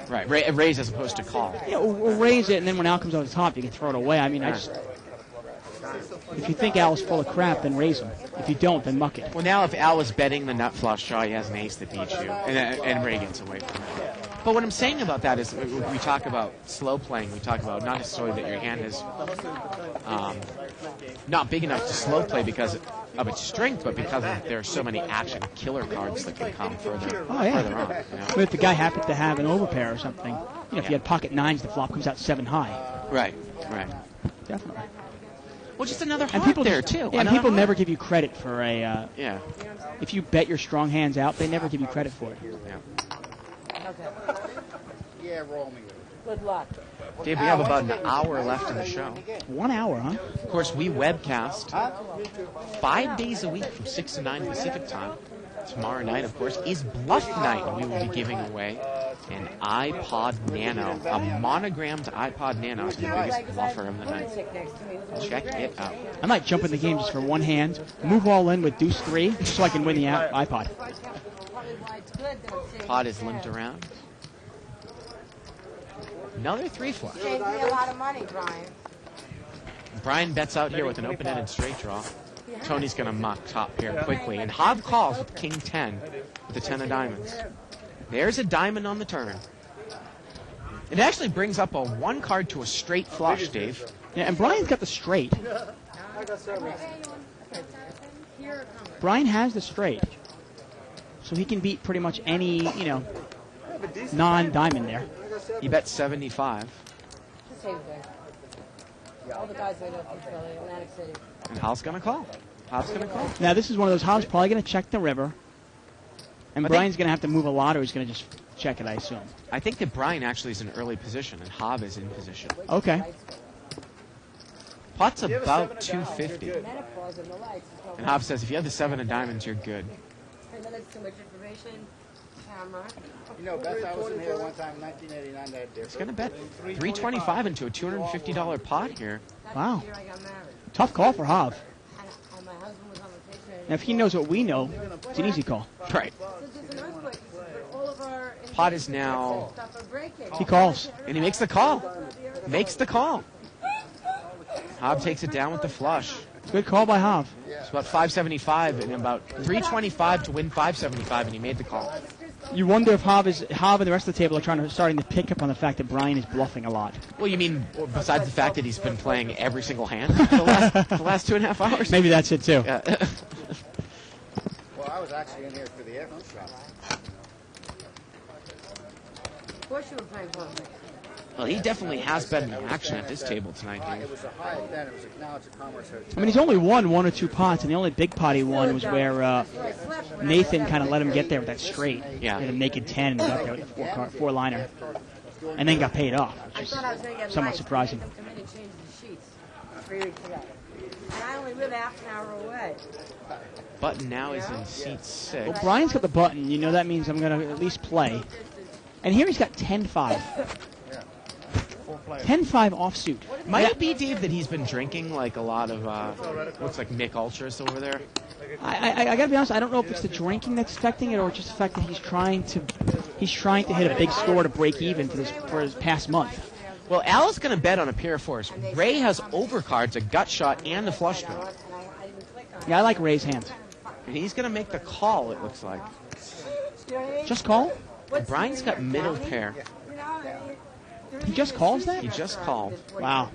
Right, raise as opposed to call. Yeah, or raise it, and then when Al comes over the top, you can throw it away. I mean, if you think Al is full of crap, then raise him. If you don't, then muck it. Well, now if Al is betting the nut flush draw, he has an ace that beats you, and Ray gets away from it. But what I'm saying about that is when we talk about slow playing, we talk about not necessarily that your hand is not big enough to slow play because of its strength, but because there are so many action killer cards that can come further on. You know? But if the guy happened to have an overpair or something, if you had pocket 9s, the flop comes out 7 high. Right. Definitely. Well, just another heart there, too. Yeah, and people never give you credit for a... yeah. If you bet your strong hands out, they never give you credit for it. Yeah. Yeah, roll me. Good luck. Dave, we have about an hour left in the show. 1 hour, huh? Of course, we webcast 5 days a week from 6 to 9 Pacific time. Tomorrow night, of course, is Bluff Night, and we will be giving away an iPod Nano, a monogrammed iPod Nano to the biggest bluffer of the night. Check it out. I might jump in the game just for one hand, move all in with deuce 3, just so I can win the iPod. Pod is limped around. Another 3 flush. Saved me a lot of money, Brian. Brian bets out here with an open-ended straight draw. Tony's going to muck top pair quickly. And Hob calls with king 10 with the 10 of diamonds. There's a diamond on the turn. It actually brings up a 1 card to a straight flush, Dave. Yeah, and Brian's got the straight. Brian has the straight. So he can beat pretty much any, non-diamond there. He bet 75. All the guys I know from Philly, Atlantic City. And Hal's going to call. Now, this is one of those, Hal's probably going to check the river. And Brian's going to have to move a lot, or he's going to just check it, I assume. I think that Brian actually is in early position, and Hob is in position. Okay. Pot's about 250. And Hob says, if you have the 7 of diamonds, you're good. I know that's too much information. Camera. Beth, I was in here one time in 1989 that day. He's going to bet 325 into a $250 pot here. Wow. Tough call for Hob. And my husband was on vacation. Now, if he knows what we know, it's an easy call. Right. Pot is now... He calls. And he makes the call. Hob takes it down with the flush. Good call by Hob. It's about 575 and about 325 to win 575, and he made the call. You wonder if Hob and the rest of the table are starting to pick up on the fact that Brian is bluffing a lot. Well, you mean besides the fact that he's been playing every single hand for the last 2.5 hours? Maybe that's it too. Yeah. Well, I was actually in here for the air shot. Of course you were playing bluff. Well, he definitely has been in action at this table tonight, Dave. It was a high then. Now it's a commerce hotel. I mean, he's only won 1 or 2 pots, and the only big pot he won was where Nathan kind of let him get there with that straight. Yeah. He had a naked 10 and got there with a 4-liner. And then got paid off, which is somewhat surprising. I'm coming to change the sheets 3 weeks ago. And I only live half an hour away. Button now is in seat 6. Well, Brian's got the button. That means I'm going to at least play. And here he's got 10-5. 10-5 offsuit. Might it be, Dave, that he's been drinking like a lot of, looks like Mick Ultras over there? I got to be honest, I don't know if it's the drinking that's affecting it or just the fact that he's trying to hit a big score to break even for his past month. Well, Al is going to bet on a pair of 4s. Ray has overcards, a gut shot, and the flush draw. Yeah, I like Ray's hand. And he's going to make the call, it looks like. Just call? Brian's got middle pair. He just calls that? He just called. Wow.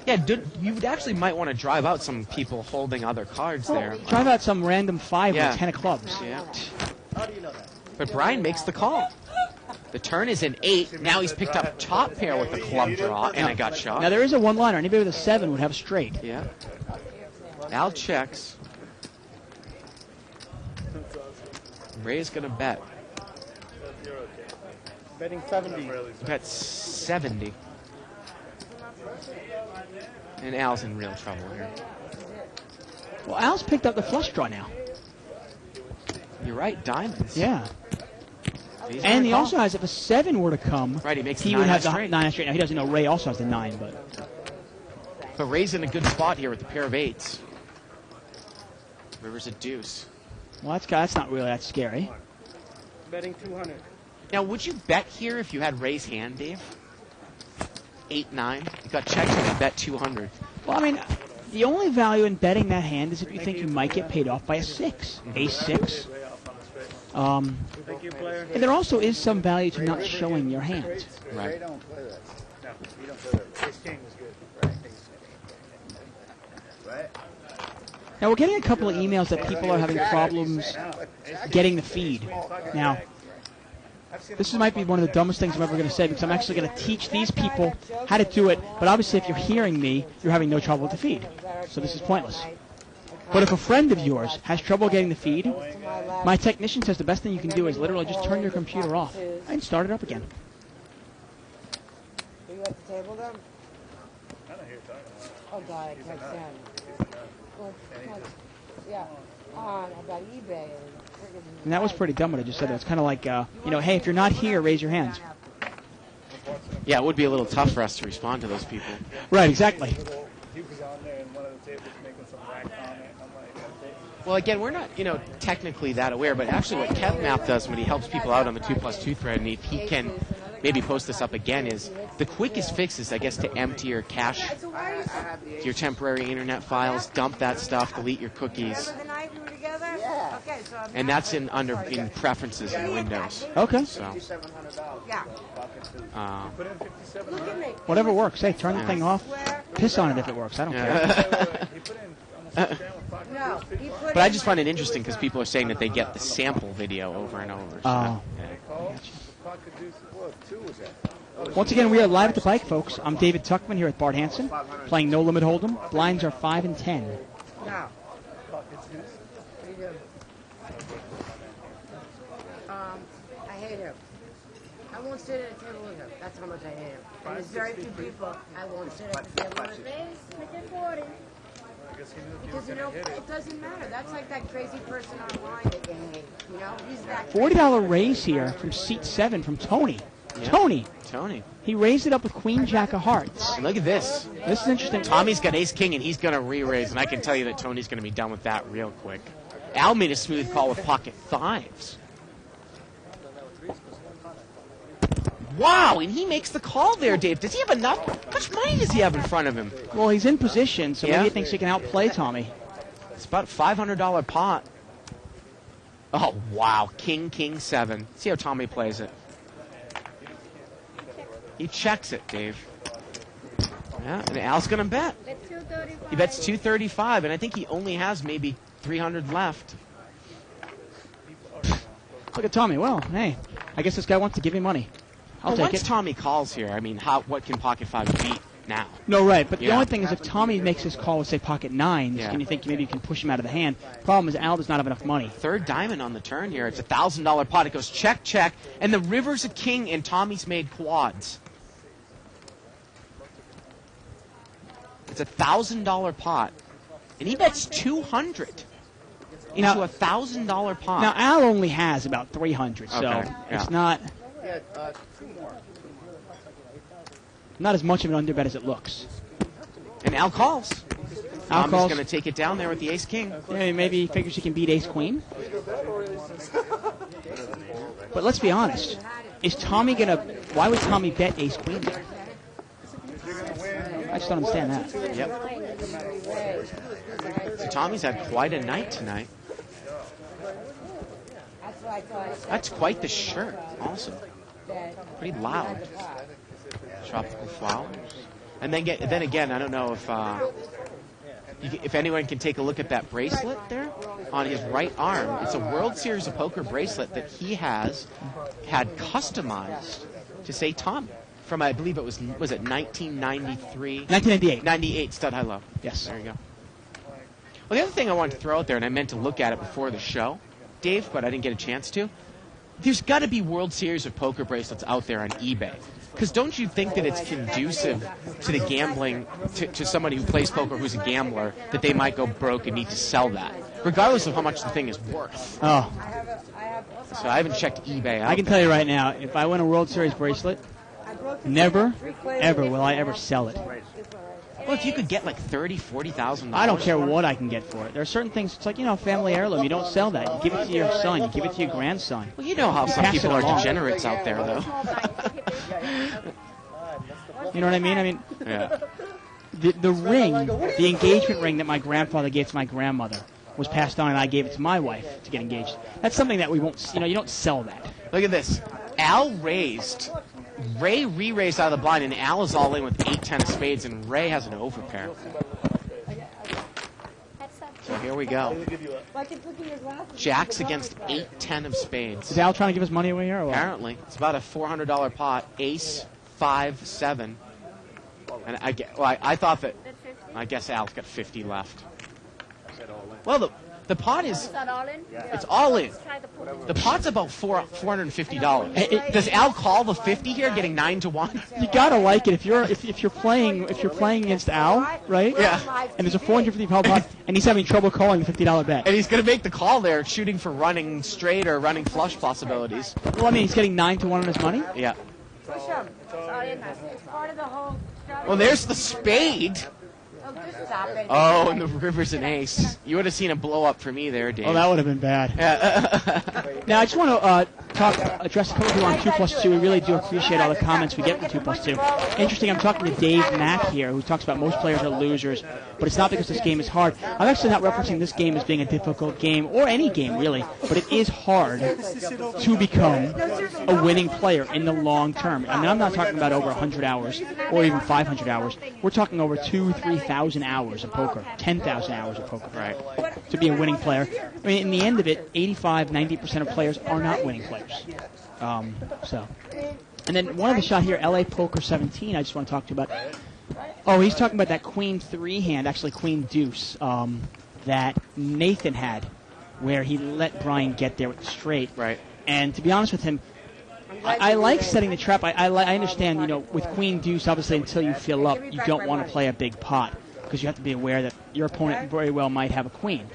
Yeah, you actually might want to drive out some people holding other cards there. Drive out some random 5 with 10 of clubs. Yeah. But Brian makes the call. The turn is an 8. Now he's picked up top pair with the club draw and a gut shot. Now there is a 1-liner. Anybody with a 7 would have a straight. Yeah. Al checks. Ray's going to bet. Betting 70. Bet 70. And Al's in real trouble here. Well, Al's picked up the flush draw now. You're right, diamonds. Yeah. He's And on he call. also has, if a 7 were to come, Right, he makes he the would 9 have the straight. 9 straight. Now, he doesn't know Ray also has the 9, But Ray's in a good spot here with the pair of 8s. River's a deuce. well, that's not really that scary. Betting 200. Now, would you bet here if you had Ray's hand, Dave? 8-9. You got checked and you bet 200. Well, I mean, the only value in betting that hand is if you think you might get paid off by a 6. Ace 6. Thank you, player. And there also is some value to not showing your hand. Right. Ray don't play that. No, you don't play that. Ace king was good. Right. Now, we're getting a couple of emails that people are having problems getting the feed. Now, this might be one of the dumbest things I'm ever going to say because I'm actually going to teach these people how to do it. But obviously, if you're hearing me, you're having no trouble with the feed. So this is pointless. But if a friend of yours has trouble getting the feed, my technician says the best thing you can do is literally just turn your computer off and start it up again. Are you at the table then? I don't hear you talking about it. Oh, God, I can't stand Well, yeah, on about eBay. And that was pretty dumb what I just said. It's kind of like, hey, if you're not here, raise your hands. Yeah, it would be a little tough for us to respond to those people. Right, exactly. He was on there and one of the tables making some rack comment. I'm like, Well, again, we're not, technically that aware, but actually what KevMap does when he helps people out on the 2+2 thread, and if he can maybe post this up again, is the quickest fix is, I guess, to empty your cache, your temporary internet files, dump that stuff, delete your cookies, and that's in preferences in Windows. Okay. So, Yeah. Whatever works. Hey, turn the thing off. Piss on it if it works. I don't care. No, he put but I just find it interesting because people are saying that they get the sample video over and over. So, Oh. yeah. Once again, we are live at the bike, folks. I'm David Tuckman here with Bart Hanson, playing No Limit Hold'em. Blinds are 5 and 10. No. What do you do? I hate him. I won't sit at a table with him. That's how much I hate him. And there's very few people I won't sit at the table with. Because, it doesn't matter. That's like that crazy person online that you hate. He's that $40 raise here from seat 7 from Tony. Yeah. Tony. He raised it up with Queen Jack of Hearts. And look at this. This is interesting. Tommy's got Ace King, and he's going to re-raise, and I can tell you that Tony's going to be done with that real quick. Al made a smooth call with pocket 5s. Wow, and he makes the call there, Dave. Does he have enough? How much money does he have in front of him? Well, he's in position, so Yeah. maybe he thinks he can outplay Tommy. It's about a $500 pot. Oh, wow. King, 7. See how Tommy plays it. He checks it, Dave. Yeah, and Al's going to bet. He bets 235, and I think he only has maybe 300 left. Look at Tommy. Well, hey, I guess this guy wants to give me money. I'll take once it. Tommy calls here, I mean, what can pocket 5 beat now? No, right. But the Yeah. only thing is if Tommy makes his call with, say, pocket 9s, Yeah. and you think maybe you can push him out of the hand. Problem is Al does not have enough money. Third diamond on the turn here. It's a $1,000 pot. It goes check, and the river's a king, and Tommy's made quads. It's a $1,000 pot, and he bets 200 into Now- a $1,000 pot. Now, Al only has about 300, so Okay, yeah. it's not Yeah, 2 more. not as much of an underbet as it looks. And Al calls. Al Tommy's calls. going to take it down there with the Ace King. Yeah, maybe he figures he can beat Ace Queen. But let's be honest. Is Tommy going to... Why would Tommy bet Ace Queen there? I just don't understand that. Yep. So Tommy's had quite a night tonight. That's what I thought. That's quite the shirt, also. Pretty loud. Tropical flowers. And then again, I don't know if anyone can take a look at that bracelet there on his right arm. It's a World Series of Poker bracelet that he has had customized to say Tommy from, I believe it was it 1993? 1998. 98 Stud High Low. Yes. There you go. Well, the other thing I wanted to throw out there, and I meant to look at it before the show, Dave, but I didn't get a chance to. There's got to be World Series of Poker bracelets out there on eBay. Because don't you think that it's conducive to the gambling, to somebody who plays poker who's a gambler, that they might go broke and need to sell that, regardless of how much the thing is worth? Oh. So I haven't checked eBay out. I can tell you right now, if I win a World Series bracelet, never, ever will I ever sell it. Well, if you could get like $30,000, $40,000. I don't care what I can get for it. There are certain things, it's like, family heirloom. You don't sell that. You give it to your son. You give it to your grandson. Well, you know how some pass people it are along. degenerates out there, though. You know what I mean? Yeah. The ring, the engagement ring that my grandfather gave to my grandmother was passed on, and I gave it to my wife to get engaged. That's something that we won't, you don't sell that. Look at this. Al raised. Ray re-raised out of the blind, and Al is all in with 8-10 of spades, and Ray has an overpair. So here we go. Jacks against 8-10 of spades. Is Al trying to give us money away here? Or what? Apparently. It's about a $400 pot. Ace, 5, 7. And I thought that, I guess Al's got 50 left. Well, the pot is, it's all in. The pot's about $450. Does Al call the 50 here, getting 9-1? You gotta like it if you're playing against Al, right? Yeah. And there's a $450 pot, and he's having trouble calling the $50 bet. And he's going to make the call there, shooting for running straight or running flush possibilities. Well, I mean, he's getting 9-1 on his money. Yeah. Push him. It's part of the whole strategy. Well, there's the spade. Oh, just stop it. Oh, and the river's an ace. You would have seen a blow up for me there, Dave. Oh, that would have been bad. Yeah. Now, I just want to address a couple of people on 2+2. We really do appreciate all the comments we get from 2+2. Interesting, I'm talking to Dave Mack here, who talks about most players are losers, but it's not because this game is hard. I'm actually not referencing this game as being a difficult game, or any game, really, but it is hard to become a winning player in the long term. I mean, I'm not talking about over 100 hours, or even 500 hours. We're talking over 2,000, 3,000 hours of poker, 10,000 hours of poker, right? To be a winning player. I mean, in the end of it, 85, 90% of players are not winning players. And then one other shot here, LA Poker 17, I just want to talk to you about. Oh, he's talking about that Queen 3 hand, actually Queen Deuce, that Nathan had, where he let Brian get there with the straight. Right. And to be honest with him, I like setting the trap. I understand, with Queen Deuce, obviously, until you fill up, you don't want to play a big pot, because you have to be aware that your opponent very well might have a queen.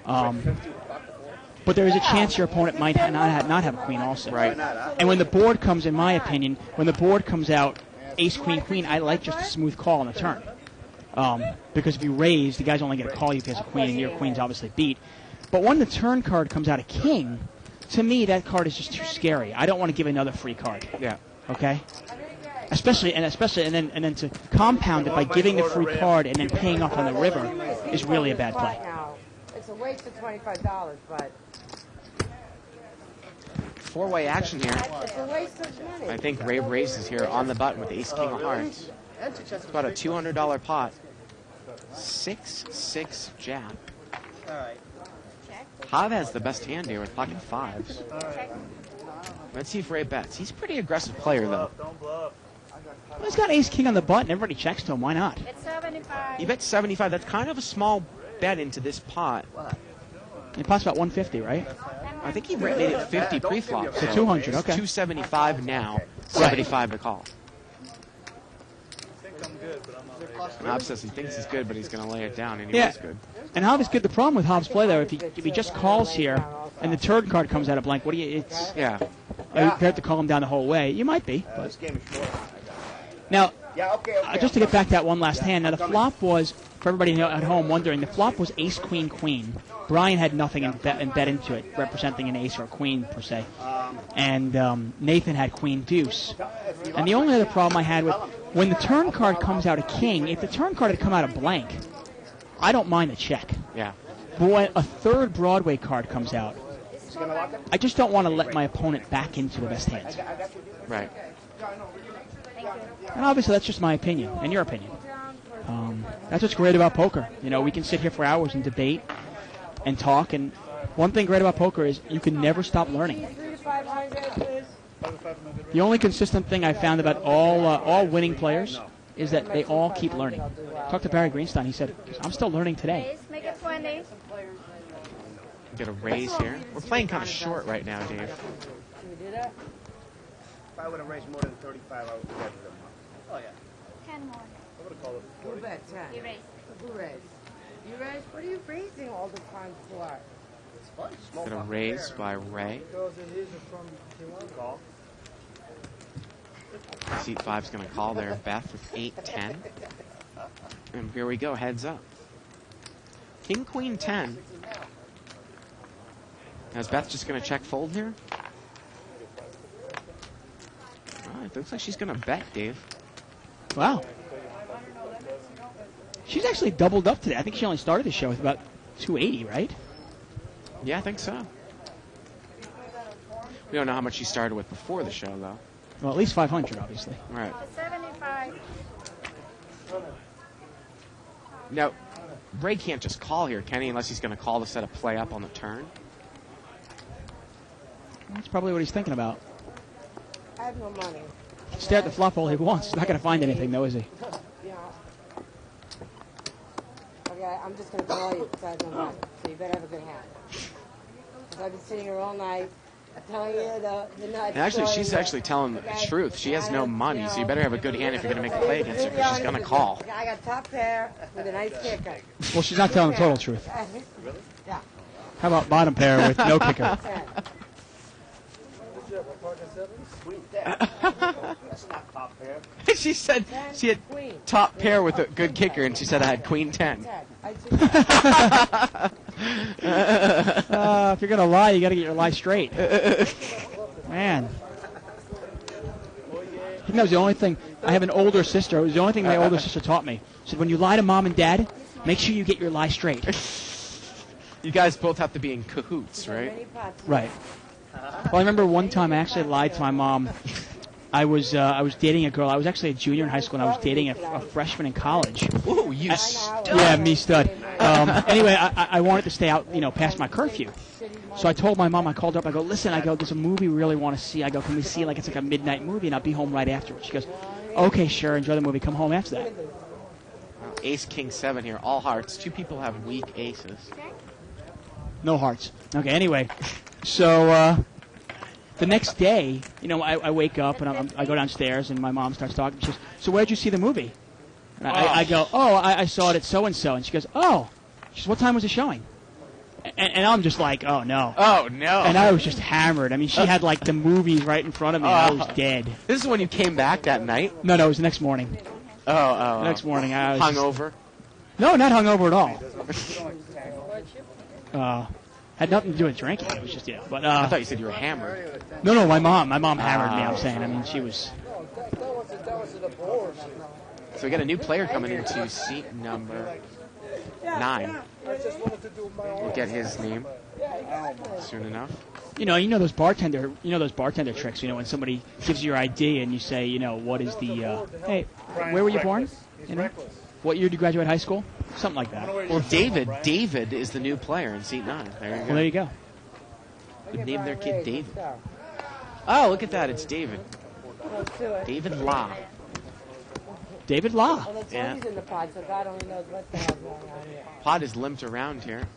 But there is a chance your opponent might not have a queen also. Right. And when the board comes, in my opinion, when the board comes out ace, queen, queen, I like just a smooth call on the turn. Because if you raise, the guy's only going to call you if he has a queen, and your queen's obviously beat. But when the turn card comes out a king, to me, that card is just too scary. I don't want to give another free card. Yeah. Okay? Especially, and then to compound it by giving the free card and then paying off on the river is really a bad play. It's a waste of $25, but Four-way action here. it's a waste of money. I think Ray raises here on the button with ace, king of hearts. It's about a $200 pot. 6-6 jack. All right. Hav has the best hand here with pocket fives. Let's see if Ray bets. He's a pretty aggressive player, though. Don't bluff. Well, he's got ace king on the button. Everybody checks to him. Why not? It's 75. You bet 75. That's kind of a small bet into this pot. It pot's about 150, right? I think he made it 50 pre-flop. So 200, it's okay. 275 now, 75 to call. I think I'm good, but I'm not ready. Hobbs says he thinks he's good, but he's going to lay it down, and he Yeah. was good. And Hobbs is good. The problem with Hobbs' play, though, if he just calls here and the turn card comes out of blank, Yeah. Are you prepared to call him down the whole way? You might be. This game is short. Now, Yeah, okay. just to get back to that one last hand, now the flop was, for everybody at home wondering, the flop was ace, queen, queen. Brian had nothing and bet into it, representing an ace or a queen, per se. And Nathan had queen, deuce. And the only other problem I had with, when the turn card comes out a king, if the turn card had come out a blank, I don't mind the check. Yeah. But when a third Broadway card comes out, I just don't want to let my opponent back into the best hands. Right. And obviously, that's just my opinion and your opinion. That's what's great about poker. We can sit here for hours and debate and talk. And one thing great about poker is you can never stop learning. 3 to 500, please. The only consistent thing I found about all winning players is that they all keep learning. Talked to Barry Greenstein. He said, "I'm still learning today." Please make it 20. Get a raise here. We're playing kind of short right now, Dave. Should we do that? If I would have raised more than 35, I would have them. Oh, yeah. 10 more. I would have called it Who 40. bet 10? Erase. Who raised? You raised? What are you raising all the time for? It's fun. Small Get a fucking raise pair. by Ray. Because it is from Tijuana. Call. Seat 5's going to call there. Beth with 8-10. And here we go, heads up. King, Queen, 10. Now is Beth just going to check fold here? Oh, it looks like she's going to bet, Dave. Wow. She's actually doubled up today. I think she only started the show with about 280, right? Yeah, I think so. We don't know how much she started with before the show, though. Well, at least 500, obviously. Right. 75. Now, Ray can't just call here, can he? Unless he's going to call to set a play up on the turn. That's probably what he's thinking about. I have no money. Stare at the flop all he wants. He's not going to find anything, though, is he? Yeah. Okay, I'm just going to call you because I have no money. So you better have a good hand. Because I've been sitting here all night telling you the nuts. And actually, she's actually telling the truth. She has no money, so you better have a good hand if you're going to make a play against her, because she's going to call. I got top pair with a nice kicker. Well, she's not telling the total truth. Yeah. How about bottom pair with no kicker? 10. That's not top pair. She said she had top pair with a good kicker, and she said I had Queen 10. If you're going to lie, you got to get your lie straight. Man. I think that was the only thing. I have an older sister. It was the only thing my older sister taught me. She said, when you lie to mom and dad, make sure you get your lie straight. You guys both have to be in cahoots, right? Right. Well, I remember one time I actually lied to my mom. I was dating a girl. I was actually a junior in high school, and I was dating a freshman in college. Ooh, you stud. Yeah, me stud. Anyway, I wanted to stay out, past my curfew. So I told my mom, I called her up, I go, listen, there's a movie we really want to see. I go, can we see it's like a midnight movie, and I'll be home right afterwards. She goes, okay, sure, enjoy the movie, come home after that. Ace, King, 7 here, all hearts. Two people have weak aces. No hearts. Okay, anyway, so the next day, I wake up and I go downstairs and my mom starts talking. She goes, so where'd you see the movie? And I go, I saw it at so-and-so. And she goes, oh. She goes, what time was it showing? And I'm just like, oh, no. Oh, no. And I was just hammered. I mean, she had, the movies right in front of me. I was dead. This is when you came back that night? No, it was the next morning. Oh. The next morning. I was hungover? No, not hungover at all. Had nothing to do with drinking. It was just, But, I thought you said you were hammered. No, my mom hammered me, I'm saying. I mean, she was... So we got a new player coming into seat number 9. We'll get his name soon enough. You know those bartender tricks. When somebody gives you your ID and you say, what is the? Hey, where were you born? What year did you graduate high school? Something like that. Well, David is the new player in seat 9. There you go. Well, there you go. Would name their kid David. Oh, look at that! It's David. David La. David La. Well, that's Yeah. always in the pod, so God only knows what the hell's going on here. Pod is limped around here.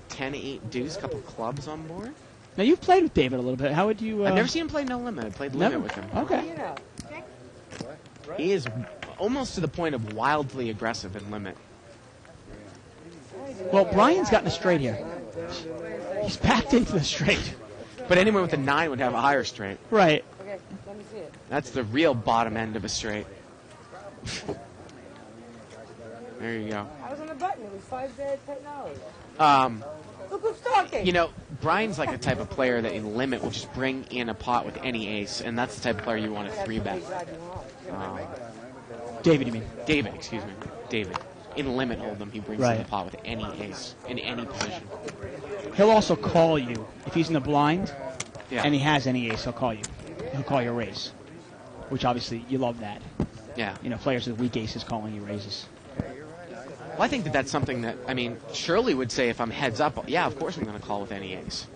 10-8 deuce, couple clubs on board. Now you've played with David a little bit. How would you? I've never seen him play no limit. I played Never. limit with him. Okay. You know. He is almost to the point of wildly aggressive in limit. Well, Brian's gotten a straight here. He's backed into the straight. But anyone with a 9 would have a higher straight. Right. Okay, let me see it. That's the real bottom end of a straight. There you go. I was on the button. It was 5 bad technology. Look who's talking. Brian's like the type of player that in limit will just bring in a pot with any ace, and that's the type of player you want to 3-bet. David, you mean? David, excuse me. David. In limit hold'em, he brings in a pot with any ace in any position. He'll also call you if he's in the blind, Yeah. and he has any ace. He'll call you. He'll call you a raise, which obviously you love that. Yeah. Players with weak aces calling you raises. Well, I think that's something that, Shirley would say if I'm heads up, yeah, of course I'm going to call with any ace.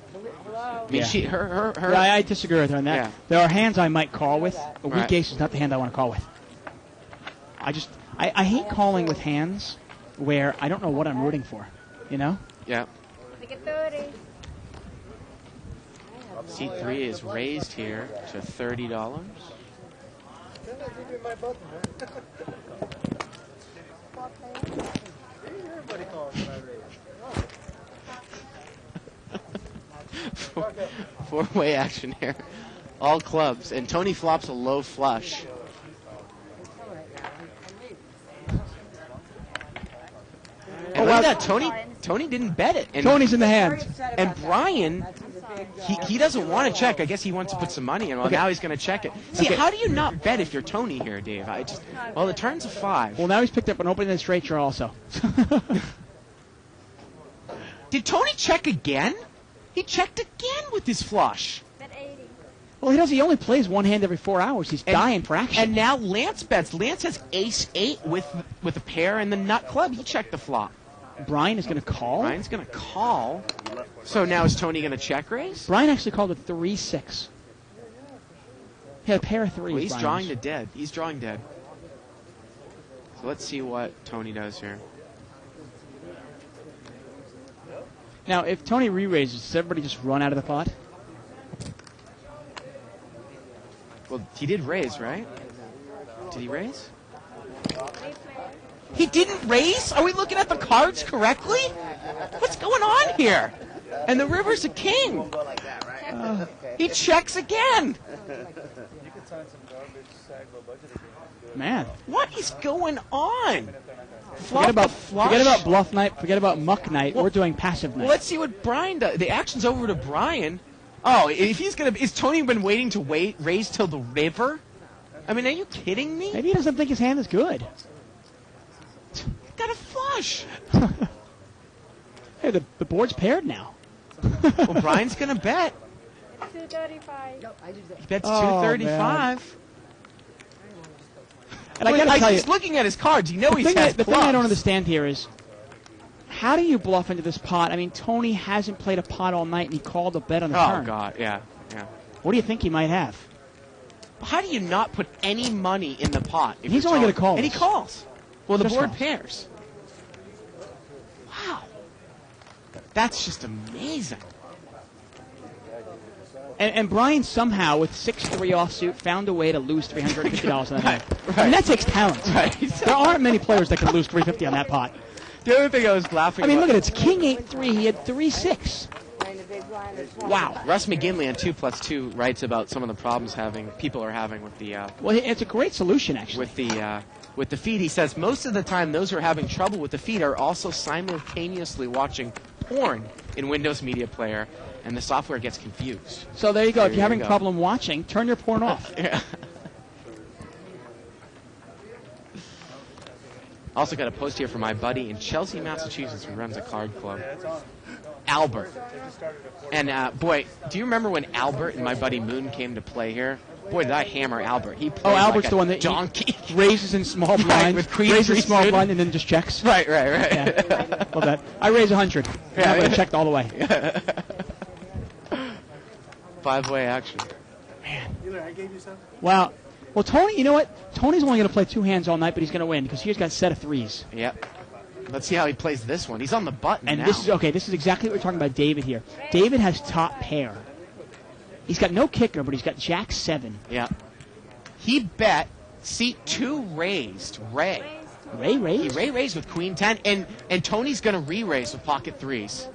I mean, Yeah. her. Yeah, I disagree with her on that. Yeah. There are hands I might call with. A weak Right. ace is not the hand I want to call with. I hate calling with hands where I don't know what I'm rooting for. Yeah. Ticket 2. 230. Seat 3 is raised here to $30. Can I give you my button, man? Everybody calls when I raise. Four-way action here. All clubs. And Tony flops a low flush. And look at that. Tony didn't bet it. And Tony's in the hand. And Brian, he doesn't want to check. I guess he wants to put some money in. Well, now he's going to check it. See, how do you not bet if you're Tony here, Dave? Well, the turn's a 5. Well, now he's picked up an opening and straight draw also. Did Tony check again? He checked again with his flush. Bet 80. Well, he only plays one hand every 4 hours. He's dying for action. And now Lance bets. Lance has ace-8 with a pair and the nut club. He checked the flop. Brian is going to call. Brian's going to call. So now is Tony going to check raise? Brian actually called a 3-6. He had a pair of threes. Well, he's Brian drawing was. to dead. He's drawing dead. So let's see what Tony does here. Now, if Tony re-raises, does everybody just run out of the pot? Well, he did raise, right? Did he raise? Replay. He didn't raise? Are we looking at the cards correctly? What's going on here? And the river's a king. He checks again. You could sign some garbage sag low budget agreement. Man. What is going on? Forget about bluff night. Forget about muck night. We're doing passive night. Well, let's see what Brian does. The action's over to Brian. Oh, if he's gonna, is Tony been waiting to raise till the river? I mean, are you kidding me? Maybe he doesn't think his hand is good. Got a flush. Hey, the board's paired now. Well, Brian's gonna bet. 235. He bets Oh, 235. And I gotta tell you, he's looking at his cards. You know the he's thing, has the thing I don't clubs. understand here is, how do you bluff into this pot? I mean, Tony hasn't played a pot all night, and he called a bet on the turn. Oh God, yeah. What do you think he might have? How do you not put any money in the pot? If He's you're only gonna Tony? call And he us. calls. Well, the Just board calls. pairs. Wow. That's just amazing. And Brian somehow, with 6-3 offsuit, found a way to lose $350 on that night. I mean, that takes talent. Right. There aren't many players that can lose $350 on that pot. The other thing I was laughing I mean, about, look at it. It's King 8-3. He had 3-6. Wow. Russ McGinley on 2+2 writes about some of the problems people are having with the Well, it's a great solution, actually. with the feed. He says most of the time those who are having trouble with the feed are also simultaneously watching porn in Windows Media Player, and the software gets confused. So there you go. If you're having go. a problem watching, turn your porn off. Yeah. Also got a post here from my buddy in Chelsea, Massachusetts, who runs a card club, Albert. And boy, do you remember when Albert and my buddy Moon came to play here? Boy, did I hammer Albert. He played Albert's like the a one that donkey. raises in small Right, blind, with queen raises three small suited. blind, and then just checks. Right. Yeah. Love that. I raise 100. Yeah. I'm going to check all the way. 5-way action. Either I gave you some. Wow. Well, Tony, you know what? Tony's only going to play 2 hands all night, but he's going to win because he's got a set of 3s. Yep. Let's see how he plays this one. He's on the button And now. this is exactly what we're talking about David here. David has top pair. He's got no kicker, but he's got Jack 7. Yeah. He bet seat 2 raised. Ray. Ray raised? He raised with Queen 10, and Tony's going to re-raise with pocket 3s.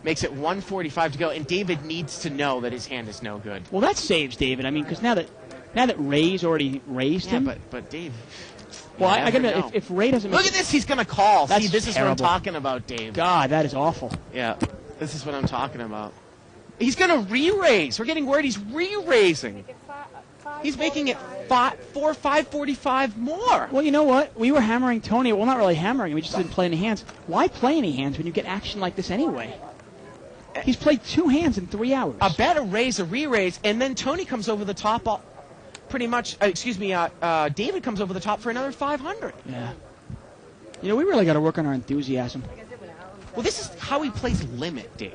Makes it 145 to go, and David needs to know that his hand is no good. Well, that saves David. I mean, because now that Ray's already raised him. But Dave. Well, I never gotta know. if Ray doesn't Look make at this, he's going to call. That's See, this is terrible. what I'm talking about, Dave. God, that is awful. Yeah, this is what I'm talking about. He's going to re-raise. We're getting word he's re-raising. He's making it 545 more. Well, you know what? We were hammering Tony. Well, not really hammering. We just didn't play any hands. Why play any hands when you get action like this anyway? He's played 2 hands in 3 hours. A bet, a raise, a re-raise, and then Tony comes over the top. Pretty much. David comes over the top for another 500. Yeah. You know, we really got to work on our enthusiasm. Well, this is how he plays limit, Dave.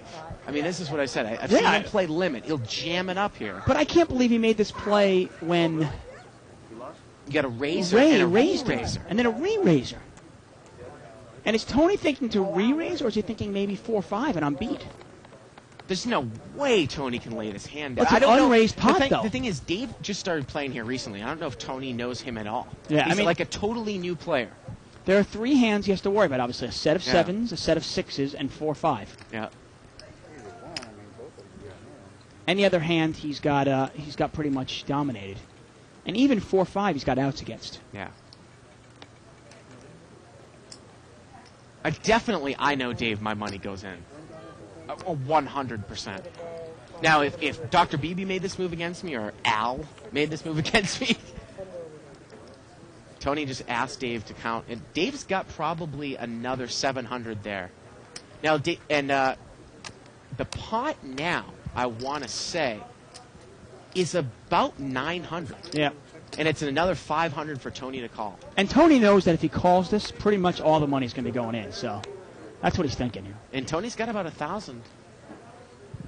I mean, this is what I said. I've seen him play limit. He'll jam it up here. But I can't believe he made this play when You got a raiser Ray and a raised re-raiser. him, and then a re-raiser. And is Tony thinking to re-raise, or is he thinking maybe 4-5 and I'm beat? There's no way Tony can lay this hand down. That's an I don't unraised know. pot, though. The thing is, Dave just started playing here recently. I don't know if Tony knows him at all. Yeah, He's I mean, like a totally new player. There are 3 hands he has to worry about, obviously. A set of Yeah. 7s, a set of 6s, and 4-5. Yeah. Any other hand he's got pretty much dominated. And even 4-5 he's got outs against. Yeah. I know, Dave, my money goes in. 100%. Now, if Dr. Beebe made this move against me, or Al made this move against me, Tony just asked Dave to count. And Dave's got probably another 700 there. Now, the pot now, I want to say, is about 900. Yeah. And it's another 500 for Tony to call. And Tony knows that if he calls this, pretty much all the money's going to be going in. So that's what he's thinking here. And Tony's got about 1,000.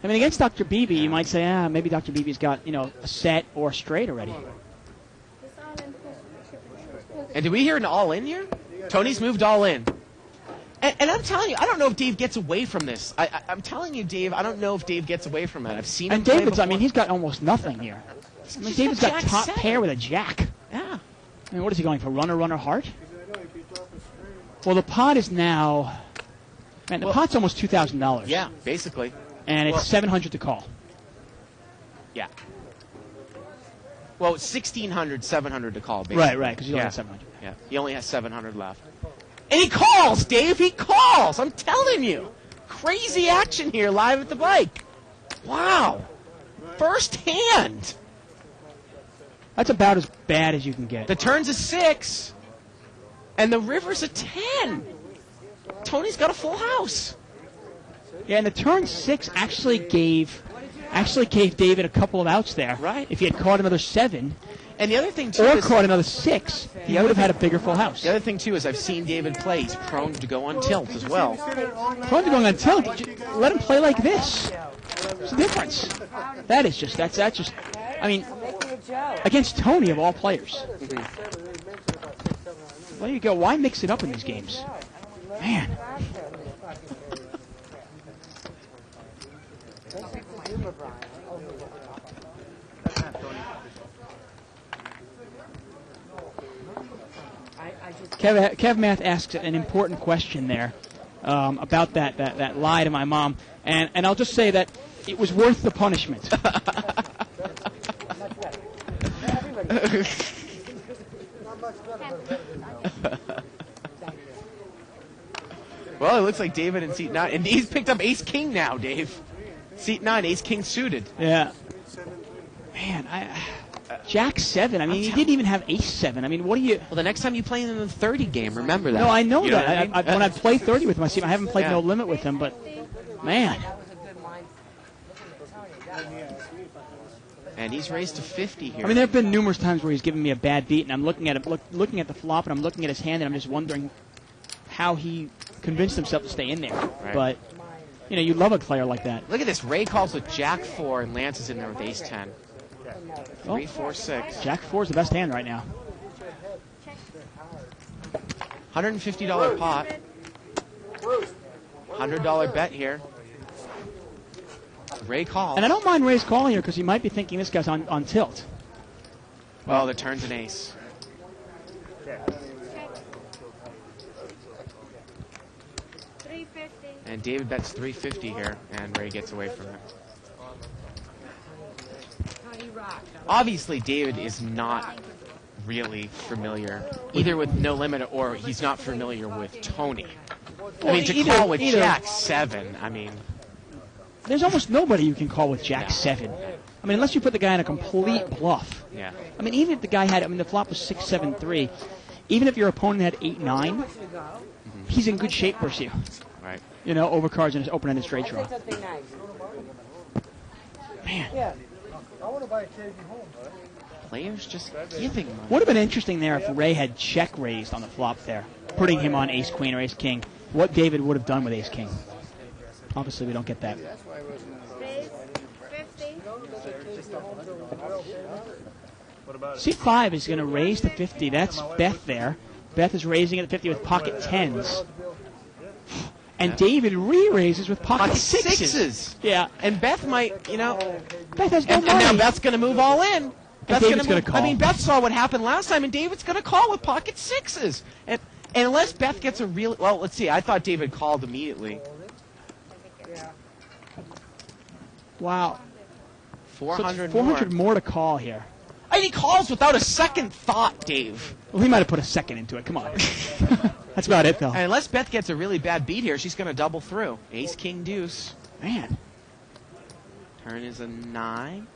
I mean, against Dr. Beebe, you might say, maybe Dr. Beebe's got, a set or a straight already. And did we hear an all-in here? Tony's moved all in. And I'm telling you, I don't know if Dave gets away from this. I'm telling you, Dave, I don't know if Dave gets away from it. I've seen him And play David's, before. he's got almost nothing here. I mean, David's got Jack top 7. pair with a jack. Yeah. I mean, what is he going for? Runner, heart? Well, the pot is now... Man, the pot's almost $2,000. Yeah, basically. And it's 700 to call. Yeah. Well, 1,600, 700 to call, basically. Right, because you only have 700. Yeah, he only has 700 left. And he calls, Dave! He calls! I'm telling you! Crazy action here live at the bike. Wow. First hand. That's about as bad as you can get. The turn's a 6. And the river's a 10. Tony's got a full house. Yeah, and the turn 6 actually gave David a couple of outs there. Right. If he had caught another 7, And the other thing, too, or is caught another 6, he would have had a bigger full house. the other thing, too, is I've seen David play. He's prone to go on tilt as well. Prone to going on tilt. Let him play like this. What's the difference? That's just, I mean, against Tony of all players. There you go. Why mix it up in these games? Man. Kev Math asks an important question there about that lie to my mom, and I'll just say that it was worth the punishment. Well, it looks like David in seat 9. And he's picked up ace-king now, Dave. Seat 9, ace-king suited. Yeah. Man, Jack 7. I mean, he didn't even have ace 7. I mean, what do you... Well, the next time you play in the 30 game, remember that. No, I know You that. what I mean? When I play 30 with my team, I haven't played Yeah. No Limit with him, but, man. And he's raised to 50 here. I mean, there have been numerous times where he's given me a bad beat, and I'm looking at it, looking at the flop, and I'm looking at his hand, and I'm just wondering how he convinced himself to stay in there. Right. But, you love a player like that. Look at this. Ray calls with Jack 4, and Lance is in there with ace 10. 3, 4, 6. Jack 4 is the best hand right now. $150 pot. $100 bet here. Ray calls. And I don't mind Ray's call here because he might be thinking this guy's on tilt. Well, the turn's an ace. And David bets 350 here, and Ray gets away from it. Obviously, David is not really familiar either with No Limit or he's not familiar with Tony. I mean, to call with Jack 7, I mean... There's almost nobody you can call with Jack 7. I mean, unless you put the guy in a complete bluff. Yeah. I mean, even if the guy had, the flop was 6-7-3, even if your opponent had 8-9, he's in good shape versus you. Right. Over cards and his open-ended straight draw. Man. Yeah. I want to buy a KV home. Players just giving money. Would have been interesting there if Ray had check raised on the flop there, putting him on ace-queen or ace-king. What David would have done with ace-king. Obviously, we don't get that. Seat 5 is going to raise to 50. That's Beth there. Beth is raising it to 50 with pocket 10s. And David re-raises with pocket Pocket sixes. sixes. Yeah. And Beth might, Beth has no and money. now Beth's going to move all in. David's gonna call. I mean, Beth saw what happened last time, and David's going to call with pocket sixes. And unless Beth gets a real... Well, let's see. I thought David called immediately. Wow. 400 So 400 more to call here. And he calls without a second thought, Dave. Well, he might have put a second into it. Come on. That's about it, though. And unless Beth gets a really bad beat here, she's going to double through. Ace, king, deuce. Man. Turn is a 9.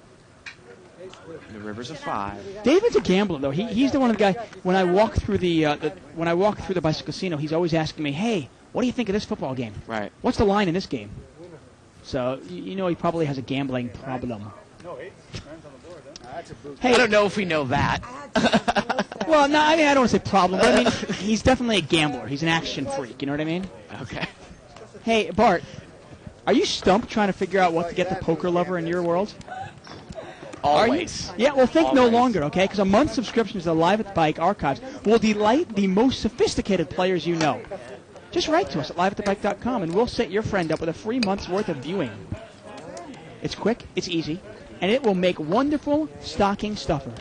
And the river's a 5. David's a gambler, though. He's the one of the guy. When I walk through when I walk through the Bicycle Casino, he's always asking me, "Hey, what do you think of this football game? Right. What's the line in this game?" So you know he probably has a gambling problem. No, 8. Man's on the board, huh? Hey, I don't know if we know that. well, no, I mean I don't want to say problem, but I mean he's definitely a gambler. He's an action freak. You know what I mean? Okay. Hey, Bart, are you stumped trying to figure out what to get the poker lover in your world? Always. Are you? Yeah, well, think no Always. longer, okay? Because a month's subscription to the Live at the Bike archives will delight the most sophisticated players you know. Just write to us at liveatthebike.com, and we'll set your friend up with a free month's worth of viewing. It's quick, it's easy, and it will make wonderful stocking stuffer.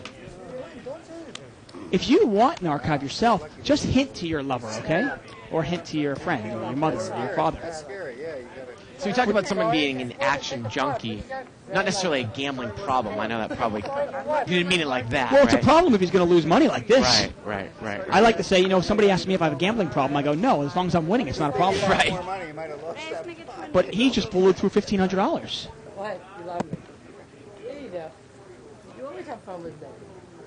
If you want an archive yourself, just hint to your lover, okay? Or hint to your friend, or your mother, or your father. That's scary, yeah. You gotta... So we talked about someone being an action junkie. Not necessarily a gambling problem. I know that probably... You didn't mean it like that, Well, it's right? a problem if he's going to lose money like this. Right. I like to say, if somebody asks me if I have a gambling problem, I go, no, as long as I'm winning, it's not a problem. Right. More money, you might have lost that. But he just blew through $1,500. What? You love me. Yeah, you do. You always have fun with me.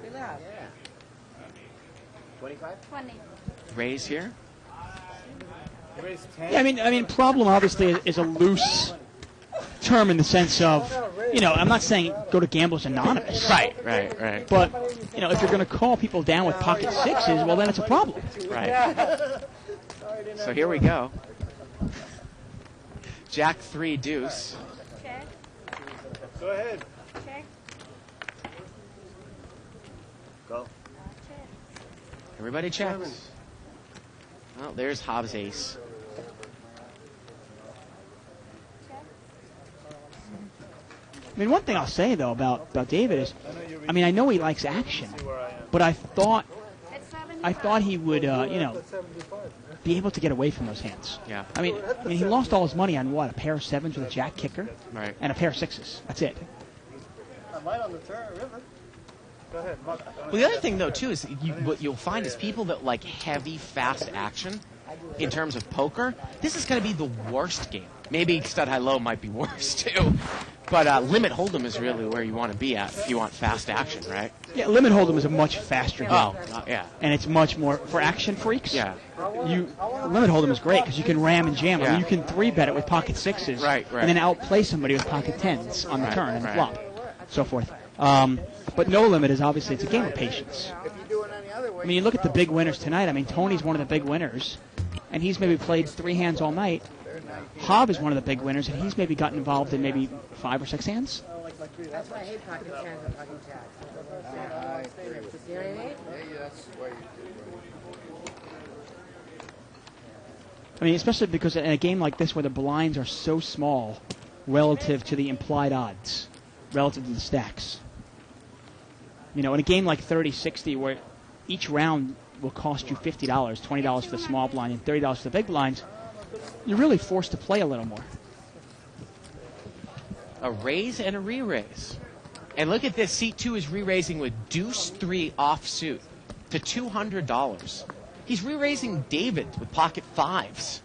We laugh. 20. Raise here. Raise 10. Yeah, I mean, problem obviously is a loose term in the sense of, I'm not saying go to Gamblers Anonymous. Right. But, if you're going to call people down with pocket sixes, well, then it's a problem. Right. So here we go. Jack 3 deuce. Check. Go ahead. Check. Go. Check. Everybody checks. Well, there's Hobbs ace. I mean, one thing I'll say, though, about David is, I know he likes action, but I thought he would, be able to get away from those hands. Yeah. I mean, he lost all his money on what? A pair of sevens with a jack kicker? Right. And a pair of sixes. That's it. I'm right on the turn, river. Go ahead. Well, the other thing, though, too, is what you'll find is people that like heavy, fast action in terms of poker, this is going to be the worst game. Maybe Stud High Low might be worse, too. But Limit Hold'em is really where you want to be at if you want fast action, right? Yeah, Limit Hold'em is a much faster game. Yeah. And it's much more, for action freaks, Yeah. Limit Hold'em is great because you can ram and jam. I mean, Yeah. you can 3-bet it with pocket sixes. Right. And then outplay somebody with pocket tens on the Right, turn and right. flop, so forth. But No Limit is obviously, it's a game of patience. If you do it any other way... I mean, you look at the big winners tonight. I mean, Tony's one of the big winners, and he's maybe played 3 hands all night. Hobb is one of the big winners, and he's maybe gotten involved in maybe 5 or 6 hands. That's why I hate pocket tens and pocket jacks. I agree with You know what I mean? Yeah, that's the way you do it. I mean, especially because in a game like this where the blinds are so small relative to the implied odds, relative to the stacks. In a game like 30-60 where each round will cost you $50, $20 for the small blind and $30 for the big blinds, you're really forced to play a little more. A raise and a re-raise. And look at this. Seat 2 is re-raising with deuce 3 offsuit to $200. He's re-raising David with pocket 5s.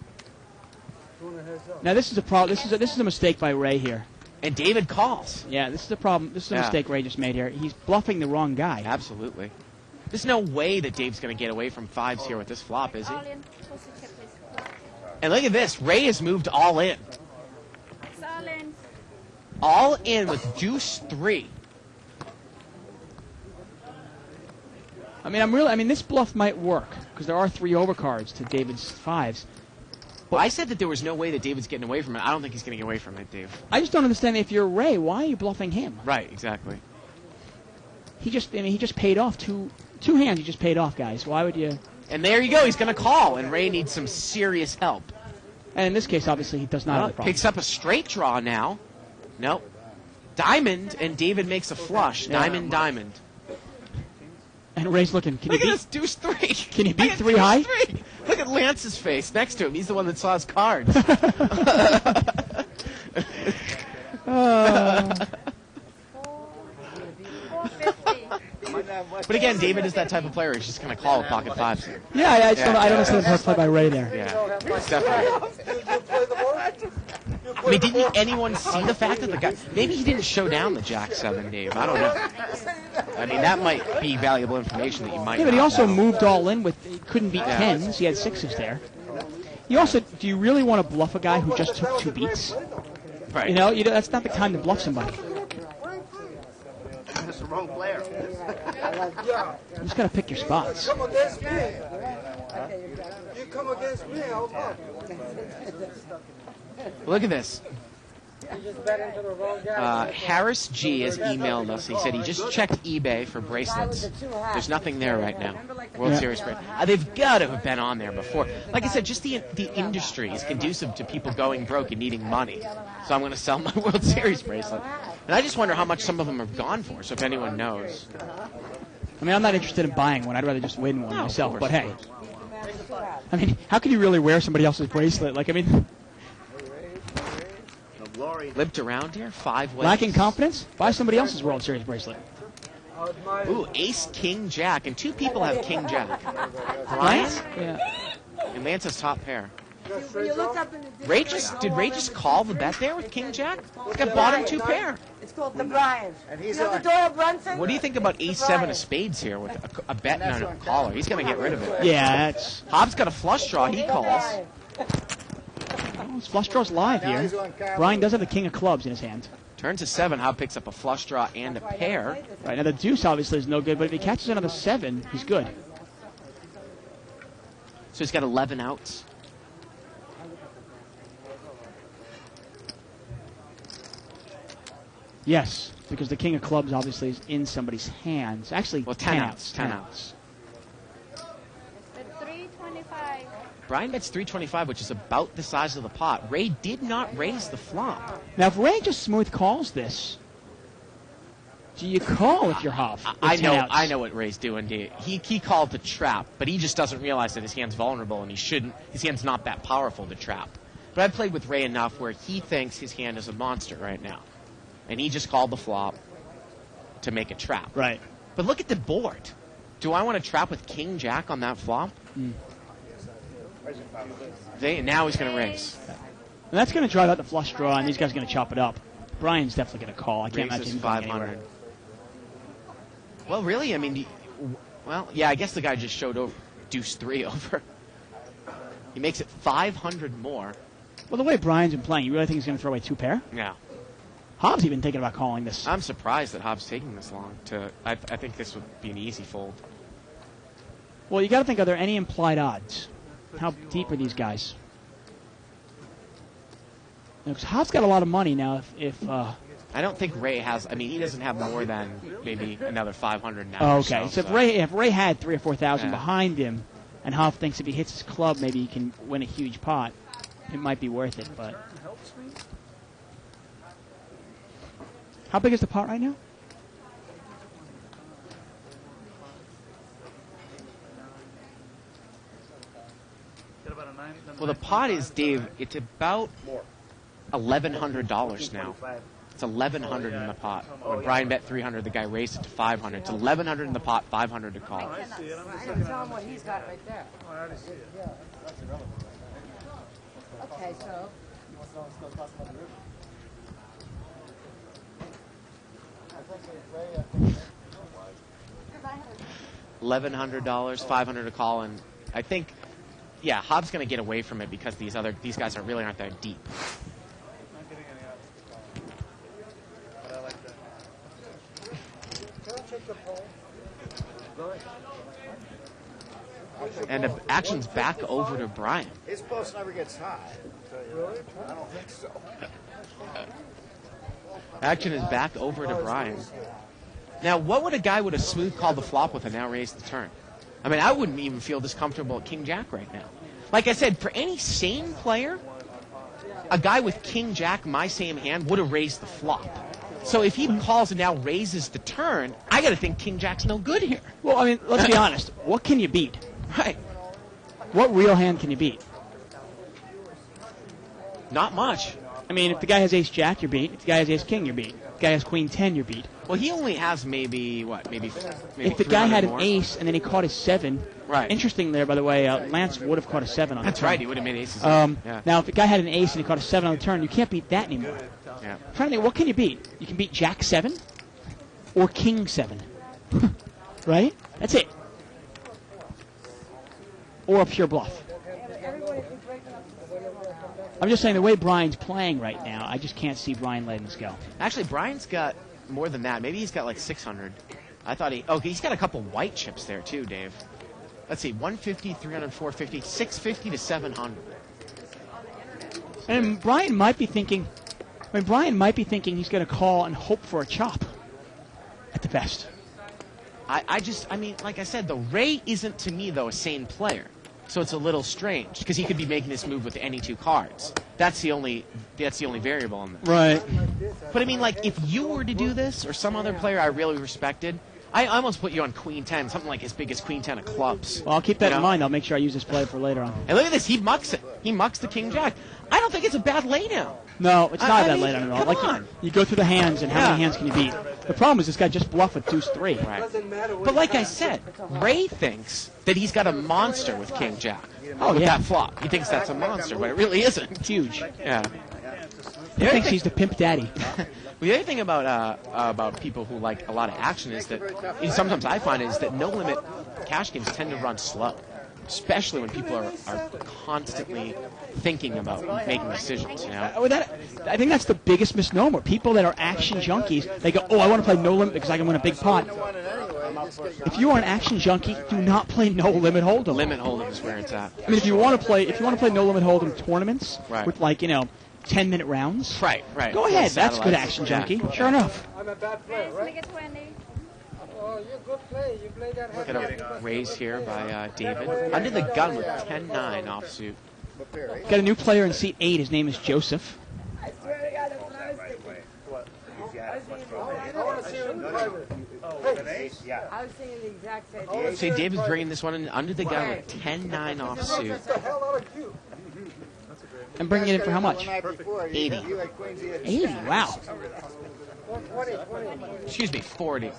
Now this is a problem. This is a mistake by Ray here. And David calls. Yeah, this is a problem. This is a Yeah. mistake Ray just made here. He's bluffing the wrong guy. Absolutely. There's no way that Dave's going to get away from 5s here with this flop, is he? All in. What's the check, please? And look at this. Ray has moved all in. It's all in. All in with deuce 3. I mean, this bluff might work because there are 3 overcards to David's 5s. Well, I said that there was no way that David's getting away from it. I don't think he's going to get away from it, Dave. I just don't understand. If you're Ray, why are you bluffing him? Right, exactly. He just paid off two hands. He just paid off, guys. Why would you? And there you go. He's going to call, and Ray needs some serious help. And in this case, obviously, he does not have a problem. Picks up a straight draw now. Nope. Diamond, and David makes a flush. Yeah. Diamond, diamond. And Ray's looking. Can Look you at beat? this deuce 3. Can you beat Look at 3 deuce high? 3. Look at Lance's face next to him. He's the one that saw his cards. But again, David is that type of player. He's just going to call with pocket fives. Yeah, I just don't understand the play by Ray there. Yeah, it's definitely. I mean, didn't anyone see the fact that the guy? Maybe he didn't show down the Jack 7, Dave. I don't know. I mean, that might be valuable information that you might. Yeah, but he not also know. moved all in with. He couldn't beat tens. He had sixes there. You also, do you really want to bluff a guy who just took 2 beats? Right. You know, that's not the time to bluff somebody. That's the wrong player. You just got to pick your spots. Come against me. You come against me, I'll come. Look at this. You just bet into the wrong guy. Harris G has emailed us. He said he just checked eBay for bracelets. There's nothing there right now. World Series bracelet. They've got to have been on there before. Like I said, just the industry is conducive to people going broke and needing money. So I'm going to sell my World Series bracelet. And I just wonder how much some of them have gone for, so if anyone knows. I mean, I'm not interested in buying one. I'd rather just win one No, of myself. course, But of hey, course. I mean, how can you really wear somebody else's bracelet? Like, I mean, No glory. Limped around here, 5 ways. lacking confidence? Buy somebody else's World Series bracelet. Ooh, Ace, King, Jack. And 2 people have King, Jack. Brian Yeah. and Lance's top pair. When you look up in the Did Ray just call the bet there with King Jack? This guy bought him 2 pair. It's called the Brian. And he's You know the on. Doyle Brunson? What do you think about Ace 7 of spades here with a bet and a caller? He's going to get rid of it. Yeah, that's. Hobbs got a flush draw. He calls. Oh, it's flush draws live Now he's here. on camera. Brian does have the king of clubs in his hand. Turn to 7. Hobb picks up a flush draw and a pair. Right, now the deuce obviously is no good, but if he catches another 7, he's good. So he's got 11 outs. Yes, because the king of clubs obviously is in somebody's hands. Actually, Well, 10 10 outs. outs. 10 outs. The 325. Brian bets 325, which is about the size of the pot. Ray did not raise the flop. Now, if Ray just smooth calls this, do you call with your half? with I 10 know. outs? I know what Ray's doing. He called the trap, but he just doesn't realize that his hand's vulnerable and he shouldn't. His hand's not that powerful to trap. But I've played with Ray enough where he thinks his hand is a monster right now, and he just called the flop to make a trap. Right. But look at the board. Do I want to trap with King Jack on that flop? Now he's going to raise. And that's going to drive out the flush draw, and these guys are going to chop it up. Brian's definitely going to call. I can't Raises imagine him going 500. anywhere. Well, really, I mean, I guess the guy just showed over deuce 3 over. He makes it 500 more. Well, the way Brian's been playing, you really think he's going to throw away 2 pair? Yeah. Hobbs even thinking about calling this. I'm surprised that Hobbs taking this long. I think this would be an easy fold. Well, you got to think, are there any implied odds? How deep are these guys? Because Hobbs got a lot of money now. If I don't think Ray has. I mean, he doesn't have more than maybe another 500 now. oh, or okay, so so. if Ray had 3,000 or 4,000 Yeah. behind him, and Hobbs thinks if he hits his club, maybe he can win a huge pot, it might be worth it. But how big is the pot right now? Well, the pot is, Dave. It's about $1,100 now. It's $1,100 in the pot. When Brian bet 300, the guy raised it to 500. It's $1,100 in the pot, 500 to call. I didn't tell him what he's got right there. Okay, so. $1,100, 500 to call, and I think, yeah, Hobbs going to get away from it because these guys really aren't that deep. And the action's back over to Brian. His post never gets high. Really? I don't think so. Action is back over to Brian. Now, what would a guy with a smooth call the flop with and now raise the turn? I mean, I wouldn't even feel this comfortable at King Jack right now. Like I said, for any sane player, a guy with king jack, my same hand, would have raised the flop. So if he calls and now raises the turn, I got to think king jack's no good here. Well, I mean, let's be honest. What can you beat? Right. What real hand can you beat? Not much. I mean, if the guy has ace jack, you're beat. If the guy has ace king, you're beat. If the guy has queen 10, you're beat. Well, he only has maybe If the guy had an more. ace and then he caught his 7, Right. Interesting there, by the way, Lance would have caught a 7 on the That's turn. right, he would have made aces. Yeah. Now, if the guy had an ace and he caught a 7 on the turn, you can't beat that anymore. Yeah. I'm trying to think, what can you beat? You can beat jack 7 or king 7. Right? That's it. Or a pure bluff. I'm just saying, the way Brian's playing right now, I just can't see Brian letting this go. Actually, Brian's got more than that. Maybe he's got like 600. I thought he's got a couple white chips there too, Dave. Let's see, 150, 300, 450, 650 to 700. And Brian might be thinking, he's going to call and hope for a chop at the best. I mean, like I said, the Ray isn't to me though a sane player, so it's a little strange because he could be making this move with any 2 cards. That's the only variable in this. Right. But I mean, like if you were to do this or some other player I really respected, I almost put you on queen 10, something like as big as queen 10 of clubs. Well, I'll keep that in mind. I'll make sure I use this play for later on. And look at this, he mucks it. He mucks the king jack. I don't think it's a bad laydown. No, it's not I that mean, late on at all. come Like on. you go through the hands, and how many hands can you beat? The problem is this guy just bluffed with deuce 3. Right. But like I said, Ray thinks that he's got a monster with king jack. Oh, with yeah. that flop. He thinks that's a monster, but it really isn't. It's huge. Yeah. He thinks he's the pimp daddy. The other thing about people who like a lot of action is that sometimes I find is that no limit cash games tend to run slow, especially when people are constantly thinking about making decisions. You know. I think that's the biggest misnomer. People that are action junkies, they go, "Oh, I want to play no limit because I can win a big pot." If you are an action junkie, do not play no limit hold'em. Limit hold'em is where it's at. I mean, if you want to play no limit hold'em tournaments Right. with 10-minute rounds, Right. go ahead. That's good Satellites. action Yeah. junkie. Sure enough. I'm a bad player, right? Make it 20. Oh, you're a good player. You play that Look at a raise here by David. Under the gun with 10-9 offsuit. Got a new player in seat 8. His name is Joseph. I swear to God, that's what I was thinking. I want to see you in private. I was thinking the exact same thing. See, David's bringing this one in under the gun with 10-9 offsuit. Get the hell out of you. And bringing it in for how much? 80. 80. Wow. 20. Excuse me, 40.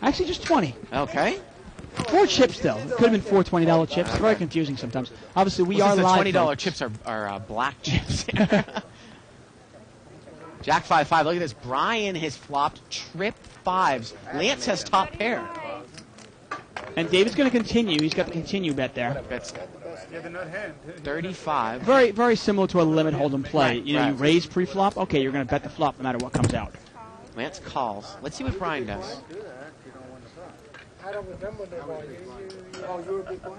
Actually, just 20. Okay. 4 chips, though. It could have been 4 $20 chips. It's very confusing sometimes. Obviously, we are the live. $20 folks. chips are black chips. Jack 5-5. Look at this. Brian has flopped trip 5s. Lance has top pair. And David's going to continue. He's got the continue bet there. That's 35. Very, very similar to a limit hold'em play. Right, You right. raise pre-flop. Okay, you're going to bet the flop no matter what comes out. Lance calls. Let's see what Brian does. I don't remember that one. Oh, you're a big one?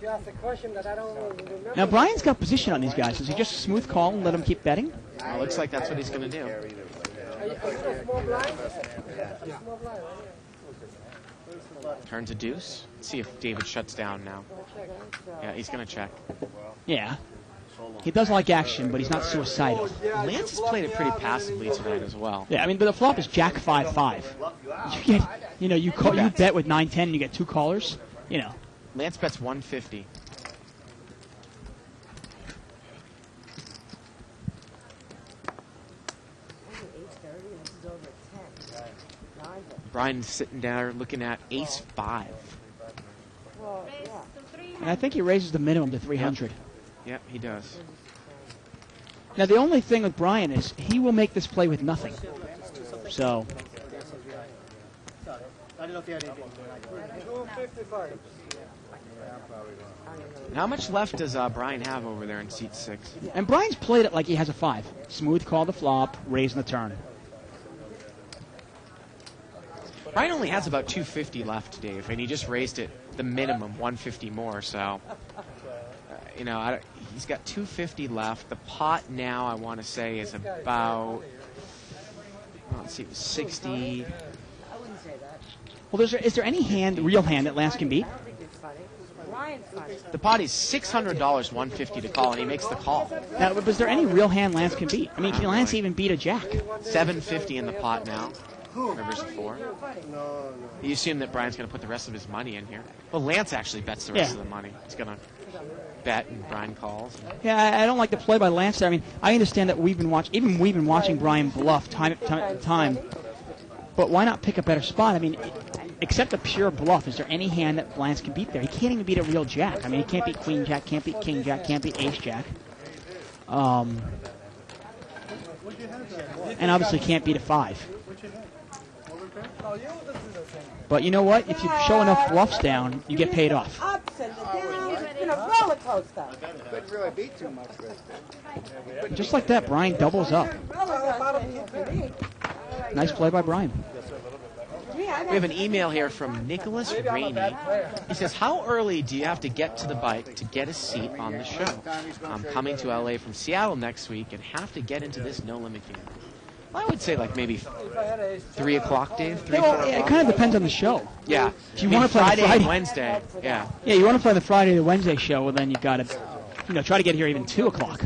You asked a question that I don't remember. Now, Brian's got position on these guys. Does he just smooth call and let them keep betting? Well, looks like that's what he's going to do. Are you a small blind? Yeah. Small blind, right? Turns a deuce. Let's see if David shuts down now. Yeah, he's going to check. Yeah. He does like action, but he's not suicidal. Lance has played it pretty passively tonight as well. Yeah, I mean, but the flop is Jack 5-5. You get, you bet with 9-10 and you get 2 callers. Lance bets 150. Brian's sitting there looking at ace 5. And I think he raises the minimum to 300. Yep, he does. Now, the only thing with Brian is he will make this play with nothing. So, 255. How much left does Brian have over there in seat 6? and Brian's played it like he has a 5. Smooth call the flop, raising the turn. Brian only has about 250 left, Dave, and he just raised it the minimum, 150 more. So, he's got 250 left. The pot now, I want to say, is about, let's see, it was 60. Well, is there any real hand that Lance can beat? Brian's funny. The pot is $600, $150 to call, and he makes the call. Now, was there any real hand Lance can beat? I mean, can Lance even beat a jack? $750 in the pot now. Rivers a 4. You assume that Brian's going to put the rest of his money in here. Well, Lance actually bets the rest of the money. He's going to bet, and Brian calls. Yeah, I don't like the play by Lance there. I mean, I understand that we've been watching Brian bluff time to time. But why not pick a better spot? I mean, except a pure bluff, is there any hand that Lance can beat there? He can't even beat a real jack. I mean, he can't beat queen jack, can't beat king jack, can't beat ace jack. And obviously can't beat a 5. But you know what? If you show enough bluffs down, you get paid off. Ups and the downs. It's been a roller coaster. Couldn't really beat too much, but Just like that, Brian doubles up. Roller coaster for me. Nice play by Brian. We have an email here from Nicholas Rainey. He says, how early do you have to get to the bike to get a seat on the show? I'm coming to LA from Seattle next week and have to get into this No Limit game. I would say like maybe 3 o'clock, Dave. 3, 4 o'clock. It kind of depends on the show. Yeah. If you want to play Friday and Wednesday. Yeah. Yeah, you want to play the Friday or the Wednesday show, well then you got to, try to get here even 2 o'clock.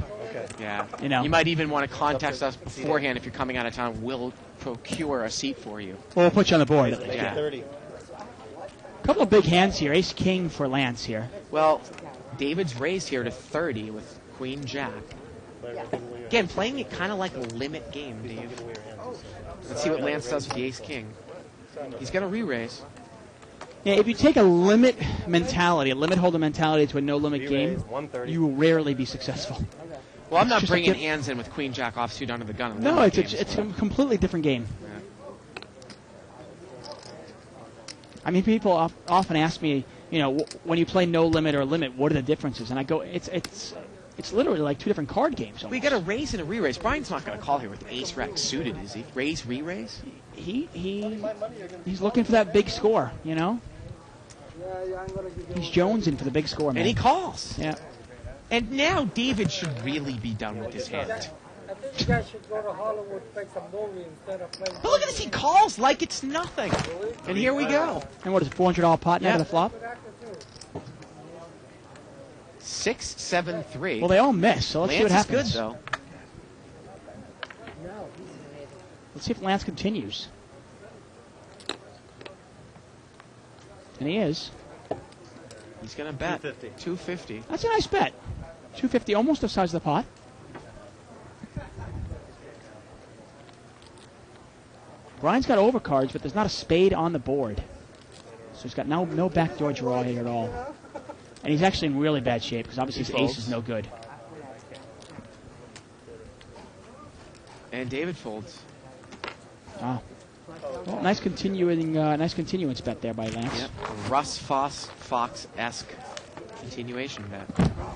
Yeah. You might even want to contact us beforehand if you're coming out of town. We'll procure a seat for you. Well, we'll put you on the board. Yeah. A couple of big hands here. Ace king for Lance here. Well, David's raised here to 30 with queen jack. Again, playing it kind of like a limit game, Dave. Let's see what Lance does with the ace king. He's going to re-raise. Yeah, if you take a limit mentality, a limit holder mentality to a no limit game, you will rarely be successful. Well, I'm not bringing hands in with queen jack offsuit under the gun. No, it's a completely different game. Yeah. I mean, people often ask me, when you play no limit or limit, what are the differences? And I go, it's literally like 2 different card games. Almost. We got a raise and a re-raise. Brian's not going to call here with ace rack suited, is he? Raise, re-raise? He's looking for that big score, He's jonesing for the big score, man. And he calls. Yeah. And now David should really be done with his hand. I think you guys should go to Hollywood and make some movie instead of playing. But look at this, he calls like it's nothing. And here we go. And what is it, $400 pot now to the flop? 6, 7, 3. Well, they all miss, so let's see what happens. Lance is good, though. Let's see if Lance continues. And he is. He's going to bet. 250. That's a nice bet. 250, almost the size of the pot. Brian's got overcards, but there's not a spade on the board. So he's got no backdoor draw here at all. And he's actually in really bad shape, because obviously his ace is no good. And David folds. Wow. Well, nice continuance bet there by Lance. Yep. Russ Fox-esque continuation bet.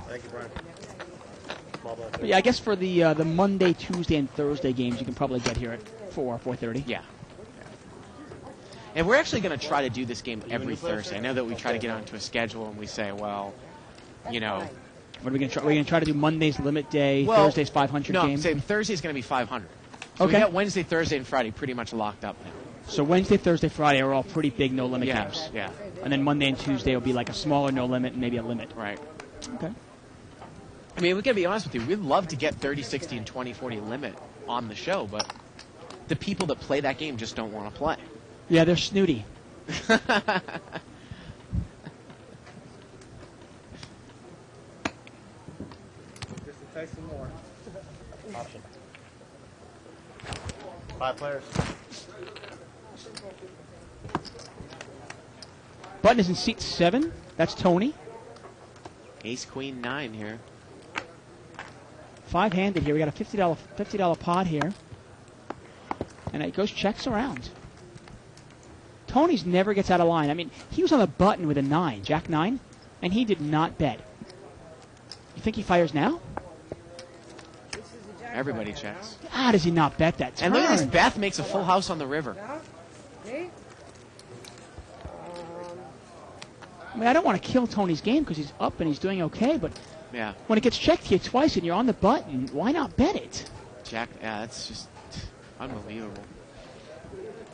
Thank you, Brian. But yeah, I guess for the Monday, Tuesday, and Thursday games, you can probably get here at 4:30. Yeah. And we're actually going to try to do this game every Thursday. I know that we try to get onto a schedule and we say, well, What are we going to try? We're going to try to do Monday's limit day, Thursday's 500 game. No, Thursday's going to be 500. So we got Wednesday, Thursday, and Friday pretty much locked up now. So Wednesday, Thursday, Friday are all pretty big no limit games. Yeah. And then Monday and Tuesday will be like a smaller no limit and maybe a limit. Right. Okay. I mean, we got to be honest with you. We'd love to get 30, 60, and 20, 40 limit on the show, but the people that play that game just don't want to play. Yeah, they're snooty. Just entice some more. Option. 5 players. Button is in seat 7. That's Tony. Ace, Queen, 9 here. 5-handed here. We got a $50 pot here. And it goes checks around. Tony's never gets out of line. I mean, he was on the button with a 9, Jack 9, and he did not bet. You think he fires now? Everybody checks. How does he not bet that turn? And look at this, Beth makes a full house on the river. I mean, I don't want to kill Tony's game because he's up and he's doing okay, but Yeah. when it gets checked here twice and you're on the button, why not bet it? Jack, that's just unbelievable.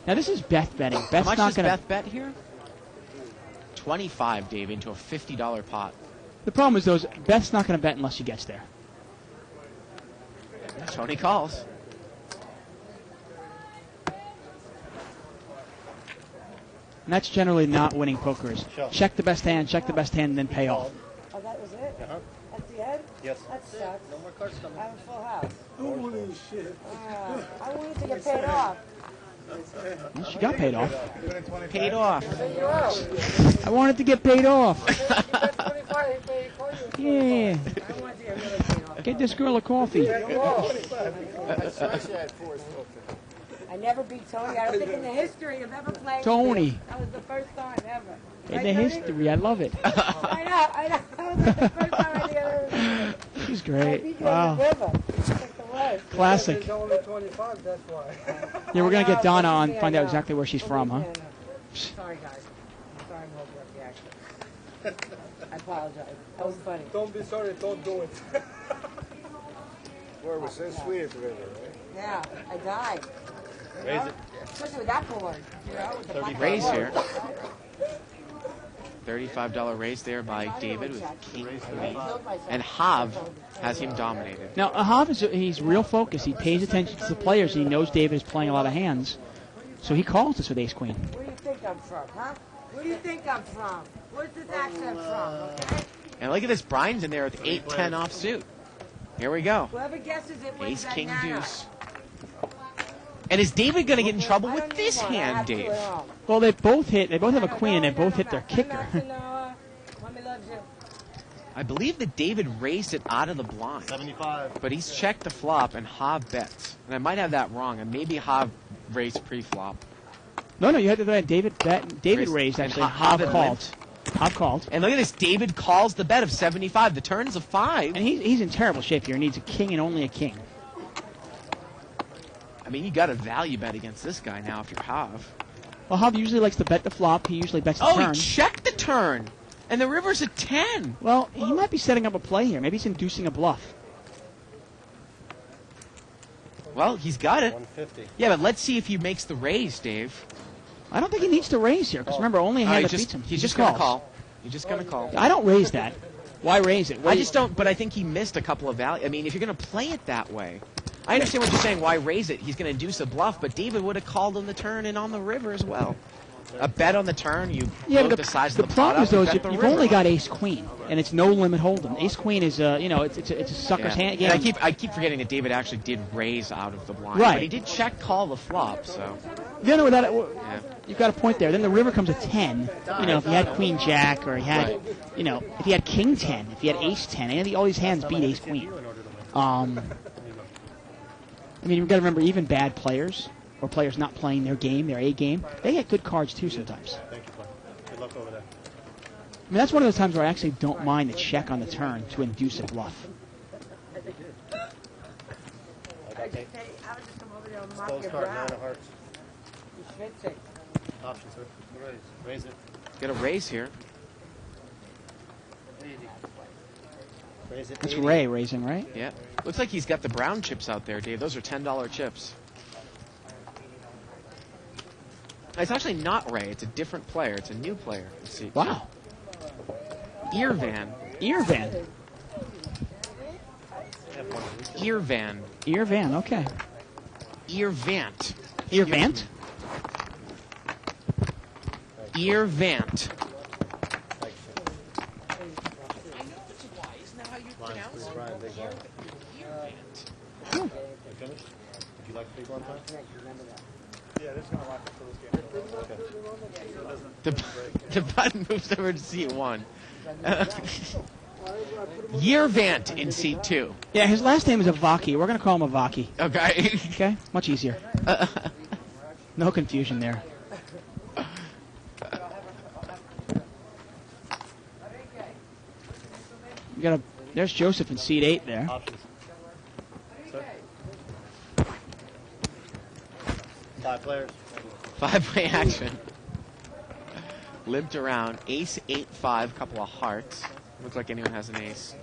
Now, this is Beth betting. How Beth's much not does going to Beth bet here? 25, Dave, into a $50 pot. The problem is, though, is Beth's not going to bet unless she gets there. Tony calls. And that's generally not winning poker's. Sure. Check the best hand, and then pay off. Oh, that was it? Uh-huh. That's the end? Yes. That sucks. No more cards coming. I have a full house. Holy shit. I wanted to get paid off. Well, she got paid off. Paid off. So you're out. I wanted to get paid off. Yeah. I wanted to get really paid off. Get this girl a coffee. I never beat Tony. I don't think in the history of ever playing. Tony. That was the first time ever. In Right, the Tony? history, I love it. I know. That was like the first time I think I ever beat you. She's I great. beat you Wow. on the river. It's like the worst. Classic. There's only 25, that's why. Yeah, we're going to get Donna on, Believe me, find I out know. exactly where she's from, huh? Believe me, I know. Sorry, guys. Sorry, I'm over the action. I apologize. That was funny. Don't be sorry, don't do it. Boy, it was so sweet at the river, right? Yeah, I died. Raise it. Especially with that board. You know, with the fucking Raise board. here. $35 raise there by David with King Queen. And Hav has him dominated. Now, Ahav, he's real focused. He pays attention to the players. He knows David is playing a lot of hands. So he calls us with ace-queen. Where do you think I'm from, huh? Where do you think I'm from? Where's this accent from, okay? And look at this. Brian's in there with 8-10 offsuit. Here we go. Whoever guesses it wins Ace, that king, nano. deuce. And is David going to get in trouble I with don't this need one. I hand, have two Dave? at home. Well, they both have a queen, and they both hit their I'm kicker. not to know. Mommy loves you. I believe that David raised it out of the blind. 75. But he's checked the flop, and Hav bets. And I might have that wrong, and maybe Hav raised pre-flop. No, you had to bet. David raised, and actually. Hav Hav called. Hav called. And look at this. David calls the bet of 75. The turn's a 5. And he's in terrible shape here. He needs a king and only a king. I mean, you got a value bet against this guy now if you're Hav. Well, Hav usually likes to bet the flop. He usually bets the Oh, turn. he checked the turn. And the river's a 10. Well, he might be setting up a play here. Maybe he's inducing a bluff. Well, he's got it. 150. Yeah, but let's see if he makes the raise, Dave. I don't think he needs to raise here, because remember, only a hand that beats him. He's He just going to calls. call. He's just going to call. I don't raise that. Why raise it? I just don't, but I think he missed a couple of value. I mean, if you're going to play it that way, I understand what you're saying. Why raise it? He's going to induce a bluff, but David would have called on the turn and on the river as well. A bet on the turn, you Yeah, load but the size the of the pot problem up, is, though, you is bet the you've river. only got ace-queen, and it's no limit hold'em. Ace-queen is, it's a sucker's hand. And Yeah. I keep forgetting that David actually did raise out of the blind. Right. But he did check call the flop, so. Yeah, no, that, Yeah. you've got a point there. Then the river comes a 10. If he had queen jack, or he had, Right. if he had king 10, if he had ace 10, all these hands beat ace queen. I mean, you've got to remember, even bad players, or players not playing their game, their A game, they get good cards too sometimes. Thank you, Glenn. Good luck over there. I mean, that's one of those times where I actually don't mind the check on the turn to induce a bluff. I would just come over there and mop Close your card, brow. 9 of hearts. You're schwitzing. Option, sir. Raise it. Get a raise here. Raise it. That's 80. Ray raising, right? Yeah. Looks like he's got the brown chips out there, Dave. Those are $10 chips. It's actually not Ray. It's a different player. It's a new player. Let's see. Wow. Earvan. Earvan. Earvan. Earvan, okay. Earvant. Earvant? Earvant. Lines, please, Brian, big blind. You finished? Would you like the big blind time? Yeah, this is going to lock up for this game. The button moves over to seat 1. Yearvant in seat 2. Yeah, his last name is Avaki. We're going to call him Avaki. Okay. Okay? Much easier. No confusion there. There's Joseph in seat 8 there. Options. Sir? 5 players. 5-play action. Limped around. Ace, 8-5, couple of hearts. Looks like anyone has an ace.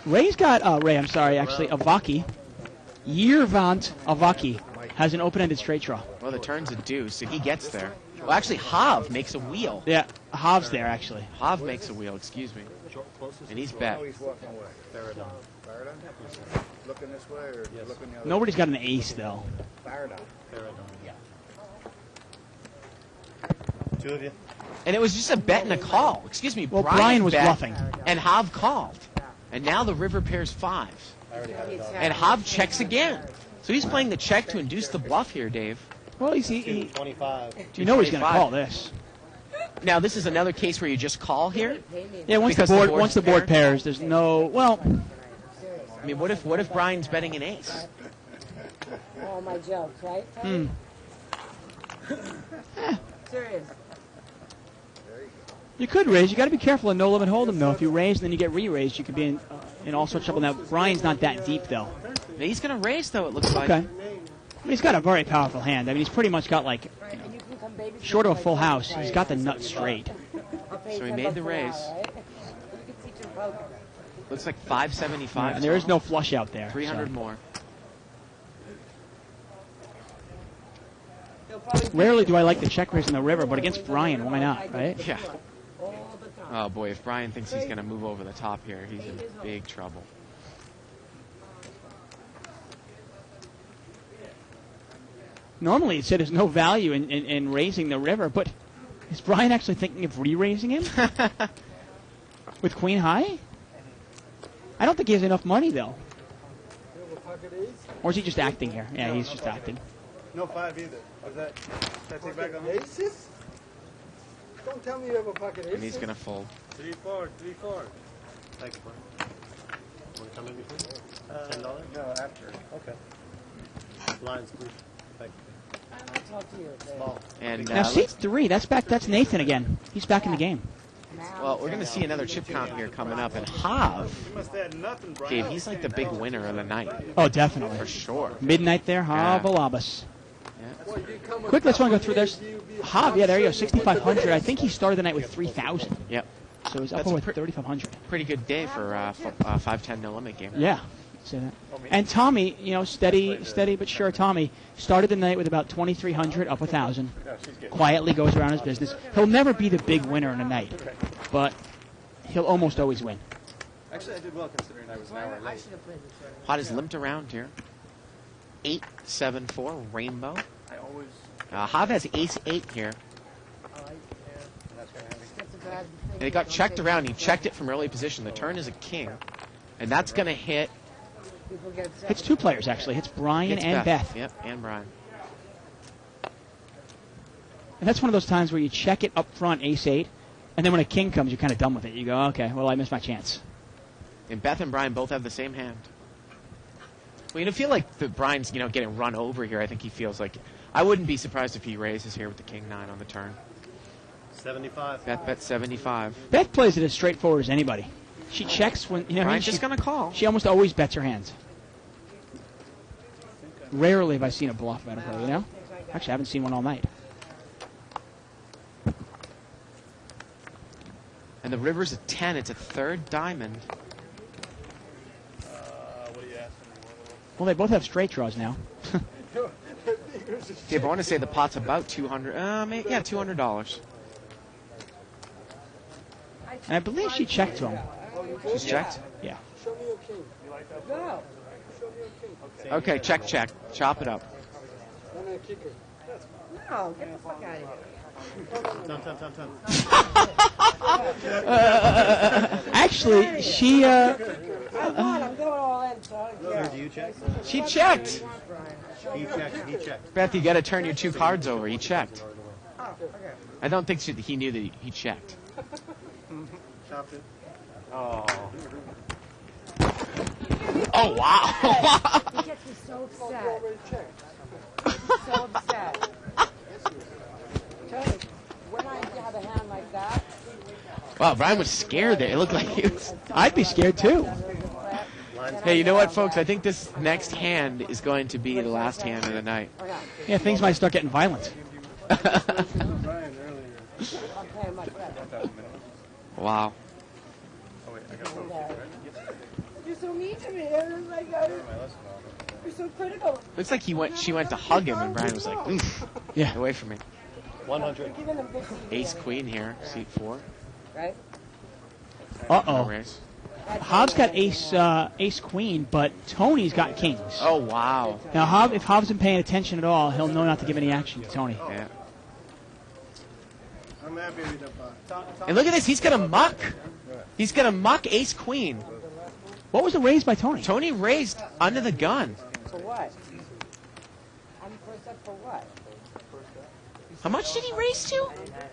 Ray, actually, Avaki. Yearvant Avaki has an open-ended straight draw. Well, the turn's a deuce, and he gets there. Well, actually, Hav makes a wheel. Yeah, Hav's there, actually. Hav makes a wheel, excuse me. And he's bet. Oh, he's walking away. Faradon. Faradon? Looking this way or looking the other way? Nobody's got an ace, though. Faradon. Yeah. Two of you. And it was just a bet and a call. Excuse me, Well, Brian was bet, bluffing. And Hav called. And now the river pairs 5. I already had it on. And Hav checks again. So he's playing the check to induce the bluff here, Dave. Well, he 25. you know he's going to 25. call this. Now, this is another case where you just call here. Yeah, once the Because the board board's once the board paired? pairs, there's no. Well, I mean, what if Brian's betting an ace? All my jokes, right? Serious. you could raise. You got to be careful and no limit hold'em though. If you raise and then you get re-raised, you could be in all sorts of trouble. Now Brian's not that deep though. He's going to raise, though, it looks like. Okay. I mean, he's got a very powerful hand. I mean, he's pretty much got like short of a full house. He's got the nut straight. So he made the raise. Looks like 575. And there is no flush out there. 300 so. more. Rarely do I like the check raise in the river, but against Brian, why not, right? Yeah. Oh, boy, if Brian thinks he's going to move over the top here, he's in big trouble. Normally, it said there's no value in raising the river, but is Brian actually thinking of re-raising him? With Queen High? I don't think he has enough money, though. Or is he just acting here? Yeah, he's just acting. No 5 either. Was that take back on Aces? Don't tell me you have a pocket ace. And he's going to fold. 3-4. Thank you, Brian. Want to come in between? $10? No, after. Okay. Lines, please. Thank you. I'll talk to you. Small. And Now, seat 3, that's Nathan again. He's back in the game. well, we're going to see another chip count here coming up. And Hav, You must have had nothing, Brian. Dave, he's like the big winner of the night. Oh, definitely. For sure. Midnight there, Hav Alabas. Yeah. Quick, let's want to go through this. Hav, yeah, there you go, 6,500. I think he started the night with 3,000. Yep. So he's up That's a over pre- 3,500. Pretty good day for 5-10 no limit game. Yeah. Say that. And Tommy, steady but sure. Tommy started the night with about 2,300, up 1,000. Quietly goes around his business. He'll never be the big winner in a night, but he'll almost always win. Actually, I did well considering I was an hour late. Pot is limped around here. 8-7-4 rainbow. I always. Hav has ace-8 here. And it got checked around. He checked it from early position. The turn is a king, and that's going to hit. Hits 2 players actually. Hits Brian hits and Beth. Yep, and Brian. And that's one of those times where you check it up front, ace-8, and then when a king comes, you're kind of done with it. You go, okay, well, I missed my chance. And Beth and Brian both have the same hand. Well, feel like the Brian's, getting run over here. I think he feels like. I wouldn't be surprised if he raises here with the king 9 on the turn. 75. Beth bet 75. Beth plays it as straightforward as anybody. She checks when Brian's just going to call. She almost always bets her hands. Rarely have I seen a bluff out of her. Actually, I haven't seen one all night. And the river's a 10. It's a third diamond. What are you asking? Well, they both have straight draws now. Dave, I want to say the pot's about $200. $200. And I believe she checked to him. She's checked? Yeah. Show me your king. Go. Show me your king. Okay, check. Chop it up. Then I kick her. No, get the fuck out of here. Time. Actually, she I'm going all in, so I don't care. Do you check? She checked. He checked. Beth, you got to turn your 2 cards over. He checked. Oh, okay. I don't think he knew that he checked. Chopped it. Oh. Oh, wow. He gets me so upset. So upset. Tony, when I have a hand like that, Wow, Brian was scared there. It looked like he was. I'd be scared too. Hey, you know what, folks? I think this next hand is going to be the last hand of the night. Yeah, things might start getting violent. Wow. you're so mean to me. You're so critical. Looks like she went to hug him, and Brian was like, "Oof, Yeah. away from me." 100. Ace queen here, seat 4. Right? Uh-oh. Raise. Hov's got ace queen, but Tony's got kings. Oh, wow. Now, if Hov's been paying attention at all, he'll know not to give any action to Tony. Yeah. I'm happy with the pot. And look at this. He's going to muck. He's going to muck ace queen. What was the raise by Tony? Tony raised under the gun. For what? I'm first up for what? How much did he raise to?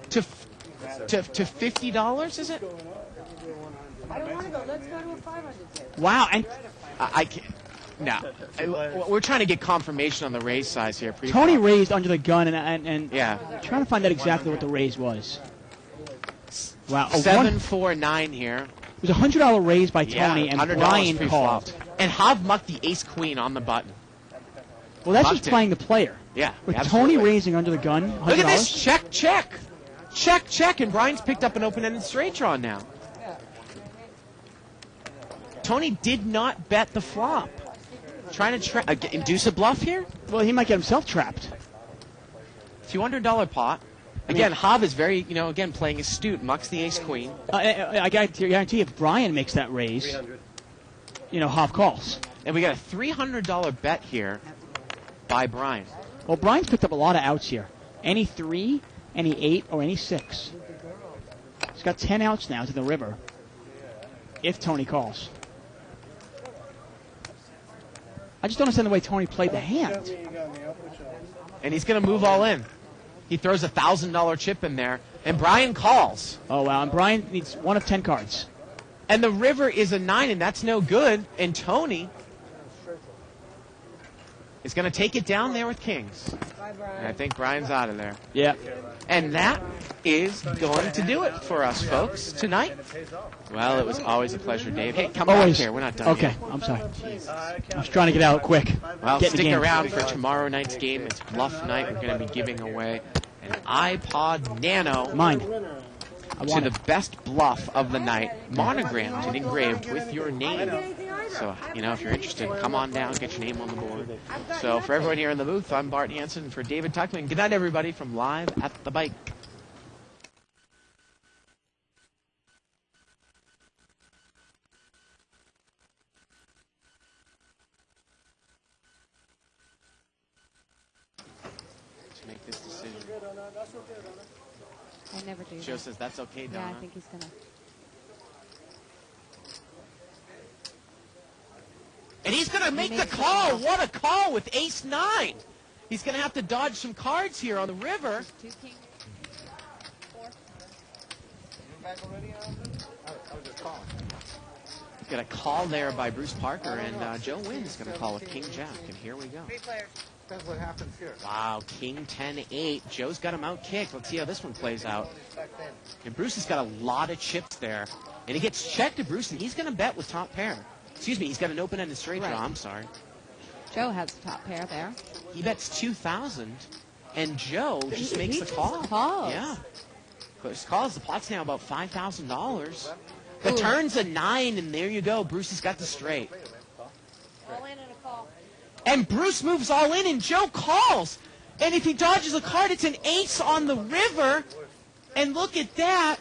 To $50, is it? I don't want to go. Let's go to a 500 tip. Wow, and I can't. No. We're trying to get confirmation on the raise size here. Tony raised under the gun, and yeah. Trying to find out exactly what the raise was. Wow, 749 here. It was a $100 raise by Tony, and Brian called. And Hov mucked the ace queen on the button. Well, that's Mucked just playing the player. Yeah, With absolutely. Tony raising under the gun, $100. Look at this. Check, check. Check, check. And Brian's picked up an open-ended straight draw now. Tony did not bet the flop. Trying to induce a bluff here? Well, he might get himself trapped. $200 pot. Again, Hov is very, again, playing astute. Mucks the ace queen. I guarantee if Brian makes that raise, Hov calls. And we got a $300 bet here by Brian. Well, Brian's picked up a lot of outs here. Any 3, any 8, or any 6. He's got 10 outs now to the river if Tony calls. I just don't understand the way Tony played the hand. And he's going to move all in. He throws a $1,000 chip in there, and Brian calls. Oh, wow. And Brian needs 1 of 10 cards. And the river is a 9, and that's no good. And Tony is going to take it down there with kings. Bye, Brian. And I think Brian's out of there. Yeah. And that is going to do it for us, folks, tonight. Well, it was always a pleasure, Dave. Hey, come back here. We're not done Okay, yet. I'm sorry. I was trying to get out quick. Well, Get in the stick game. around for tomorrow night's game. It's Bluff Night. We're going to be giving away an iPod Nano. Mine. To the best bluff of the night, monogrammed and engraved with your name. So, if you're interested, come on down, get your name on the board. So, for everyone here in the booth, I'm Bart Hansen for David Tuckman. Good night, everybody, from Live at the Bike. To make this decision. I never do. Joe says that's okay, Donna. Yeah, I think he's gonna. And he's going to make the call. What a call with ace-9. He's going to have to dodge some cards here on the river. 2 king. 4. Got a call there by Bruce Parker, and Joe Wynn's going to call a king-jack, and here we go. That's what happens here. Wow, king 10-8. Joe's got him out-kicked. Let's see how this one plays out. And Bruce has got a lot of chips there, and he gets checked to Bruce, and he's going to bet with top pair. Excuse me, he's got an open-ended straight draw. I'm sorry. Joe has the top pair there. He bets 2,000, and Joe just makes he the just call. calls. Yeah. Just calls. The pot's now about $5,000. The turn's a 9, and there you go. Bruce has got the straight. All in and a call. And Bruce moves all in, and Joe calls. And if he dodges a card, it's an ace on the river. And look at that.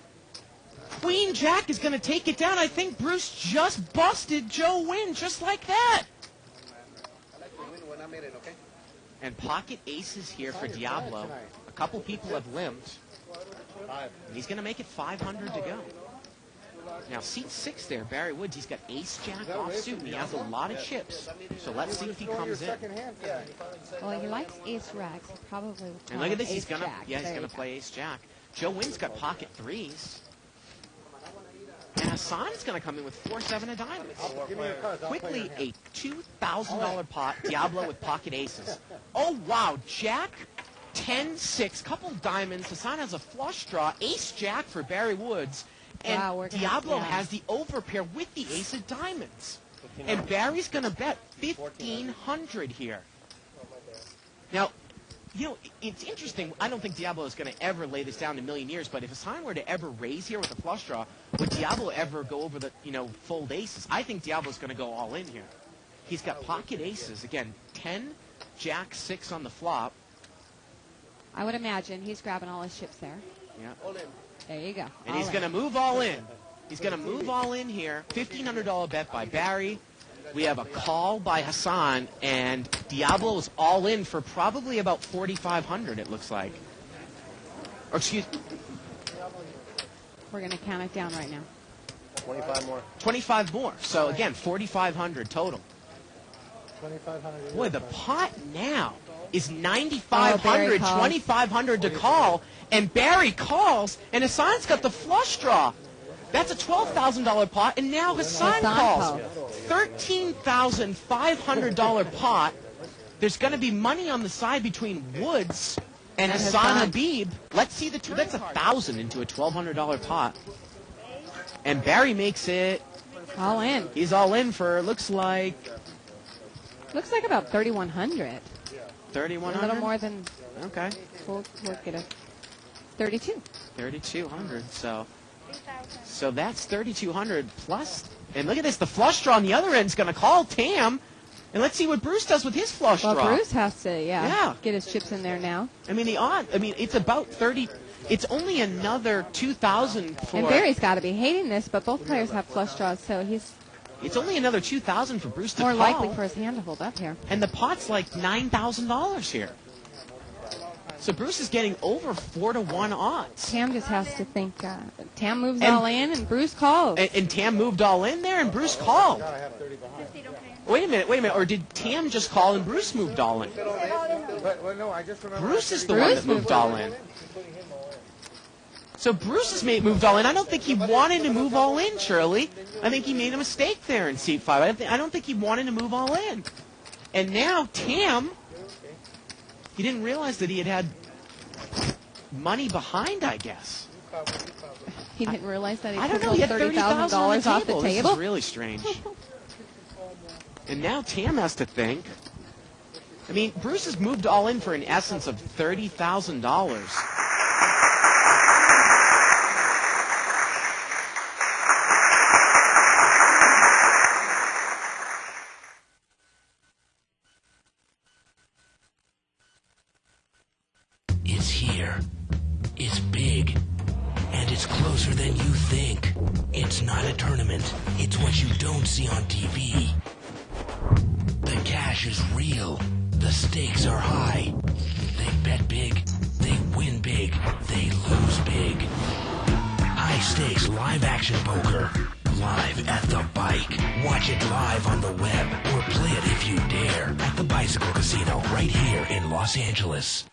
Queen Jack is going to take it down. I think Bruce just busted Joe Wynn just like that. And pocket aces here for Diablo. A couple people have limped. And he's going to make it 500 to go. Now, seat 6 there, Barry Woods, he's got ace-jack offsuit, and he has a lot of chips. So let's see if he comes in. Well, he likes ace racks. He probably will And look at this, he's ace going to jack. play ace-jack. Joe Wynn's got pocket 3s. And Hassan's going to come in with 4-7 of diamonds. Quickly, a $2,000 pot, Diablo with pocket aces. Oh, wow, Jack, 10-6, couple diamonds. Hassan has a flush draw, ace-jack for Barry Woods. And Wow, Diablo has the overpair with the ace of diamonds. And Barry's going to bet 1,500 here. Now, it's interesting. I don't think Diablo is going to ever lay this down in a million years, but if Hassan were to ever raise here with a flush draw, would Diablo ever go over the, fold aces? I think Diablo's going to go all in here. He's got pocket aces. Again, 10, Jack, 6 on the flop. I would imagine he's grabbing all his chips there. Yeah. There you go. And he's going to move all in. He's going to move all in here. $1,500 bet by Barry. We have a call by Hassan, and Diablo is all in for probably about $4,500, it looks like. Or excuse me. We're going to count it down right now. 25 more. 25 more. So, again, $4,500 total. 2,500. Boy, the pot now is Barry $9,500, calls. $2,500 to call, and Barry calls, and Hassan's got the flush draw. That's a $12,000 pot, and now Hassan calls. $13,500 pot. There's going to be money on the side between Woods and Hassan Habib. Let's see the two. That's $1,000 into a $1,200 pot. And Barry makes it all in. He's all in for, looks like about 3,100. 3,100? A little more than. Okay. We'll get a 32. 3,200. So that's 3,200 plus. And look at this. The flush draw on the other end is going to call Tam. And let's see what Bruce does with his flush draw. Well, Bruce has to, get his chips in there now. I mean, it's about 30. It's only another 2,000 for. And Barry's got to be hating this, but both players have flush draws, so he's. It's only another 2,000 for Bruce to more call. likely for his hand to hold up here. And the pot's like $9,000 here. So Bruce is getting over 4-to-1 odds. Tam just has to think. Tam moves all in, and Bruce calls. And Tam moved all in there, and Bruce called. Wait a minute. Or did Tam just call and Bruce moved all in? No, I just remember. Bruce is the one that moved all in. So Bruce has moved all in. I don't think he wanted to move all in, Shirley. I think he made a mistake there in seat 5. I don't think he wanted to move all in. And now Tam, he didn't realize that he had money behind, I guess. He didn't realize that he I don't took know. He had $30,000 off the table. This is really strange. And now Tam has to think. I mean, Bruce has moved all in for an essence of $30,000. It's here. It's big. And it's closer than you think. It's not a tournament. It's what you don't see on TV. The cash is real. The stakes are high. They bet big. They win big. They lose big. High stakes live action poker. Live at the bike. Watch it live on the web or play it if you dare at the Bicycle Casino right here in Los Angeles.